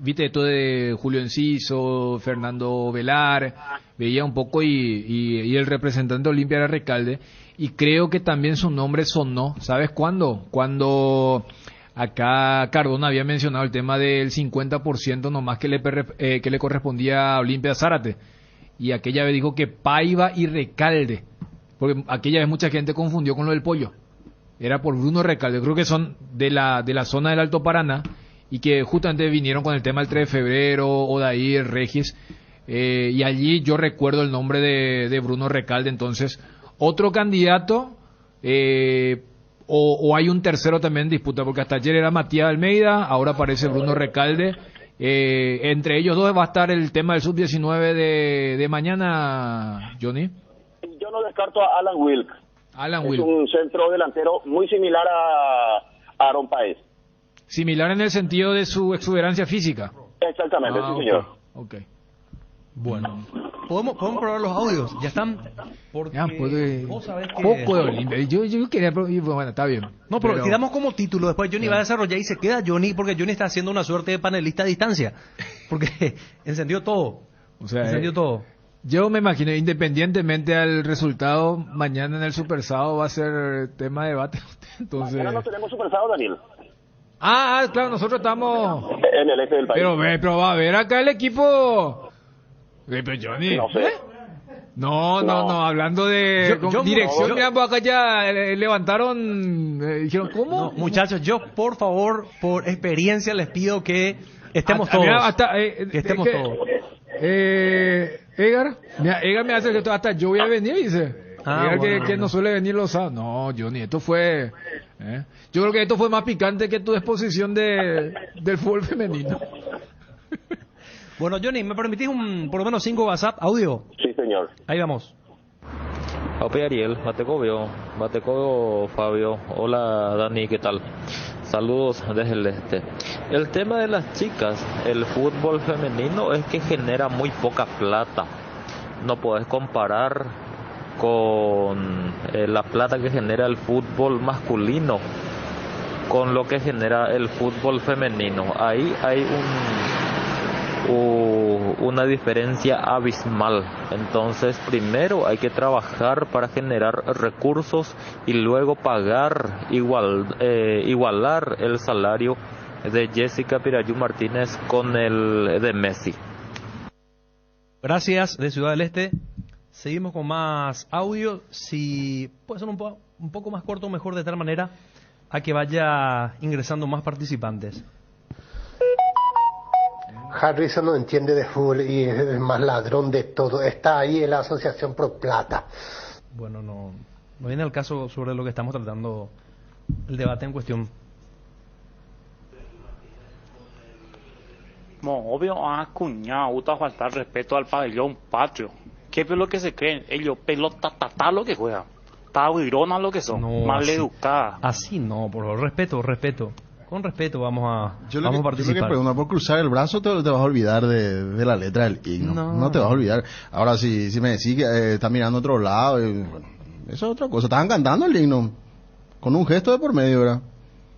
viste, esto de Julio Enciso, Fernando Velar, veía un poco y el representante de Olimpia era Recalde, y creo que también su nombre sonó, ¿sabes cuándo? Cuando acá Cardona había mencionado el tema del 50% nomás que le correspondía a Olimpia Zárate, y aquella vez dijo que Paiva y Recalde, porque aquella vez mucha gente confundió con lo del pollo. Era por Bruno Recalde, creo que son de la zona del Alto Paraná y que justamente vinieron con el tema del 3 de febrero, Odair, Regis, y allí yo recuerdo el nombre de Bruno Recalde. Entonces, otro candidato, o hay un tercero también en disputa, porque hasta ayer era Matías Almeida, ahora aparece Bruno Recalde. Entre ellos dos va a estar el tema del sub-19 de mañana, Johnny. Yo no descarto a Alan Wilk. Es un centro delantero muy similar a Aaron Paez. Similar en el sentido de su exuberancia física. Exactamente, sí, señor. Okay. Bueno, ¿podemos probar los audios? ¿Ya están? Porque vos sabés que... Poco de Olimpia. Yo quería... Bueno, está bien. No, pero si damos como título, después Johnny va a desarrollar y se queda Johnny, porque Johnny está haciendo una suerte de panelista a distancia. Porque encendió todo. O sea, encendió todo. Yo me imagino, independientemente al resultado, mañana en el Super Sábado va a ser tema de debate. Entonces... Mañana no tenemos Super Sábado, Daniel. Claro, nosotros estamos... En el este del país. Pero va a ver acá el equipo... Pero Johnny... No sé. No, hablando de dirección, mira, pues acá ya levantaron, dijeron, ¿cómo? No, muchachos, yo por favor, por experiencia les pido que estemos todos. Mira, que estemos todos. Edgar me hace que hasta yo voy a venir, dice. Que no suele venir los sábados. No, Johnny, esto fue... Yo creo que esto fue más picante que tu exposición del fútbol femenino. Bueno, Johnny, ¿me permitís por lo menos 5 WhatsApp audio? Sí, señor. Ahí vamos. Ope Ariel, Batecovio Fabio. Hola Dani, ¿qué tal? Saludos desde el este. El tema de las chicas, el fútbol femenino es que genera muy poca plata. No podés comparar con la plata que genera el fútbol masculino con lo que genera el fútbol femenino. Ahí hay una diferencia abismal. Entonces primero hay que trabajar para generar recursos y luego igualar el salario de Jessica Pirayú Martínez con el de Messi. Gracias, de Ciudad del Este. Seguimos con más audio. Si puede ser un poco más corto, mejor, de tal manera a que vaya ingresando más participantes. Harrison no entiende de fútbol y es el más ladrón de todo. Está ahí en la Asociación Pro Plata. Bueno, no viene al caso sobre lo que estamos tratando, el debate en cuestión. Obvio, cuñado, gusta faltar respeto al pabellón patrio. ¿Qué es lo que se creen? Ellos pelota lo que juegan. Tabuirona lo que son, maleducadas. Así no, por favor, respeto. Con respeto vamos a participar. Yo lo que pregunto, por cruzar el brazo te vas a olvidar de la letra del himno. No te vas a olvidar. Ahora, si me decís que está mirando a otro lado, bueno, eso es otra cosa. Estaban cantando el himno con un gesto de por medio, ¿verdad?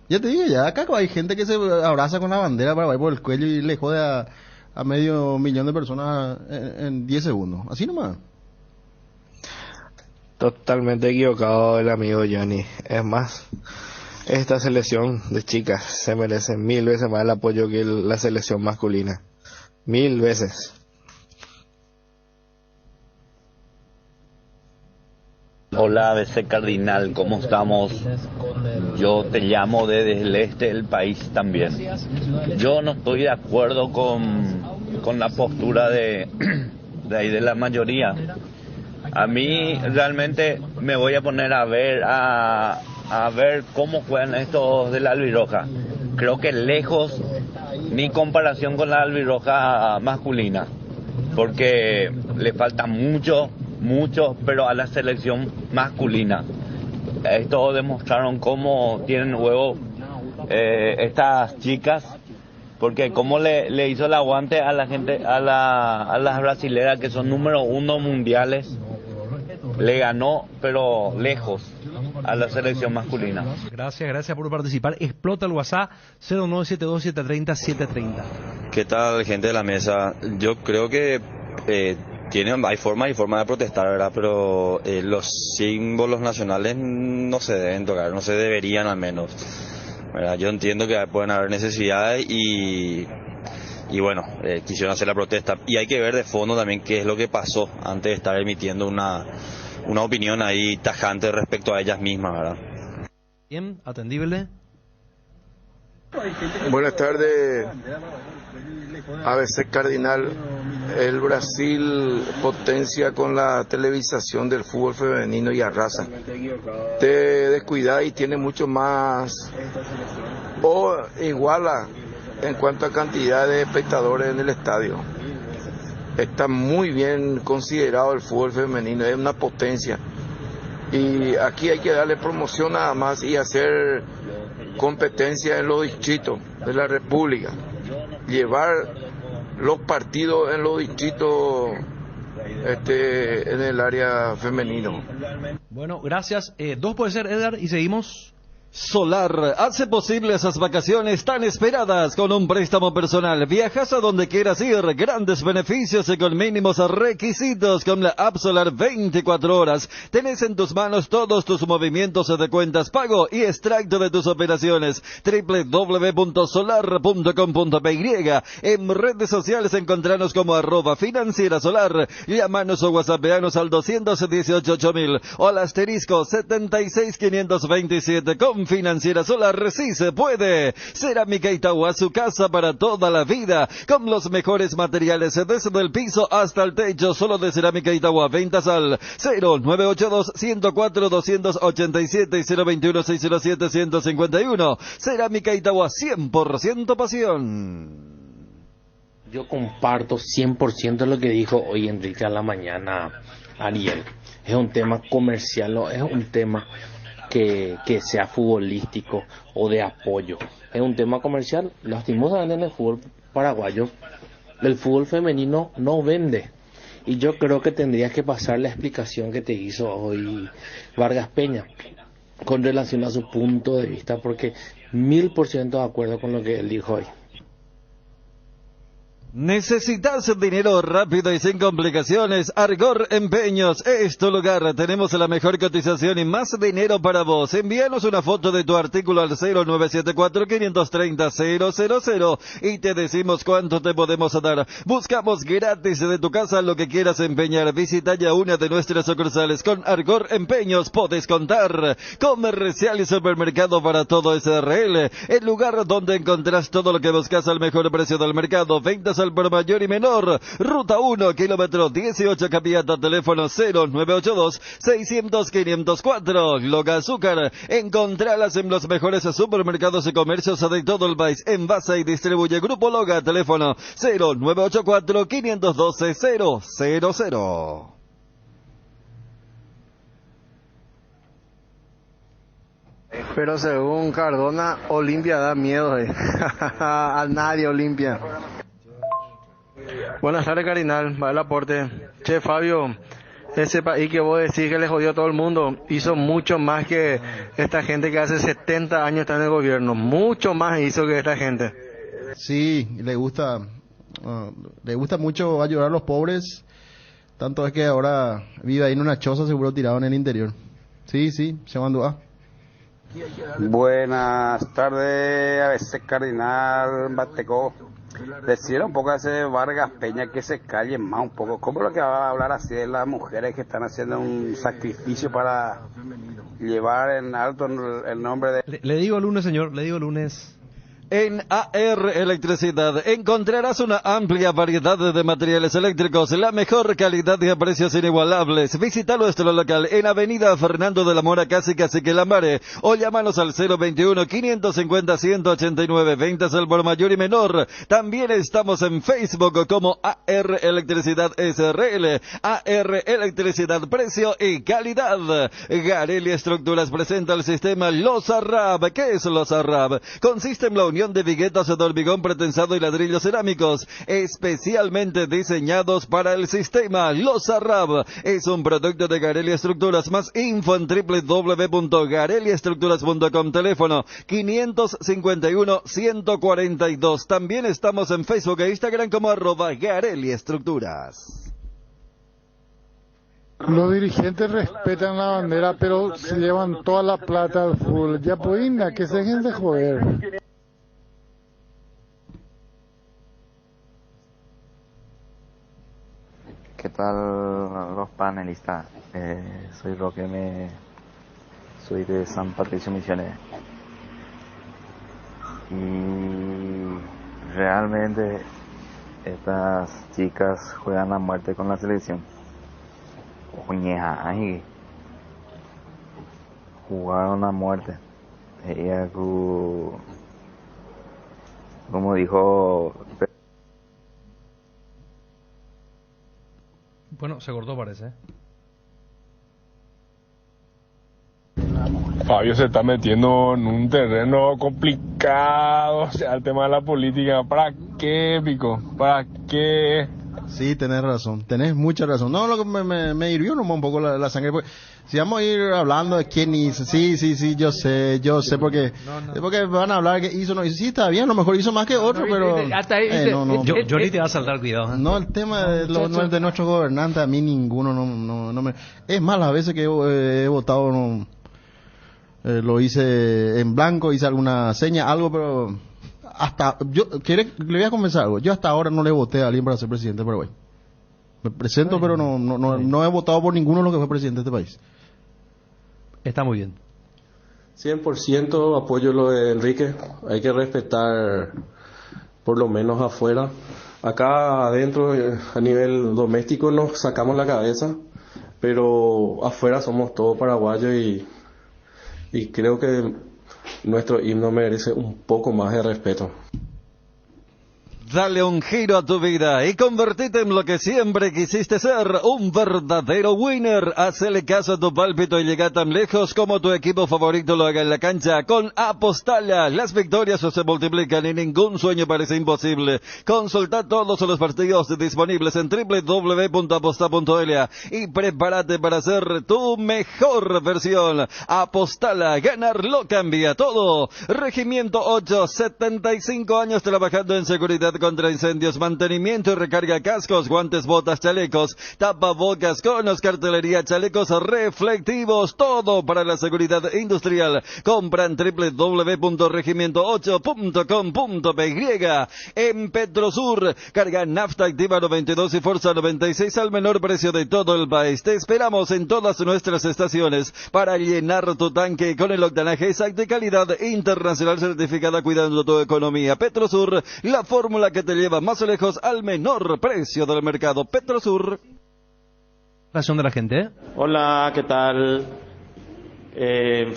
Ya te digo, ya acá hay gente que se abraza con la bandera para ir por el cuello y le jode a 500,000 de personas en 10 segundos. Así nomás. Totalmente equivocado el amigo Johnny. Es más, esta selección de chicas se merece 1000 veces más el apoyo que la selección masculina. 1000 veces. Hola, ABC Cardinal, ¿cómo estamos? Yo te llamo desde el este del país también. Yo no estoy de acuerdo con la postura de ahí de la mayoría. A mí realmente me voy a poner a ver cómo juegan estos de la albirroja. Creo que lejos ni comparación con la albirroja masculina, porque le falta mucho, pero a la selección masculina. Esto demostraron cómo tienen huevo estas chicas, porque cómo le hizo el aguante a la gente, a las brasileras que son número 1 mundiales. Le ganó, pero lejos. a la selección masculina. Gracias por participar. Explota el WhatsApp 0972730730. ¿Qué tal, gente de la mesa? Yo creo que hay forma de protestar, ¿verdad? Pero los símbolos nacionales no se deben tocar, no se deberían al menos, ¿verdad? Yo entiendo que pueden haber necesidades y bueno, quisieron hacer la protesta. Y hay que ver de fondo también qué es lo que pasó antes de estar emitiendo una opinión ahí tajante respecto a ellas mismas, ¿verdad? Bien, atendible. Buenas tardes, ABC Cardinal. El Brasil potencia con la televisación del fútbol femenino y arrasa. Te descuida y tiene mucho más o iguala en cuanto a cantidad de espectadores en el estadio. Está muy bien considerado el fútbol femenino, es una potencia. Y aquí hay que darle promoción nada más y hacer competencia en los distritos de la República. Llevar los partidos en los distritos en el área femenino. Bueno, gracias. Dos puede ser, Edgar, y seguimos. Solar hace posible esas vacaciones tan esperadas con un préstamo personal. Viajas a donde quieras ir, grandes beneficios y con mínimos requisitos con la app Solar 24 horas. Tenés en tus manos todos tus movimientos de cuentas, pago y extracto de tus operaciones. www.solar.com.py. En redes sociales encontranos como @financierasolar. Llámanos o whatsappeanos al 218-8000 o al asterisco 76527 con Financiera Solar. Sí se puede. Cerámica Itagua, su casa para toda la vida, con los mejores materiales desde el piso hasta el techo. Solo de Cerámica Itagua. Ventas al 0982-104-287 y 021-607-151. Cerámica Itagua, 100% pasión. Yo comparto 100% lo que dijo hoy Enrique a la mañana, Ariel. Es un tema comercial, no es un tema que sea futbolístico o de apoyo. Es un tema comercial. Lastimosamente en el fútbol paraguayo, el fútbol femenino no vende. Y yo creo que tendrías que pasar la explicación que te hizo hoy Vargas Peña con relación a su punto de vista, porque 1000% de acuerdo con lo que él dijo hoy. ¿Necesitas dinero rápido y sin complicaciones? Argor Empeños es tu lugar. Tenemos la mejor cotización y más dinero para vos. Envíanos una foto de tu artículo al 0974-530-000 y te decimos cuánto te podemos dar. Buscamos gratis de tu casa lo que quieras empeñar. Visita ya una de nuestras sucursales. Con Argor Empeños podés contar. Comercial y supermercado para todo SRL. El lugar donde encontrás todo lo que buscas al mejor precio del mercado. Ventas al por mayor y menor. Ruta 1, kilómetro 18, Capiata, teléfono 0982-600-504. Loga Azúcar. Encontralas en los mejores supermercados y comercios de todo el país. Envasa y distribuye Grupo Loga, teléfono 0984-512-000. Pero según Cardona, Olimpia da miedo. A nadie Olimpia. Buenas tardes, Cardinal. Va el aporte. Che, Fabio, ese país que vos decís que le jodió a todo el mundo, hizo mucho más que esta gente que hace 70 años está en el gobierno. Mucho más hizo que esta gente. Sí, le gusta mucho ayudar a los pobres. Tanto es que ahora vive ahí en una choza, seguro tirado en el interior. Sí, se mandó. Buenas tardes, ABC Cardinal Bateco. Decir un poco a ese Vargas Peña que se calle más un poco. ¿Cómo es lo que va a hablar así de las mujeres que están haciendo un sacrificio para llevar en alto el nombre de... Le digo el lunes, señor, le digo el lunes. En AR Electricidad encontrarás una amplia variedad de materiales eléctricos, la mejor calidad y a precios inigualables. Visita nuestro local en Avenida Fernando de la Mora, casi que Lamare, o llámanos al 021-550-189, ventas al por mayor y menor. También estamos en Facebook como AR Electricidad SRL, AR Electricidad, precio y calidad. Garelli Estructuras presenta el sistema Los Arrab. ¿Qué es Los Arrab? Consiste en la unión camión de viguetas de hormigón pretensado y ladrillos cerámicos, especialmente diseñados para el sistema. Los Arrab es un producto de Gareli Estructuras. Más info en www.gareliestructuras.com. Teléfono 551-142. También estamos en Facebook e Instagram como @Gareli Estructuras. Los dirigentes respetan la bandera, pero se llevan toda la plata al fútbol. Ya pueden, que se dejen de joder. ¿Qué tal los panelistas? Soy Roque, soy de San Patricio Misiones. Y realmente estas chicas juegan a muerte con la selección. Jugaron a muerte. Ella, como dijo... Bueno, se cortó parece. Fabio se está metiendo en un terreno complicado, o sea, el tema de la política. ¿Para qué, Pico? ¿Para qué? Sí, tenés razón, tenés mucha razón. No, lo que me hirvió nomás un poco la sangre, porque si vamos a ir hablando de quién hizo, sí, yo sé, porque van a hablar que hizo, no hizo, sí, está bien, a lo mejor hizo más que otro, pero... Johnny te va a saltar, cuidado. No, el tema de nuestros gobernantes, a mí ninguno, no me... Es más, las veces que he votado, lo hice en blanco, hice alguna seña, algo, pero... le voy a confesar algo. Yo hasta ahora no le voté a alguien para ser presidente de Paraguay. Me presento, pero no he votado por ninguno de los que fue presidente de este país. Está muy bien. 100% apoyo lo de Enrique. Hay que respetar, por lo menos afuera. Acá adentro, a nivel doméstico, nos sacamos la cabeza, pero afuera somos todos paraguayos y creo que nuestro himno merece un poco más de respeto. Dale un giro a tu vida y convertite en lo que siempre quisiste ser, un verdadero winner. Hacele caso a tu pálpito y llega tan lejos como tu equipo favorito lo haga en la cancha. Con Apostalla, las victorias se multiplican y ningún sueño parece imposible. Consulta todos los partidos disponibles en www.aposta.la y prepárate para ser tu mejor versión. Apostalla, ganar lo cambia todo. Regimiento 8, 75 años trabajando en seguridad contra incendios, mantenimiento y recarga cascos, guantes, botas, chalecos, tapabocas, conos, cartelería, chalecos reflectivos, todo para la seguridad industrial. Compra en www.regimiento8.com.py. En Petrosur, carga nafta activa 92 y Forza 96 al menor precio de todo el país. Te esperamos en todas nuestras estaciones para llenar tu tanque con el octanaje exacto y calidad internacional certificada, cuidando tu economía. Petrosur, la fórmula que te lleva más lejos al menor precio del mercado. Petrosur. Razón de la gente. Hola, ¿qué tal?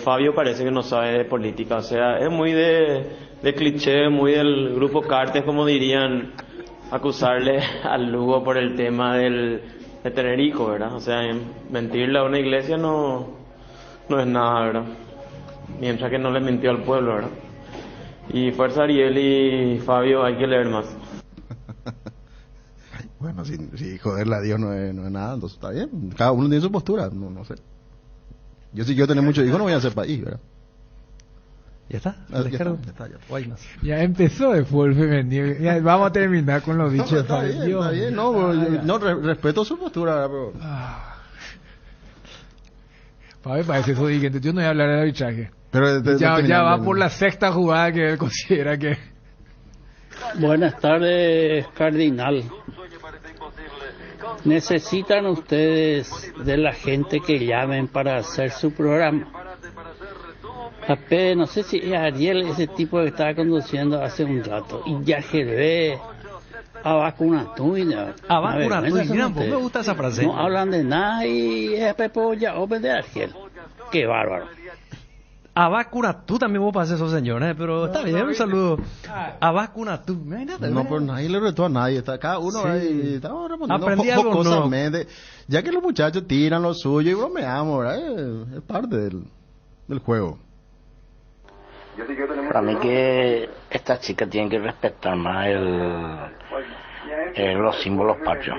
Fabio parece que no sabe de política, o sea, es muy de cliché, muy del grupo Cartes, como dirían, acusarle al Lugo por el tema de tener hijos, ¿verdad? O sea, mentirle a una iglesia no es nada, ¿verdad? Mientras que no le mintió al pueblo, ¿verdad? Y fuerza Ariel y Fabio, hay que leer más. Bueno, si joderle a Dios no es nada, entonces está bien. Cada uno tiene su postura, no sé. Yo si quiero tener muchos hijos no voy a hacer país, ¿verdad? ¿Ya está? Ya empezó el fútbol femenino. Ya vamos a terminar con los dichos de Fabio. Está bien, respeto su postura, ¿verdad? Pero... Fabio parece eso siguiente. Yo no voy a hablar de arbitraje. Pero ya va por la sexta jugada que él considera que... Buenas tardes, Cardinal. ¿Necesitan ustedes de la gente que llamen para hacer su programa? No sé si es Ariel, ese tipo que estaba conduciendo hace un rato, y ya Gervé, Abacunatuina. Abacunatuina, me gusta esa frase. No hablan de nada y es Pepo ya Open de Argel. Qué bárbaro. Abacunatú también vos pasas esos señores, pero está bien, un saludo. Abacunatú, no, pero nadie le retó a nadie, está cada uno ahí, estamos respondiendo cosas. Ya que los muchachos tiran lo suyo y bromeamos, ¿verdad? Es parte del juego. Para mí que estas chicas tienen que respetar más los símbolos patrios.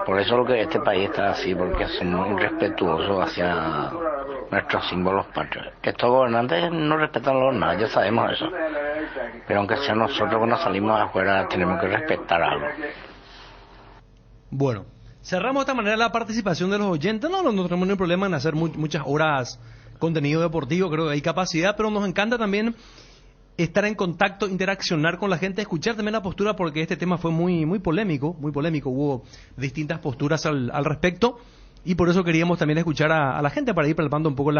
Por eso lo que este país está así, porque somos irrespetuosos hacia nuestros símbolos patrios. Estos gobernantes no respetan nada, ya sabemos eso. Pero aunque sea nosotros cuando salimos afuera tenemos que respetar algo. Bueno, cerramos de esta manera la participación de los oyentes. No tenemos ningún problema en hacer muchas horas contenido deportivo, creo que hay capacidad, pero nos encanta también estar en contacto, interaccionar con la gente, escuchar también la postura, porque este tema fue muy polémico, hubo distintas posturas al respecto, y por eso queríamos también escuchar a la gente para ir palpando un poco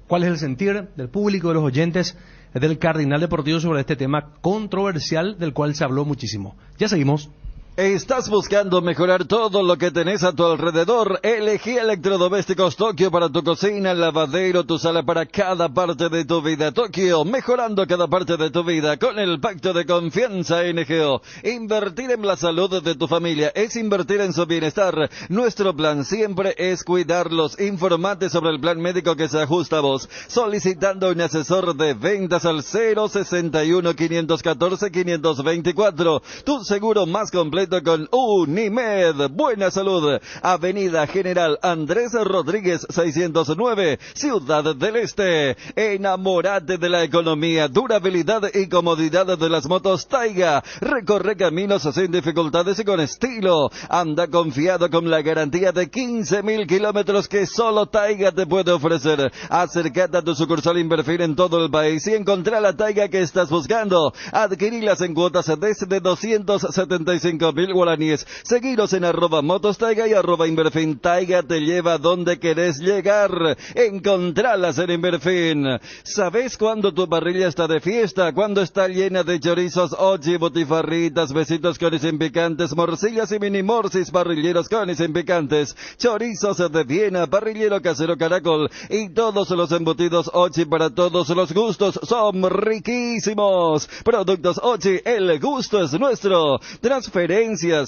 cuál es el sentir del público, de los oyentes del Cardinal Deportivo sobre este tema controversial del cual se habló muchísimo. Ya seguimos. ¿Estás buscando mejorar todo lo que tenés a tu alrededor? Elegí Electrodomésticos Tokio para tu cocina, lavadero, tu sala, para cada parte de tu vida. Tokio, mejorando cada parte de tu vida con el pacto de confianza NGO. Invertir en la salud de tu familia es invertir en su bienestar. Nuestro plan siempre es cuidarlos. Informate sobre el plan médico que se ajusta a vos, solicitando un asesor de ventas al 061-514-524. Tu seguro más completo con Unimed. Buena salud. Avenida General Andrés Rodríguez 609, Ciudad del Este. Enamórate de la economía, durabilidad y comodidad de las motos Taiga. Recorre caminos sin dificultades y con estilo. Anda confiado con la garantía de 15.000 kilómetros que solo Taiga te puede ofrecer. Acércate a tu sucursal Inverfin en todo el país y encontrá la Taiga que estás buscando. Adquirilas en cuotas desde 275.000 guaraníes. Seguiros en @motostaiga y @Inverfin. Taiga te lleva donde querés llegar. Encontralas en Inverfin. ¿Sabés cuándo tu parrilla está de fiesta? Cuando está llena de chorizos, ochi, botifarritas, besitos con y sin picantes, morcillas y mini morcis, parrilleros con y sin picantes, chorizos de Viena, parrillero casero Caracol y todos los embutidos ochi para todos los gustos. Son riquísimos. Productos ochi, el gusto es nuestro. Transferencias,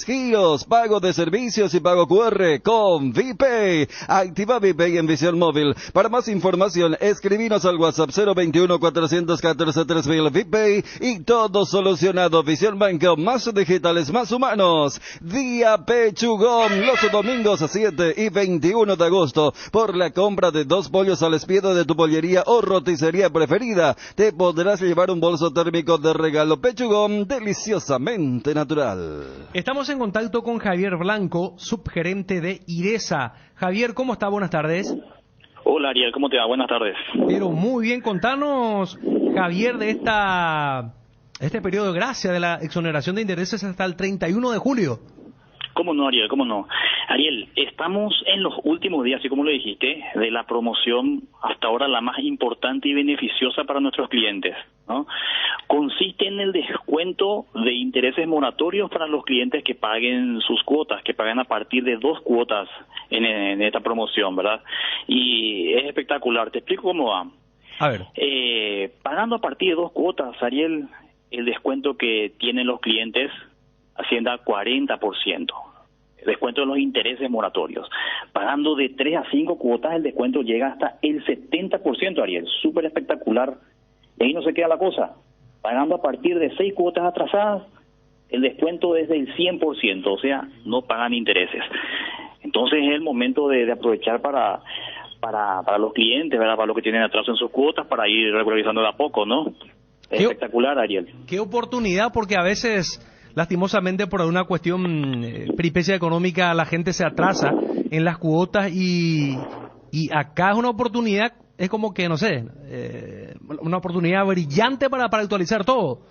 giros, pago de servicios y pago QR con VPay. Activa VPay en Visión Móvil. Para más información, escribinos al WhatsApp 021-414-3000. VPay y todo solucionado. Visión Banco, más digitales, más humanos. Día Pechugón, los domingos 7 y 21 de agosto. Por la compra de 2 pollos al espiedo de tu pollería o roticería preferida, te podrás llevar un bolso térmico de regalo. Pechugón, deliciosamente natural. Estamos en contacto con Javier Blanco, subgerente de IRESA. Javier, ¿cómo está? Buenas tardes. Hola Ariel, ¿cómo te va? Buenas tardes. Pero muy bien, contanos, Javier, de este periodo de gracia de la exoneración de intereses hasta el 31 de julio. ¿Cómo no, Ariel? ¿Cómo no? Ariel, estamos en los últimos días, así como lo dijiste, de la promoción hasta ahora la más importante y beneficiosa para nuestros clientes, ¿no? Consiste en el descuento de intereses moratorios para los clientes que paguen sus cuotas, que paguen a partir de 2 cuotas en esta promoción, ¿verdad? Y es espectacular. Te explico cómo va. A ver. Pagando a partir de 2 cuotas, Ariel, el descuento que tienen los clientes asciende a 40%. Descuento de los intereses moratorios. Pagando de 3 a 5 cuotas, el descuento llega hasta el 70%, Ariel. Súper espectacular. Y ahí no se queda la cosa. Pagando a partir de 6 cuotas atrasadas, el descuento es del 100%, o sea, no pagan intereses. Entonces es el momento de aprovechar para los clientes, ¿verdad? Para los que tienen atraso en sus cuotas, para ir regularizando de a poco, ¿no? Es espectacular, Ariel. Qué oportunidad, porque a veces, lastimosamente, por una cuestión peripecia económica, la gente se atrasa en las cuotas y acá es una oportunidad, es como que, no sé, una oportunidad brillante para actualizar todo.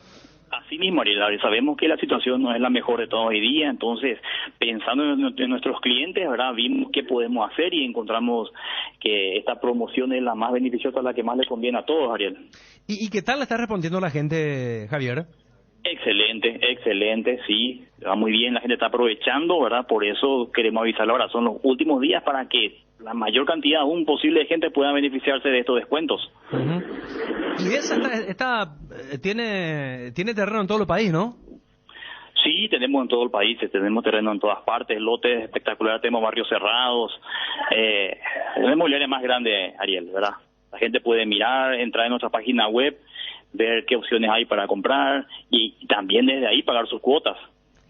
Así mismo, Ariel, sabemos que la situación no es la mejor de todo hoy día, entonces, pensando en nuestros clientes, ¿verdad? Vimos qué podemos hacer y encontramos que esta promoción es la más beneficiosa, la que más le conviene a todos, Ariel. ¿Y qué tal le está respondiendo la gente, Javier? Excelente, sí, va muy bien, la gente está aprovechando, ¿verdad? Por eso queremos avisarle ahora, son los últimos días para que la mayor cantidad aún posible de gente pueda beneficiarse de estos descuentos. Uh-huh. Y esa tiene terreno en todo el país, ¿no? Sí, tenemos en todo el país, tenemos terreno en todas partes, lotes espectaculares, tenemos barrios cerrados, tenemos el área más grande, Ariel, ¿verdad? La gente puede mirar, entrar en nuestra página web, ver qué opciones hay para comprar y también desde ahí pagar sus cuotas.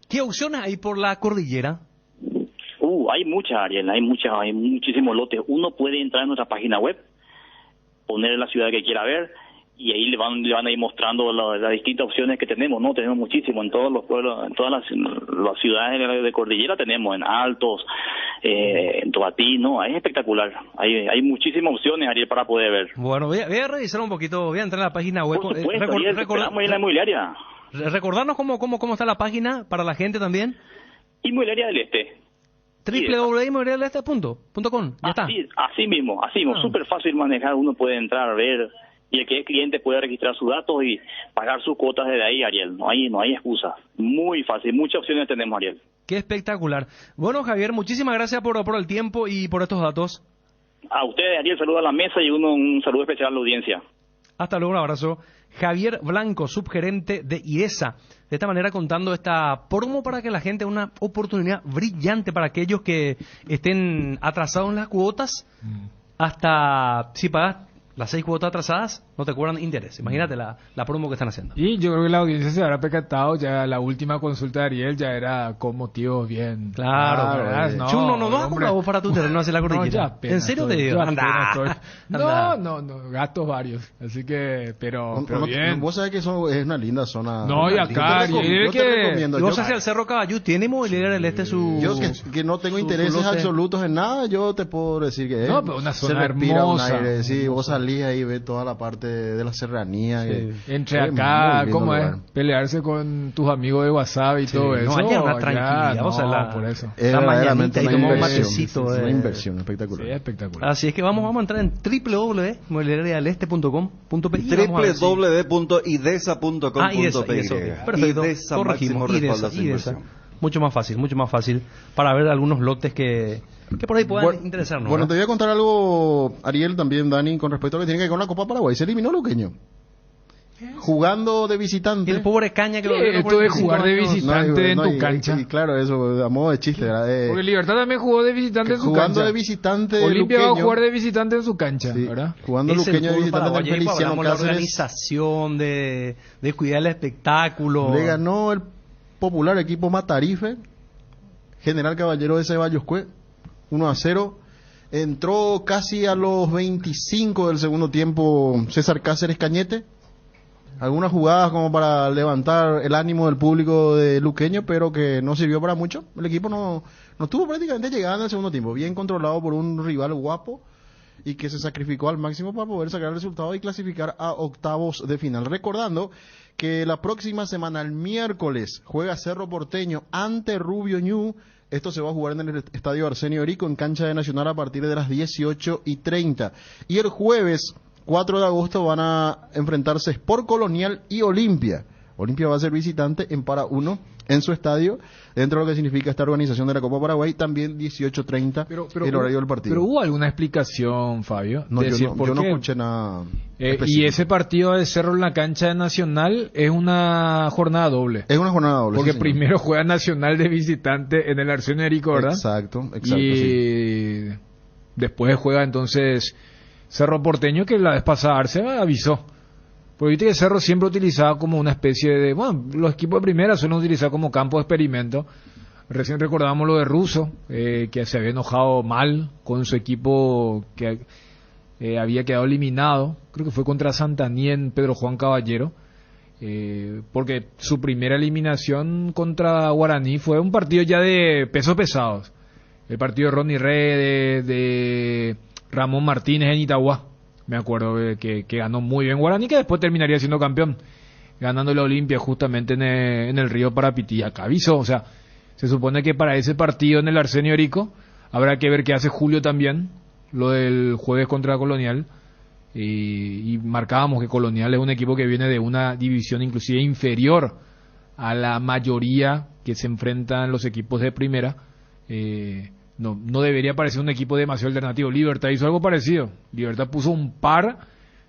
¿Qué opciones hay por la cordillera? Hay muchas, Ariel, hay muchísimos lotes. Uno puede entrar en nuestra página web, poner la ciudad que quiera ver y ahí le van a ir mostrando las distintas opciones que tenemos, ¿no? Tenemos muchísimo en todos los pueblos, en todas las ciudades de cordillera tenemos, en Altos, en Tobatí, ¿no? Es espectacular. Hay muchísimas opciones, Ariel, para poder ver. Bueno, voy a revisar un poquito, voy a entrar a la página web. Por supuesto, Ariel, esperamos en la inmobiliaria. Recordarnos cómo está la página para la gente también. Inmobiliaria del Este. www.inmobiliariadeleste.com. Ya está. Así mismo, súper fácil manejar, uno puede entrar, ver, y el que es cliente puede registrar sus datos y pagar sus cuotas desde ahí, Ariel. No hay excusa. Muy fácil, muchas opciones tenemos, Ariel. Qué espectacular. Bueno, Javier, muchísimas gracias por el tiempo y por estos datos. A ustedes, Ariel, saludo a la mesa y un saludo especial a la audiencia. Hasta luego, un abrazo. Javier Blanco, subgerente de IDESA. De esta manera contando esta promo para que la gente, una oportunidad brillante para aquellos que estén atrasados en las cuotas. Hasta, si pagas las 6 cuotas atrasadas, no te cobran interés. Imagínate la promo que están haciendo. Y yo creo que la audiencia se habrá percatado, ya la última consulta de Ariel ya era con motivos bien. Claro. No, Chuno, no vas a vos para tu terreno hacia la cordillera. ¿En serio te digo? No, gastos varios. Así que, pero bien. Vos sabés que eso es una linda zona. No, y acá, yo te recomiendo. Y vos hacia el Cerro Caballú, ¿tiene Inmobiliaria del Este su...? Yo que no tengo intereses absolutos en nada, yo te puedo decir que no, pero una zona hermosa. Un aire, sí, vos salís ahí y ves toda la parte de la serranía. Sí. Entre acá, ¿cómo es? Pelearse con tus amigos de WhatsApp y todo eso. No, allá una tranquilidad, por eso. La mañanita y tomar un matecito. Una inversión espectacular. Sí, espectacular. Así es que vamos a entrar en www.inmobiliariadeleste.com.pi www.idesa.com.pi. Perfecto, corregimos. IDESA. Mucho más fácil para ver algunos lotes que por ahí puedan interesarnos. Bueno, te voy a contar algo, Ariel, también Dani, con respecto a lo que tiene que ver con la Copa Paraguay. Se eliminó Luqueño. Jugando de visitante. Y el pobre Caña que lo esto de jugar de visitante en tu cancha. Y claro, eso, a modo de chiste, ¿verdad? Porque Libertad también jugó de visitante en su jugando cancha. De visitante. Olimpia va a jugar de visitante en su cancha, sí, ¿verdad? Jugando Luqueño de visitante en el Feliciano Cáceres. La organización, de cuidar el espectáculo. Le ganó el popular equipo Matarife, General Caballero de Ceballos Cue, 1-0. Entró casi a los 25 del segundo tiempo César Cáceres Cañete. Algunas jugadas como para levantar el ánimo del público de Luqueño, pero que no sirvió para mucho. El equipo no estuvo prácticamente llegando en el segundo tiempo. Bien controlado por un rival guapo y que se sacrificó al máximo para poder sacar el resultado y clasificar a octavos de final. Recordando que la próxima semana, el miércoles, juega Cerro Porteño ante Rubio Ñu. Esto se va a jugar en el Estadio Arsenio Orico, en cancha de Nacional, a partir de las 18:30. Y el jueves 4 de agosto van a enfrentarse Sport Colonial y Olimpia. Olimpia va a ser visitante en Para 1 en su estadio, dentro de lo que significa esta organización de la Copa Paraguay, también 18:30 el horario del partido. Pero ¿hubo alguna explicación, Fabio? No, yo no escuché nada. Y ese partido de Cerro en la cancha de Nacional es una jornada doble. Es una jornada doble. Porque sí, primero juega Nacional de visitante en el Arsenio Erico, ¿verdad? Exacto. Y sí. Después juega entonces Cerro Porteño, que la vez pasada Arce avisó. Porque viste que Cerro siempre utilizaba como una especie de... Bueno, los equipos de primera suelen utilizar como campo de experimento. Recién recordábamos lo de Russo, que se había enojado mal con su equipo que había quedado eliminado. Creo que fue contra Santaní en Pedro Juan Caballero. Porque su primera eliminación contra Guaraní fue un partido ya de pesos pesados. El partido de Ronnie Rey, de Ramón Martínez en Itagua. Me acuerdo que ganó muy bien Guaraní, que después terminaría siendo campeón, ganando la Olimpia justamente en el río Parapití. Acá avisó, o sea, se supone que para ese partido en el Arsenio Erico habrá que ver qué hace Julio también, lo del jueves contra Colonial, y marcábamos que Colonial es un equipo que viene de una división inclusive inferior a la mayoría que se enfrentan los equipos de primera. No debería parecer un equipo demasiado alternativo. Libertad hizo algo parecido. Libertad puso un par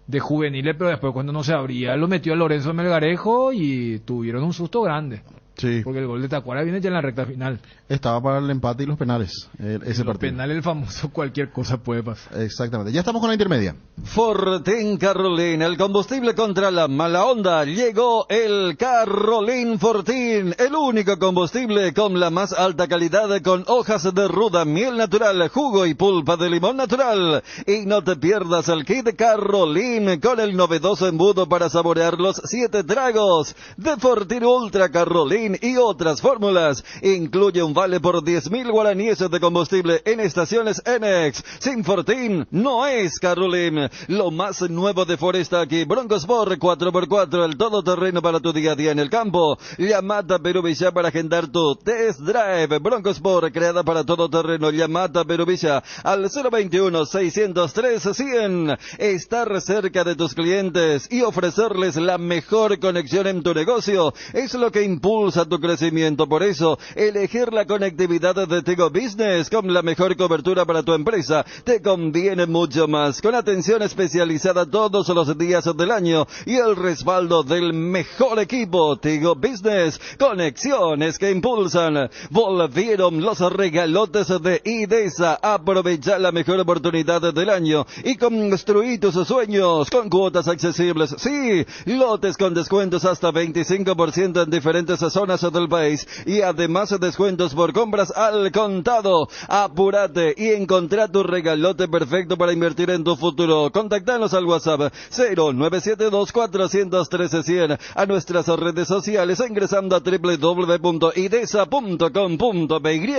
de juveniles, pero después cuando no se abría lo metió a Lorenzo Melgarejo y tuvieron un susto grande. Sí. Porque el gol de Tacuara viene ya en la recta final. Estaba para el empate y los penales, ese partido. Penal, el famoso, cualquier cosa puede pasar. Exactamente. Ya estamos con la intermedia. Fortín Carolín, el combustible contra la mala onda. Llegó el Carolín Fortín, el único combustible con la más alta calidad, con hojas de ruda, miel natural, jugo y pulpa de limón natural. Y no te pierdas el kit Carolín con el novedoso embudo para saborear los 7 tragos de Fortín Ultra Carolín y otras fórmulas. Incluye un vale por 10.000 guaraníes de combustible en estaciones Enex. Sin Fortín no es Carolín. Lo más nuevo de Foresta aquí. Broncosport 4x4, el todoterreno para tu día a día en el campo. Llamada Peruvilla para agendar tu test drive. Broncosport, creada para todoterreno. Llamada Peruvilla al 021-603-100. Estar cerca de tus clientes y ofrecerles la mejor conexión en tu negocio es lo que impulsa tu crecimiento. Por eso, elegir la conectividad de Tigo Business con la mejor cobertura para tu empresa te conviene mucho más. Con atención especializada todos los días del año y el respaldo del mejor equipo. Tigo Business, conexiones que impulsan. Volvieron los regalotes de IDESA. Aprovecha la mejor oportunidad del año y construí tus sueños con cuotas accesibles. Sí, lotes con descuentos hasta 25% en diferentes zonas del país y además descuentos por compras al contado. Apúrate y encontrá tu regalote perfecto para invertir en tu futuro. Contactanos al WhatsApp 0972-413-100, a nuestras redes sociales ingresando a www.idesa.com.py.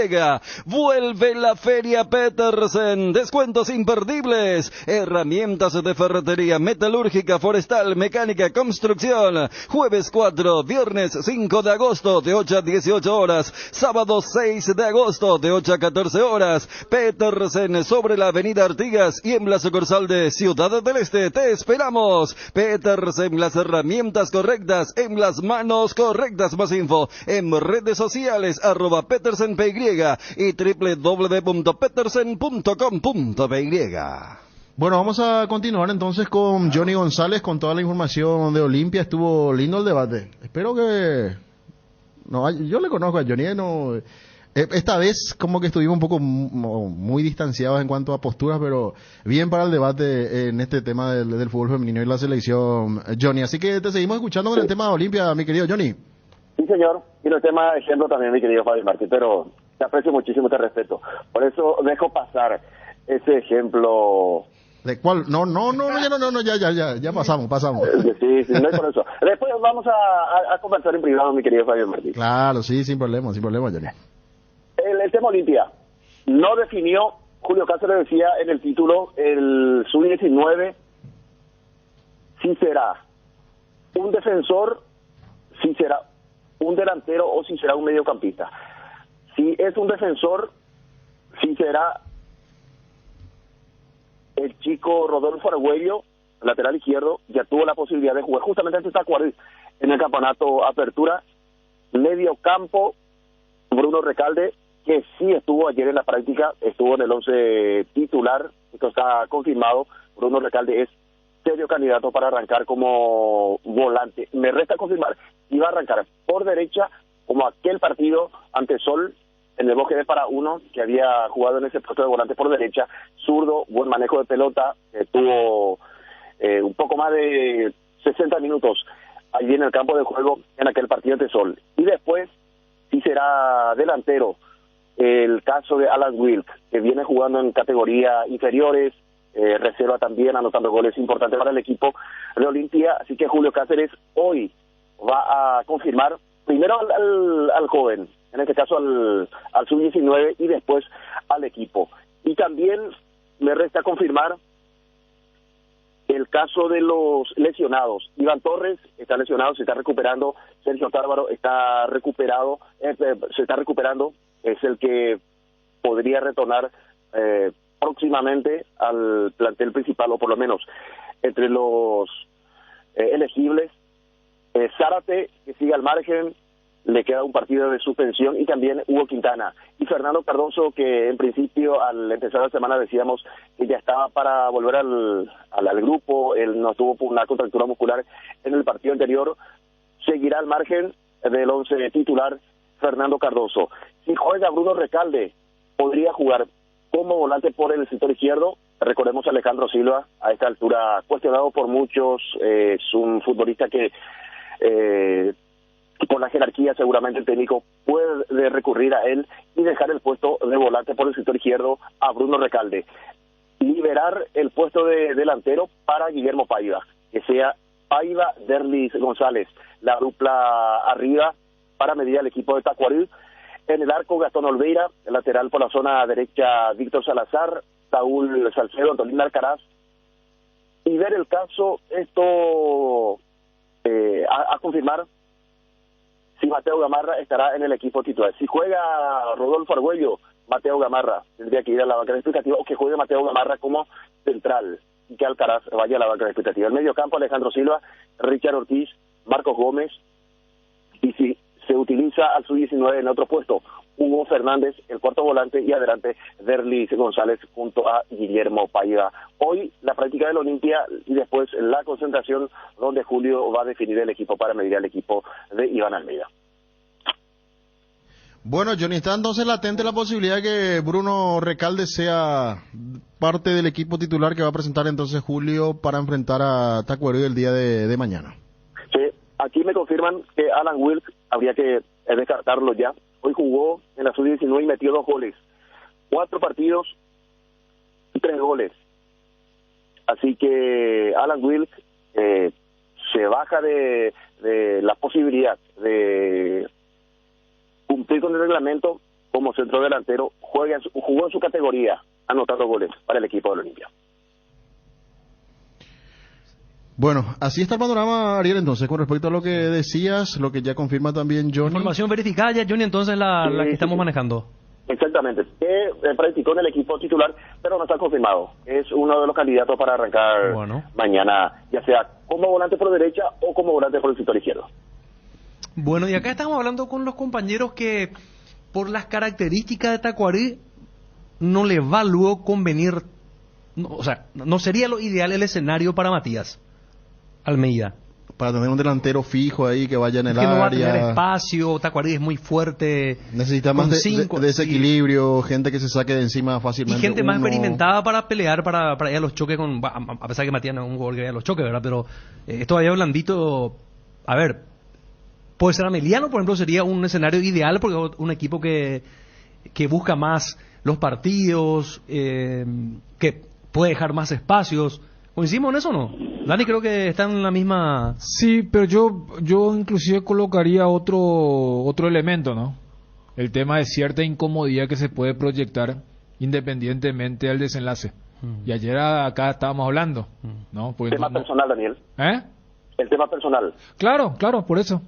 Vuelve la Feria Petersen, descuentos imperdibles, herramientas de ferretería, metalúrgica, forestal, mecánica, construcción. Jueves 4, viernes 5 de agosto de 8 a 18 horas, sábado 6 de agosto de 8 a 14 horas, Petersen sobre la avenida Artigas y en la sucursal de Ciudad del Este. Te esperamos. Petersen, las herramientas correctas en las manos correctas. Más info en redes sociales @PetersenPY y www.petersen.com.py. Bueno, vamos a continuar entonces con Johnny González con toda la información de Olimpia. Estuvo lindo el debate. Espero que... No, yo le conozco a Johnny, no, esta vez como que estuvimos un poco muy distanciados en cuanto a posturas, pero bien para el debate en este tema del fútbol femenino y la selección, Johnny. Así que te seguimos escuchando con el tema de Olimpia, mi querido Johnny. Sí, señor. Y el tema ejemplo también, mi querido Fabio Martí, pero te aprecio muchísimo, te respeto. Por eso dejo pasar ese ejemplo. ¿De cuál? No, ya pasamos. Sí, no es por eso. Después vamos a conversar en privado, mi querido Fabio Martí. Claro, sí, sin problema, Johnny. El tema Olimpia no definió, Julio Cáceres decía en el título, el sub-19, si será un defensor, si será un delantero o si será un mediocampista. Si es un defensor, si será el chico Rodolfo Argüello, lateral izquierdo, ya tuvo la posibilidad de jugar justamente ante Tacuara en el campeonato Apertura. Medio campo, Bruno Recalde, que sí estuvo ayer en la práctica, estuvo en el 11 titular, esto está confirmado. Bruno Recalde es serio candidato para arrancar como volante. Me resta confirmar, iba a arrancar por derecha, como aquel partido ante Sol, en el Bosque de Para Uno, que había jugado en ese puesto de volante por derecha, zurdo, buen manejo de pelota, tuvo un poco más de 60 minutos allí en el campo de juego en aquel partido ante Sol. Y después, sí será delantero, el caso de Alan Wilk, que viene jugando en categorías inferiores, reserva también, anotando goles importantes para el equipo de Olimpia, así que Julio Cáceres hoy va a confirmar primero al joven, en este caso al sub-19 y después al equipo. Y también me resta confirmar el caso de los lesionados. Iván Torres está lesionado, se está recuperando. Sergio Tárvaro está recuperado, se está recuperando. Es el que podría retornar próximamente al plantel principal, o por lo menos entre los elegibles. Zárate, que sigue al margen, le queda un partido de suspensión, y también Hugo Quintana y Fernando Cardoso, que en principio al empezar la semana decíamos que ya estaba para volver al grupo. Él no tuvo una contractura muscular en el partido anterior, seguirá al margen del 11 titular, Fernando Cardoso. Si juega Bruno Recalde, podría jugar como volante por el sector izquierdo. Recordemos a Alejandro Silva, a esta altura cuestionado por muchos, es un futbolista que por la jerarquía seguramente el técnico puede recurrir a él y dejar el puesto de volante por el sector izquierdo a Bruno Recalde. Liberar el puesto de delantero para Guillermo Paiva, que sea Paiva, Derlis González, la dupla arriba para medir al equipo de Tacuarí. En el arco, Gastón Olveira, el lateral por la zona derecha, Víctor Salazar, Saúl Salcedo, Antolín Alcaraz. Y ver el caso, esto a confirmar, si Mateo Gamarra estará en el equipo titular. Si juega Rodolfo Argüello, Mateo Gamarra tendría que ir a la banca explicativa, o que juegue Mateo Gamarra como central y que Alcaraz vaya a la banca explicativa. El medio campo, Alejandro Silva, Richard Ortiz, Marcos Gómez, y si se utiliza al sub-19 en otro puesto, Hugo Fernández, el cuarto volante, y adelante Derlis González junto a Guillermo Paiva. Hoy la práctica del Olimpia y después la concentración donde Julio va a definir el equipo para medir al equipo de Iván Almeida. Bueno, Johnny, está entonces latente la posibilidad de que Bruno Recalde sea parte del equipo titular que va a presentar entonces Julio para enfrentar a Tacuarí el día de mañana. Sí, aquí me confirman que Alan Wilk habría que descartarlo ya. Hoy jugó en la sub-19 y metió 2 goles. 4 partidos y 3 goles. Así que Alan Wilk se baja de la posibilidad de cumplir con el reglamento como centro delantero, jugó en su categoría, anotando goles para el equipo del Olimpia. Bueno, así está el panorama, Ariel, entonces, con respecto a lo que decías, lo que ya confirma también Johnny. Información verificada ya, Johnny, entonces la que estamos manejando. Exactamente, que practicó en el equipo titular, pero no está confirmado. Es uno de los candidatos para arrancar mañana, ya sea como volante por derecha o como volante por el sector izquierdo. Bueno, y acá estamos hablando con los compañeros que por las características de Tacuarí no le va luego convenir, no sería lo ideal el escenario para Matías Almeida. Para tener un delantero fijo ahí que vaya en el área. No va a tener espacio, Tacuarí es muy fuerte. Necesita más de desequilibrio, gente que se saque de encima fácilmente. Y gente más experimentada para pelear, para ir a los choques, a pesar que Matías no es un jugador que vaya a los choques, ¿verdad? Pero esto todavía blandito, a ver, puede ser Ameliano, por ejemplo, sería un escenario ideal porque es un equipo que busca más los partidos, que puede dejar más espacios. ¿Coincidimos en eso o no? Dani, creo que está en la misma... Sí, pero yo inclusive colocaría otro elemento, ¿no? El tema de cierta incomodidad que se puede proyectar independientemente del desenlace. Y ayer acá estábamos hablando, ¿no? Pues el tema personal, Daniel. El tema personal. Claro, por eso.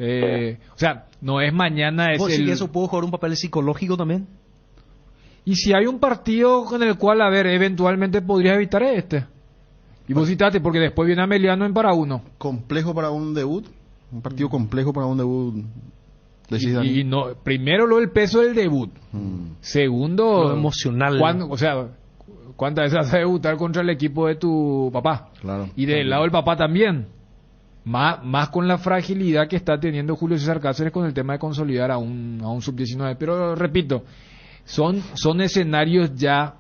O sea, no es mañana... ¿Vos decís que eso puede jugar un papel psicológico también? Y si hay un partido con el cual, a ver, eventualmente podrías evitar Y vos citaste, porque después viene Ameliano en para uno. Complejo para un debut. Un partido complejo para un debut. Y no, primero lo del peso del debut. Segundo, lo emocional. ¿Cuántas veces vas a debutar contra el equipo de tu papá? Claro. Y del lado del papá también. Más con la fragilidad que está teniendo Julio César Cáceres con el tema de consolidar a un sub-19. Pero repito, son escenarios ya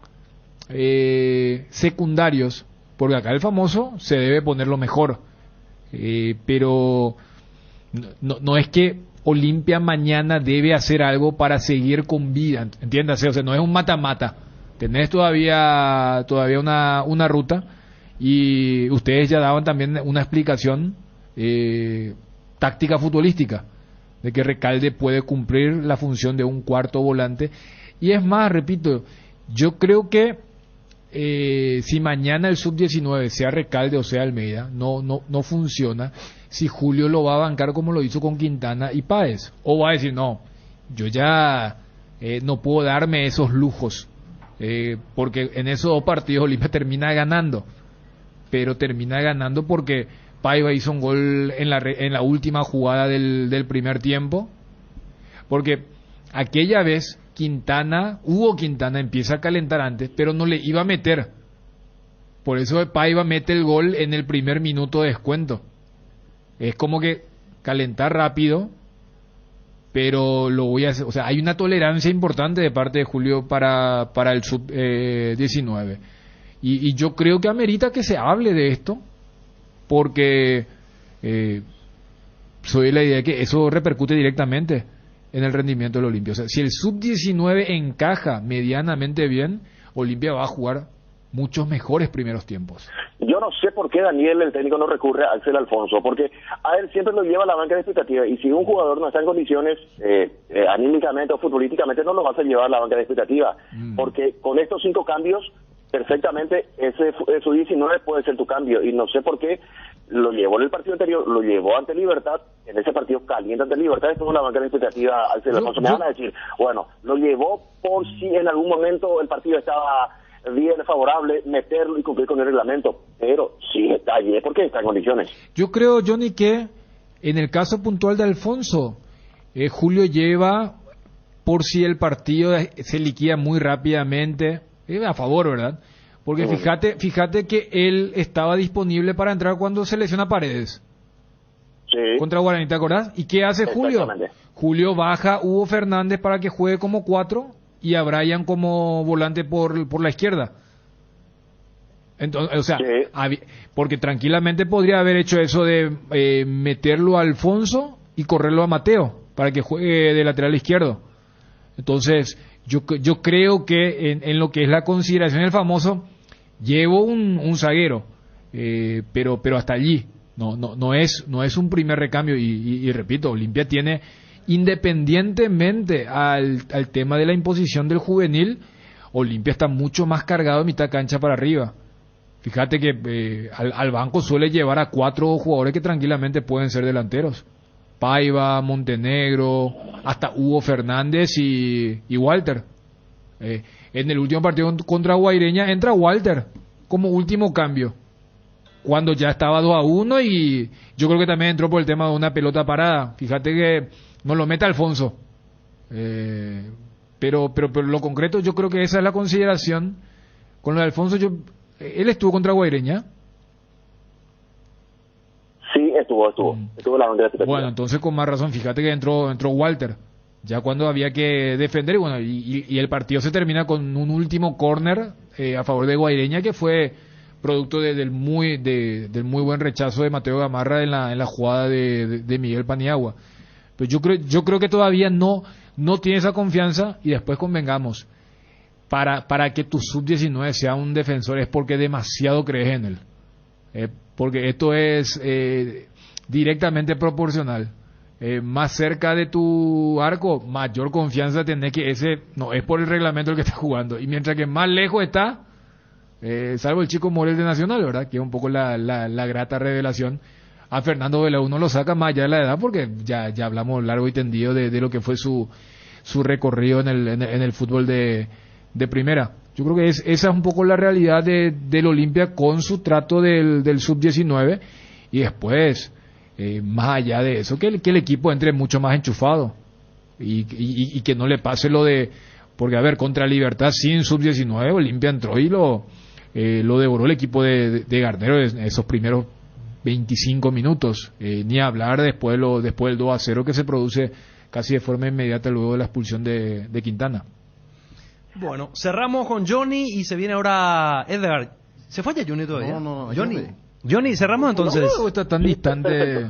secundarios. Porque acá el famoso se debe poner lo mejor. Pero no es que Olimpia mañana debe hacer algo para seguir con vida. ¿Entiendes? O sea, no es un mata-mata. Tenés todavía una ruta. Y ustedes ya daban también una explicación táctica futbolística. De que Recalde puede cumplir la función de un cuarto volante. Y es más, repito, yo creo que si mañana el sub-19 sea Recalde o sea Almeida, no funciona si Julio lo va a bancar como lo hizo con Quintana y Páez, o va a decir no, yo ya no puedo darme esos lujos, porque en esos 2 partidos Olimpia termina ganando, pero termina ganando porque Paiva hizo un gol en la última jugada del primer tiempo, porque aquella vez Hugo Quintana empieza a calentar antes, pero no le iba a meter. Por eso Paiva mete el gol en el primer minuto de descuento. Es como que calentar rápido pero lo voy a hacer, o sea, hay una tolerancia importante de parte de Julio para el sub-19. Y yo creo que amerita que se hable de esto, porque soy de la idea de que eso repercute directamente en el rendimiento del Olimpia. O sea, si el sub-19 encaja medianamente bien, Olimpia va a jugar muchos mejores primeros tiempos. Yo no sé por qué Daniel, el técnico, no recurre a Axel Alfonso, porque a él siempre lo lleva a la banca de expectativa, y si un jugador no está en condiciones anímicamente o futbolísticamente, no lo vas a llevar a la banca de expectativa, porque con estos 5 cambios, perfectamente, su 19 puede ser tu cambio, y no sé por qué lo llevó en el partido anterior, lo llevó ante Libertad, en ese partido caliente ante Libertad, estuvo en la banca de expectativa Axel Alfonso. Me van a decir, bueno, lo llevó por si en algún momento el partido estaba bien favorable, meterlo y cumplir con el reglamento, pero si está allí es porque está en condiciones. Yo creo, Johnny, que en el caso puntual de Alfonso, Julio lleva por si el partido se liquida muy rápidamente, a favor, ¿verdad? Porque fíjate que él estaba disponible para entrar cuando se lesiona Paredes. Sí. Contra Guaraní, ¿te acordás? ¿Y qué hace Julio? Julio baja a Hugo Fernández para que juegue como 4 y a Brian como volante por la izquierda. Entonces, o sea, porque tranquilamente podría haber hecho eso de meterlo a Alfonso y correrlo a Mateo para que juegue de lateral izquierdo. Entonces, yo creo que en lo que es la consideración del famoso, llevo un zaguero, pero hasta allí. No es un primer recambio, y repito, Olimpia tiene, independientemente al tema de la imposición del juvenil, Olimpia está mucho más cargado de mitad cancha para arriba. Fíjate que al banco suele llevar a 4 jugadores que tranquilamente pueden ser delanteros. Paiva, Montenegro, hasta Hugo Fernández y Walter. En el último partido contra Guaireña entra Walter como último cambio, cuando ya estaba 2-1, y yo creo que también entró por el tema de una pelota parada. Fíjate que no lo mete Alfonso, pero lo concreto, yo creo que esa es la consideración con lo de Alfonso. Él estuvo contra Guaireña. Sí, estuvo en la banca de. Bueno, entonces con más razón, fíjate que entró Walter ya cuando había que defender, y el partido se termina con un último córner a favor de Guaireña, que fue producto del muy buen rechazo de Mateo Gamarra en la jugada de Miguel Paniagua. Pero yo creo que todavía no tiene esa confianza, y después convengamos, para que tu sub-19 sea un defensor es porque demasiado crees en él, porque esto es directamente proporcional. Más cerca de tu arco, mayor confianza tenés que ese no es por el reglamento el que está jugando, y mientras que más lejos está, salvo el chico Morel de Nacional, ¿verdad? Que es un poco la grata revelación. A Fernando Vela uno lo saca más allá de la edad, porque ya hablamos largo y tendido de lo que fue su recorrido en el fútbol de primera. Yo creo que esa es un poco la realidad del Olimpia con su trato del sub-19, y después, más allá de eso, que el equipo entre mucho más enchufado, y que no le pase lo de, porque a ver, contra Libertad sin sub-19 Olimpia entró y lo devoró el equipo de Garnero en esos primeros 25 minutos, ni hablar después del 2-0 que se produce casi de forma inmediata luego de la expulsión de Quintana. Bueno, cerramos con Johnny y se viene ahora Edgar. ¿Se fue ya Johnny todavía? No, Johnny, cerramos entonces. No, está tan distante.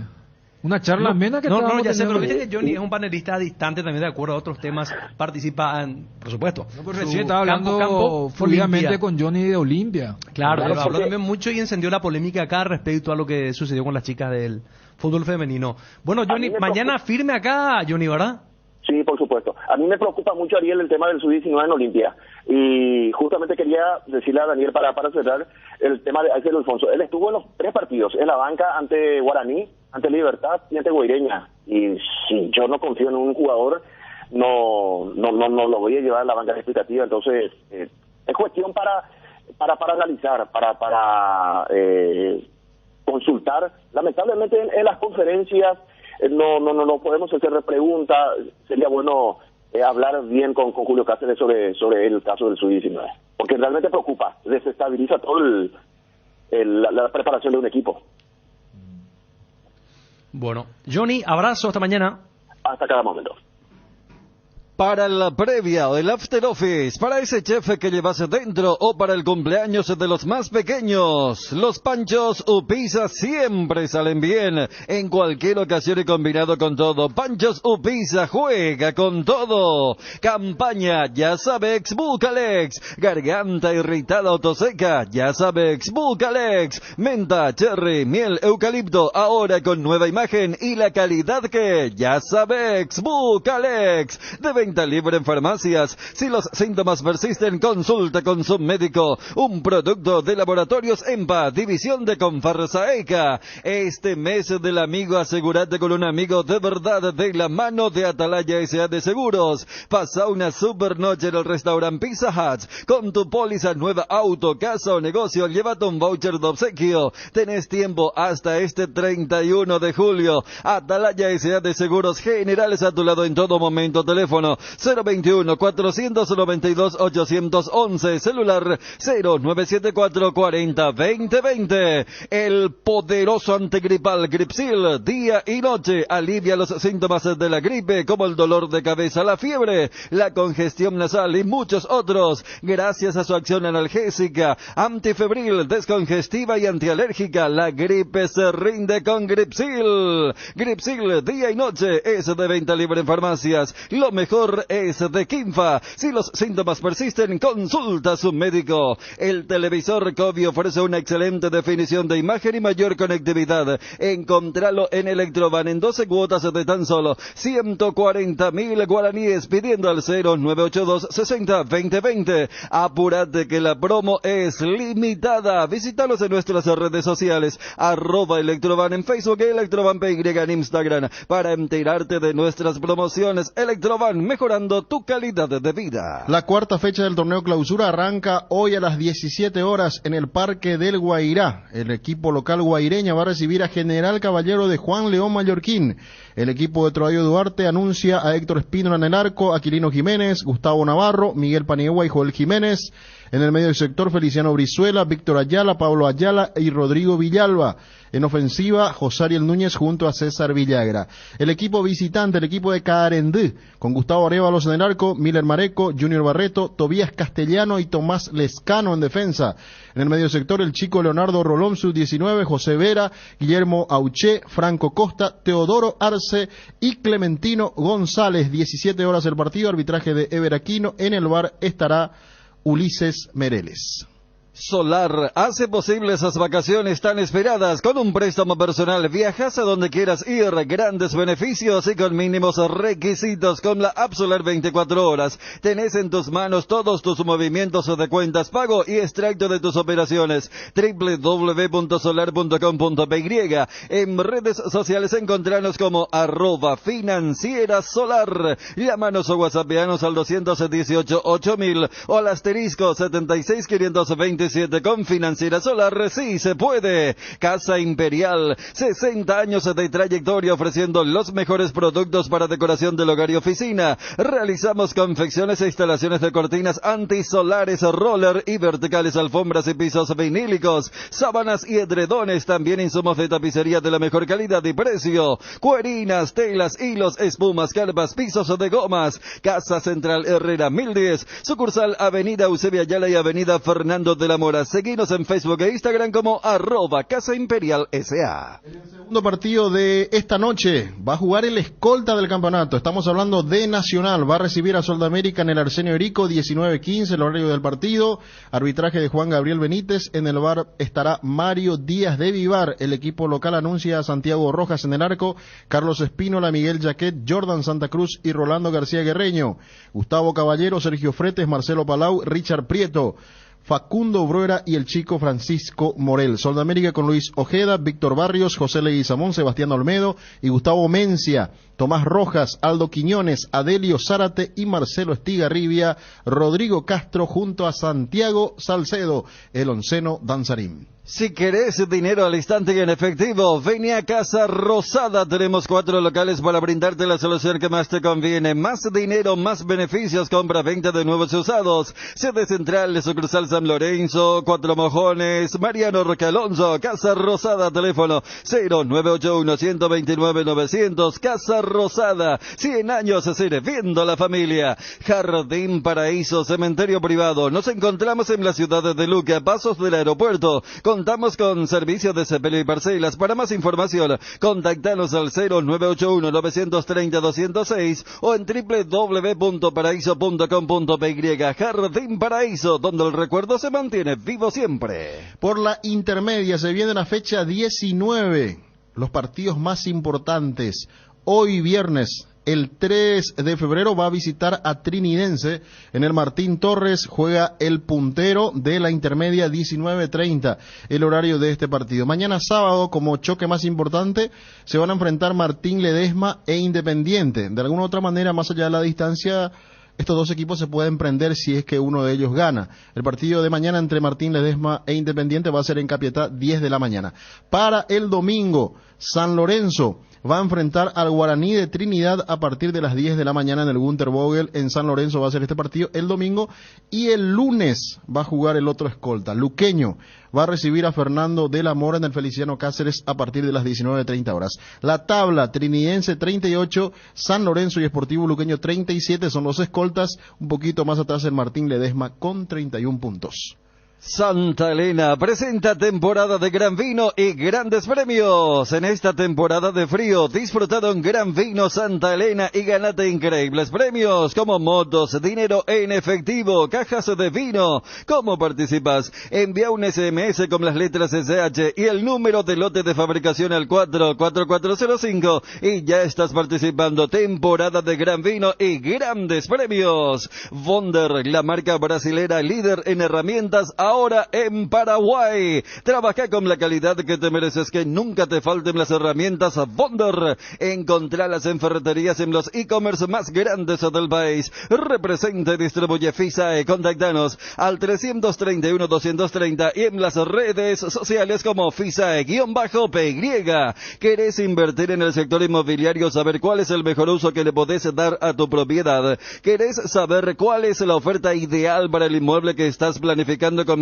Una charla amena que no, ya sé, pero viste que Johnny es un panelista distante también, de acuerdo a otros temas, participa por supuesto. No, pues recién estaba hablando fluidamente con Johnny de Olimpia. Claro, habló también mucho y encendió la polémica acá respecto a lo que sucedió con las chicas del fútbol femenino. Bueno, Johnny, mañana firme acá, Johnny, ¿verdad? Sí, por supuesto. A mí me preocupa mucho, Ariel, el tema del sub-19 en Olimpia. Y justamente quería decirle a Daniel para cerrar el tema de Axel Alfonso. Él estuvo en los 3 partidos, en la banca ante Guaraní, ante Libertad y ante Guaireña. Y si yo no confío en un jugador, no lo voy a llevar a la banca de expectativa. Entonces, es cuestión para analizar, para consultar. Lamentablemente en las conferencias no podemos hacer preguntas. Sería bueno hablar bien con Julio Cáceres sobre el caso del sub-19, porque realmente preocupa, desestabiliza todo la preparación de un equipo. Bueno, Johnny, abrazo, hasta mañana. Hasta cada momento. Para la previa o el after office, para ese chef que llevas dentro o para el cumpleaños de los más pequeños, los panchos Upisa siempre salen bien en cualquier ocasión y combinado con todo. Panchos Upisa juega con todo. Campaña, ya sabes, Bucalex. Garganta irritada o toseca, ya sabes, Bucalex. Menta, cherry, miel, eucalipto, ahora con nueva imagen y la calidad que, ya sabes, Bucalex. De venta libre en farmacias. Si los síntomas persisten, consulta con su médico. Un producto de Laboratorios EMPA, división de Confarsaeca. Este mes del amigo, asegúrate con un amigo de verdad de la mano de Atalaya S.A. de Seguros. Pasa una super noche en el restaurante Pizza Hut. Con tu póliza nueva, auto, casa o negocio, llévate un voucher de obsequio. Tenés tiempo hasta este 31 de julio. Atalaya S.A. de Seguros Generales a tu lado en todo momento. Teléfono 021-492-811, celular 0974-40-2020. El poderoso antigripal Gripsil, día y noche, alivia los síntomas de la gripe como el dolor de cabeza, la fiebre, la congestión nasal y muchos otros. Gracias a su acción analgésica, antifebril, descongestiva y antialérgica, la gripe se rinde con Gripsil. Gripsil, día y noche, es de venta libre en farmacias. Lo mejor es de Kinfa. Si los síntomas persisten, consulta a su médico. El televisor Covi ofrece una excelente definición de imagen y mayor conectividad. Encontralo en Electrovan en 12 cuotas de tan solo 140.000 guaraníes, pidiendo al 0982-60-2020. Apúrate que la promo es limitada. Visítalos en nuestras redes sociales, @Electrovan en Facebook y Electrovan PY en Instagram, para enterarte de nuestras promociones. Electrovan, mejorando tu calidad de vida. La cuarta fecha del torneo clausura arranca hoy a las 17 horas en el Parque del Guairá. El equipo local guaireña va a recibir a General Caballero de Juan León Mallorquín. El equipo de Troadio Duarte anuncia a Héctor Espínola en el arco, Aquilino Jiménez, Gustavo Navarro, Miguel Paniagua y Joel Jiménez. En el medio del sector, Feliciano Brizuela, Víctor Ayala, Pablo Ayala y Rodrigo Villalba. En ofensiva, Josariel Núñez junto a César Villagra. El equipo visitante, el equipo de Carendú, con Gustavo Arévalos en el arco, Miller Mareco, Junior Barreto, Tobías Castellano y Tomás Lescano en defensa. En el medio sector, el chico Leonardo Rolón, sub-19, José Vera, Guillermo Auché, Franco Costa, Teodoro Arce y Clementino González. 17 horas el partido, arbitraje de Ever Aquino. En el VAR estará Ulises Mereles. Solar hace posible esas vacaciones tan esperadas. Con un préstamo personal viajas a donde quieras ir, grandes beneficios y con mínimos requisitos. Con la app Solar 24 horas tenés en tus manos todos tus movimientos de cuentas, pago y extracto de tus operaciones. www.solar.com.py. En redes sociales encontranos como @financiera-solar. Llámanos o whatsappeanos al 218-8000 o al asterisco 76527. Con Financiera Solar, sí se puede. Casa Imperial, 60 años de trayectoria ofreciendo los mejores productos para decoración del hogar y oficina. Realizamos confecciones e instalaciones de cortinas antisolares, roller y verticales, alfombras y pisos vinílicos, sábanas y edredones, también insumos de tapicería de la mejor calidad y precio, cuerinas, telas, hilos, espumas, carpas, pisos de gomas. Casa Central Herrera 1010, sucursal Avenida Eusebio Ayala y Avenida Fernando de la Mora. Seguinos en Facebook e Instagram como @Casa Imperial S.A. El segundo partido de esta noche va a jugar el escolta del campeonato. Estamos hablando de Nacional. Va a recibir a Soldamérica en el Arsenio Erico, 19:15, el horario del partido. Arbitraje de Juan Gabriel Benítez. En el VAR estará Mario Díaz de Vivar. El equipo local anuncia a Santiago Rojas en el arco, Carlos Espínola, Miguel Jaquet, Jordan Santa Cruz y Rolando García Guerreño. Gustavo Caballero, Sergio Fretes, Marcelo Palau, Richard Prieto, Facundo Bruera y el chico Francisco Morel. Soldamérica con Luis Ojeda, Víctor Barrios, José Leguizamón, Sebastián Olmedo y Gustavo Mencia, Tomás Rojas, Aldo Quiñones, Adelio Zárate y Marcelo Estigarribia, Rodrigo Castro junto a Santiago Salcedo, el onceno danzarín. Si querés dinero al instante y en efectivo, ven a Casa Rosada. Tenemos 4 locales para brindarte la solución que más te conviene. Más dinero, más beneficios, compra-venta de nuevos y usados. Sede central, sucursal San Lorenzo, 4 Mojones, Mariano Roque Alonso. Casa Rosada, teléfono 0981-129-900. Casa Rosada, 100 años sirviendo a la familia. Jardín Paraíso, cementerio privado. Nos encontramos en la ciudad de Luque, pasos del aeropuerto. Contamos con servicio de sepelio y parcelas. Para más información, contactanos al 0981-930-206 o en www.paraíso.com.py. Jardín Paraíso, donde el recuerdo se mantiene vivo siempre. Por la intermedia se viene la fecha 19, los partidos más importantes. Hoy viernes, el 3 de febrero, va a visitar a Trinidense en el Martín Torres. Juega el puntero de la intermedia, 19:30, el horario de este partido. Mañana sábado, como choque más importante, se van a enfrentar Martín Ledesma e Independiente. De alguna u otra manera, más allá de la distancia, estos dos equipos se pueden prender si es que uno de ellos gana. El partido de mañana entre Martín Ledesma e Independiente va a ser en Capiatá, 10 de la mañana. Para el domingo, San Lorenzo va a enfrentar al Guaraní de Trinidad a partir de las 10 de la mañana en el Gunter Vogel. En San Lorenzo va a ser este partido el domingo, y el lunes va a jugar el otro escolta, Luqueño. Va a recibir a Fernando de la Mora en el Feliciano Cáceres a partir de las 19:30 horas. La tabla: Trinidense 38, San Lorenzo y Sportivo Luqueño 37 son los escoltas. Un poquito más atrás el Martín Ledesma con 31 puntos. Santa Elena presenta temporada de gran vino y grandes premios. En esta temporada de frío, disfruta de un gran vino Santa Elena y ganate increíbles premios como motos, dinero en efectivo, cajas de vino. ¿Cómo participas? Envía un SMS con las letras SH y el número de lote de fabricación al 44405 y ya estás participando. Temporada de gran vino y grandes premios. Bonder, la marca brasilera líder en herramientas, ahora en Paraguay. Trabaja con la calidad que te mereces, que nunca te falten las herramientas Bonder. Encontralas en ferreterías, en los e-commerce más grandes del país. Representa y distribuye FISAE. Contactanos al 331-230 y en las redes sociales como FISAE-PY. ¿Querés invertir en el sector inmobiliario? ¿Saber cuál es el mejor uso que le podés dar a tu propiedad? ¿Querés saber cuál es la oferta ideal para el inmueble que estás planificando construir?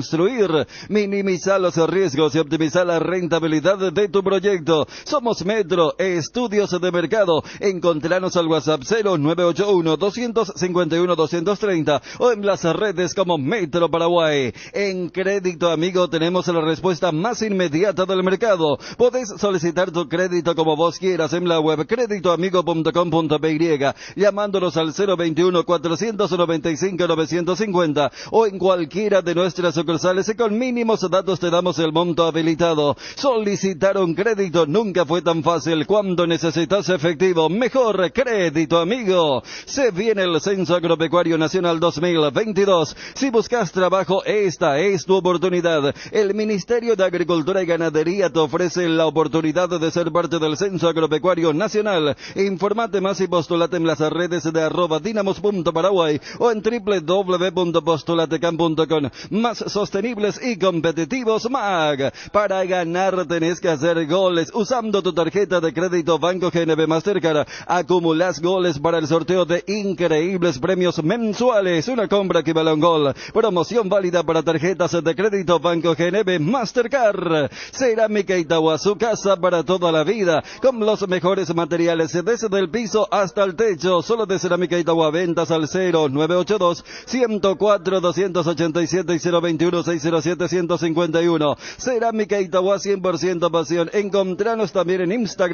Minimiza los riesgos y optimiza la rentabilidad de tu proyecto. Somos Metro Estudios de Mercado. Encontranos al WhatsApp 0981-251-230 o en las redes como Metro Paraguay. En Crédito Amigo tenemos la respuesta más inmediata del mercado. Podés solicitar tu crédito como vos quieras en la web creditoamigo.com.py, llamándonos al 021-495-950 o en cualquiera de nuestras sucursales, y con mínimos datos te damos el monto habilitado. Solicitar un crédito nunca fue tan fácil. Cuando necesitas efectivo, mejor Crédito Amigo. Se viene el Censo Agropecuario Nacional 2022. Si buscas trabajo, esta es tu oportunidad. El Ministerio de Agricultura y Ganadería te ofrece la oportunidad de ser parte del Censo Agropecuario Nacional. Informate más y postulate en las redes de @dinamos.paraguay o en www.postulatecam.com. Más sostenibles y competitivos, MAG. Para ganar tenés que hacer goles usando tu tarjeta de crédito Banco GNB Mastercard. Acumulás goles para el sorteo de increíbles premios mensuales. Una compra equivale a un gol. Promoción válida para tarjetas de crédito Banco GNB Mastercard. Cerámica Itagua, su casa para toda la vida, con los mejores materiales desde el piso hasta el techo. Solo de Cerámica Itagua. Ventas al 0982-104-287 y 021-607-151. Cerámica Itagua, 100% pasión. Encontranos también en Instagram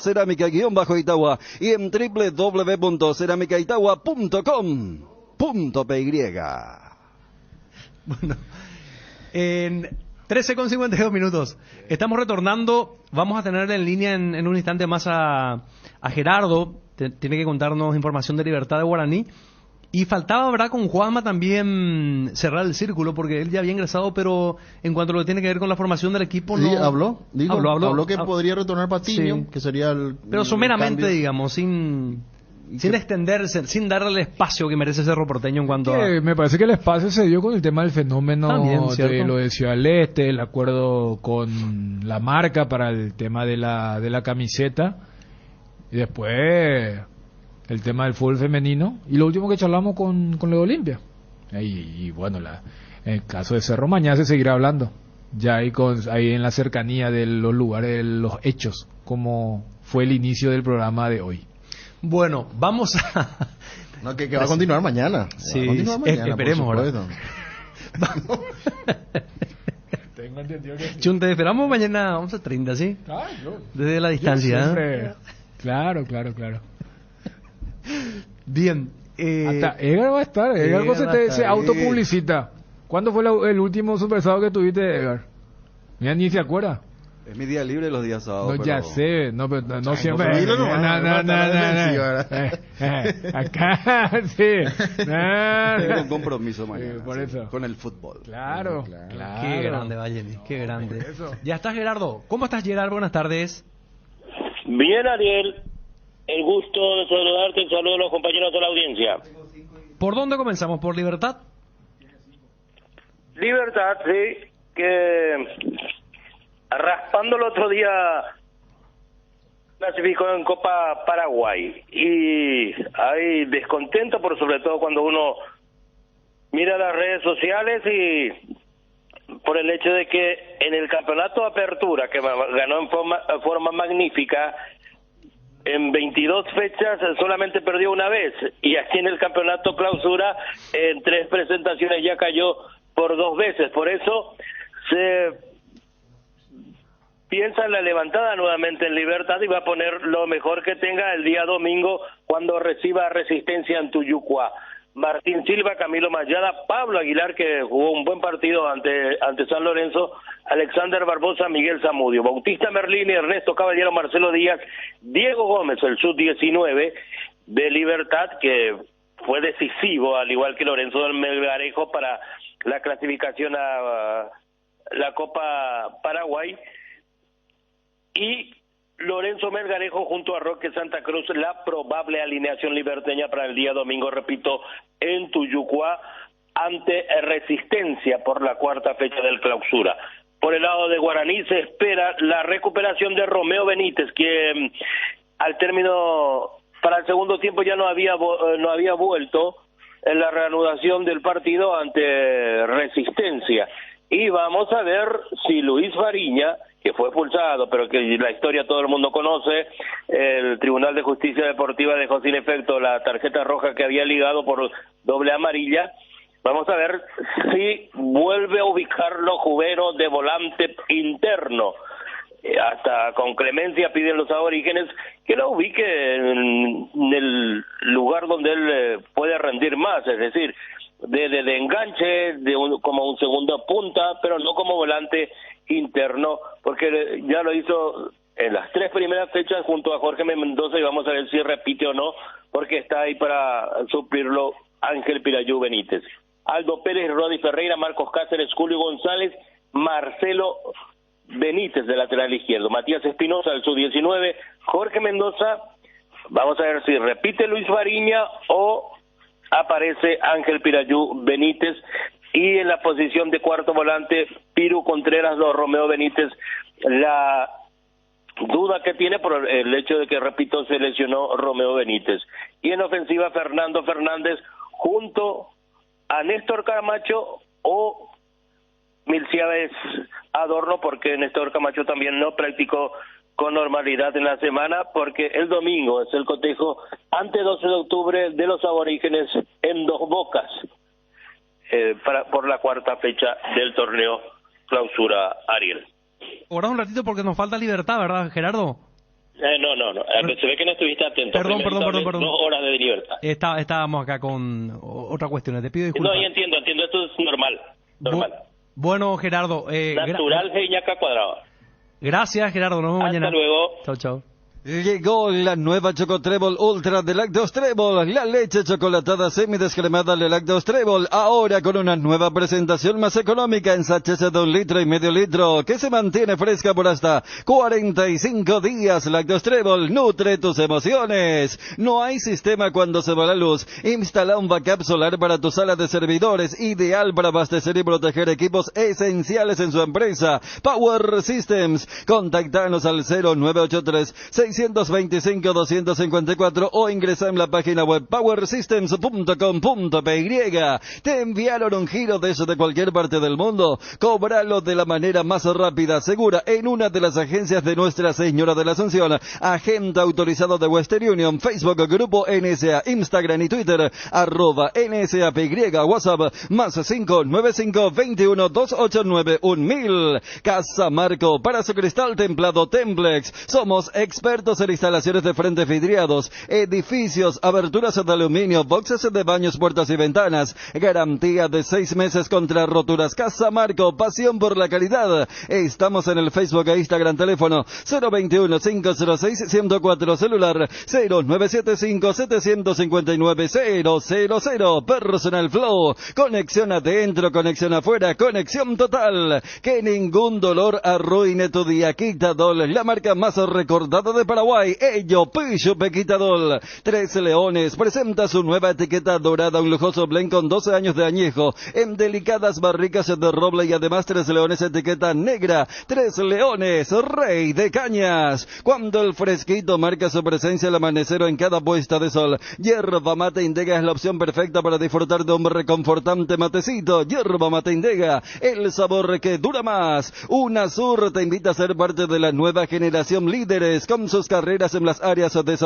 @cerámica_Itagua y en www.ceramicaitagua.com.py. Bueno, en 13:52 minutos estamos retornando. Vamos a tener en línea en un instante más a Gerardo. Tiene que contarnos información de Libertad de Guaraní. Y faltaba, ¿verdad?, con Juanma también cerrar el círculo, porque él ya había ingresado, pero en cuanto a lo que tiene que ver con la formación del equipo, sí, no... habló que podría retornar Patiño, sí, que sería el... Pero someramente, cambio. digamos, sin sin extenderse, sin darle el espacio que merece Cerro Porteño en cuanto a... Me parece que el espacio se dio con el tema del fenómeno También, de ¿cierto? lo de Ciudad del Este, el acuerdo con la marca para el tema de la camiseta, y después el tema del fútbol femenino, y lo último que charlamos con lo de Olimpia. Y bueno, en el caso de Cerro mañana se seguirá hablando, ya ahí en la cercanía de los lugares, de los hechos, como fue el inicio del programa de hoy. Bueno, vamos a... No, que va a continuar mañana. Sí, va a continuar mañana, esperemos, por ¿verdad? supuesto. Tengo entendido que sí. Chunte, esperamos mañana 11:30, ¿sí? Desde la distancia. Siempre... Claro. Bien. Hasta Edgar va a estar. Edgar se autopublicita. ¿Cuándo fue el último Super Sábado que tuviste, Edgar? Mira, ni se acuerda. Es mi día libre los días sábados. No, pero... ya sé, pero no siempre. No. Acá, sí. Tengo un compromiso mañana. Por eso. Con el fútbol. Claro. Qué grande, Valleni, qué grande. Ya estás, Gerardo. ¿Cómo estás, Gerardo? Buenas tardes. Bien, Ariel. El gusto de saludarte, el saludo a los compañeros de la audiencia. ¿Por dónde comenzamos? ¿Por Libertad? Libertad, sí, que raspando el otro día clasificó en Copa Paraguay y hay descontento, por sobre todo cuando uno mira las redes sociales y por el hecho de que en el campeonato de apertura, que ganó en forma magnífica, en 22 fechas solamente perdió una vez, y aquí en el campeonato clausura en 3 presentaciones ya cayó por 2 veces. Por eso se piensa en la levantada nuevamente en Libertad y va a poner lo mejor que tenga el día domingo cuando reciba Resistencia en Tuyucuá. Martín Silva, Camilo Mayada, Pablo Aguilar, que jugó un buen partido ante San Lorenzo, Alexander Barbosa, Miguel Zamudio, Bautista Merlini, Ernesto Caballero, Marcelo Díaz, Diego Gómez, el sub-19 de Libertad, que fue decisivo, al igual que Lorenzo del Melgarejo, para la clasificación a la Copa Paraguay, y Lorenzo Melgarejo junto a Roque Santa Cruz, la probable alineación liberteña para el día domingo, repito, en Tuyucuá, ante Resistencia por la 4ª fecha del clausura. Por el lado de Guaraní se espera la recuperación de Romeo Benítez, que al término, para el segundo tiempo ya no había vuelto en la reanudación del partido ante Resistencia. Y vamos a ver si Luis Fariña, que fue expulsado, pero que la historia todo el mundo conoce, el Tribunal de Justicia Deportiva dejó sin efecto la tarjeta roja que había ligado por doble amarilla. Vamos a ver si vuelve a ubicarlo Jubero de volante interno. Hasta con clemencia piden los aborígenes que lo ubique en el lugar donde él puede rendir más, es decir, de enganche, como un segundo punta, pero no como volante interno, porque ya lo hizo en las 3 primeras fechas junto a Jorge Mendoza, y vamos a ver si repite o no, porque está ahí para suplirlo Ángel Pirayú Benítez. Aldo Pérez, Rodi Ferreira, Marcos Cáceres, Julio González, Marcelo Benítez de lateral izquierdo, Matías Espinosa del sub-19, Jorge Mendoza, vamos a ver si repite Luis Fariña o aparece Ángel Pirayú Benítez, y en la posición de cuarto volante Piru Contreras o Romeo Benítez, la duda que tiene por el hecho de que, repito, se lesionó Romeo Benítez. Y en ofensiva Fernando Fernández junto a Néstor Camacho o Milciades Adorno, porque Néstor Camacho también no practicó con normalidad en la semana, porque el domingo es el cotejo ante 12 de octubre de los aborígenes en Dos Bocas, por la 4ª fecha del torneo clausura, Ariel. Ahora un ratito porque nos falta Libertad, ¿verdad, Gerardo? No. Se ve que no estuviste atento. Perdón. 2 horas de Libertad. Estábamos acá con otra cuestión. Te pido disculpas. No, ya entiendo. Esto es normal. Bueno, Gerardo. Natural, Iñaca Cuadrado. Gracias, Gerardo. Nos vemos mañana. Hasta luego. Chao. Llegó la nueva Chocotrébol Ultra de Lácteos Trébol, la leche chocolatada semidescremada de Lácteos Trébol, ahora con una nueva presentación más económica en sachets de 1,5 litros y medio litro, que se mantiene fresca por hasta 45 días. Lácteos Trébol nutre tus emociones. No hay sistema cuando se va la luz. Instala un backup solar para tu sala de servidores, ideal para abastecer y proteger equipos esenciales en su empresa. Power Systems. Contactanos al 0983 625-254 o ingresa en la página web powersystems.com.py. Te enviaron un giro desde cualquier parte del mundo. Cóbralo de la manera más rápida, segura, en una de las agencias de Nuestra Señora de la Asunción. Agente autorizado de Western Union, Facebook, Grupo NSA, Instagram y Twitter, @NSAPY, WhatsApp, más 595-21-289-1000. Casa Marco, para su cristal templado Templex. Somos expertos en instalaciones de frentes vidriados, edificios, aberturas de aluminio, boxes de baños, puertas y ventanas. Garantía de 6 meses contra roturas. Casa Marco, pasión por la calidad. Estamos en el Facebook e Instagram. Teléfono 021-506-104, celular 0975-759-000. Personal Flow, conexión adentro, conexión afuera, conexión total. Que ningún dolor arruine tu día. Quitadol, la marca más recordada de Paraguay. Ello, Pillo Pequitadol. 3 Leones presenta su nueva etiqueta dorada, un lujoso blend con 12 años de añejo, en delicadas barricas de roble, y además 3 Leones etiqueta negra. 3 Leones, rey de cañas. Cuando el fresquito marca su presencia al amanecer o en cada puesta de sol, Yerba Mate Indega es la opción perfecta para disfrutar de un reconfortante matecito. Yerba Mate Indega, el sabor que dura más. UNASUR te invita a ser parte de la nueva generación líderes con sus carreras en las áreas de salud.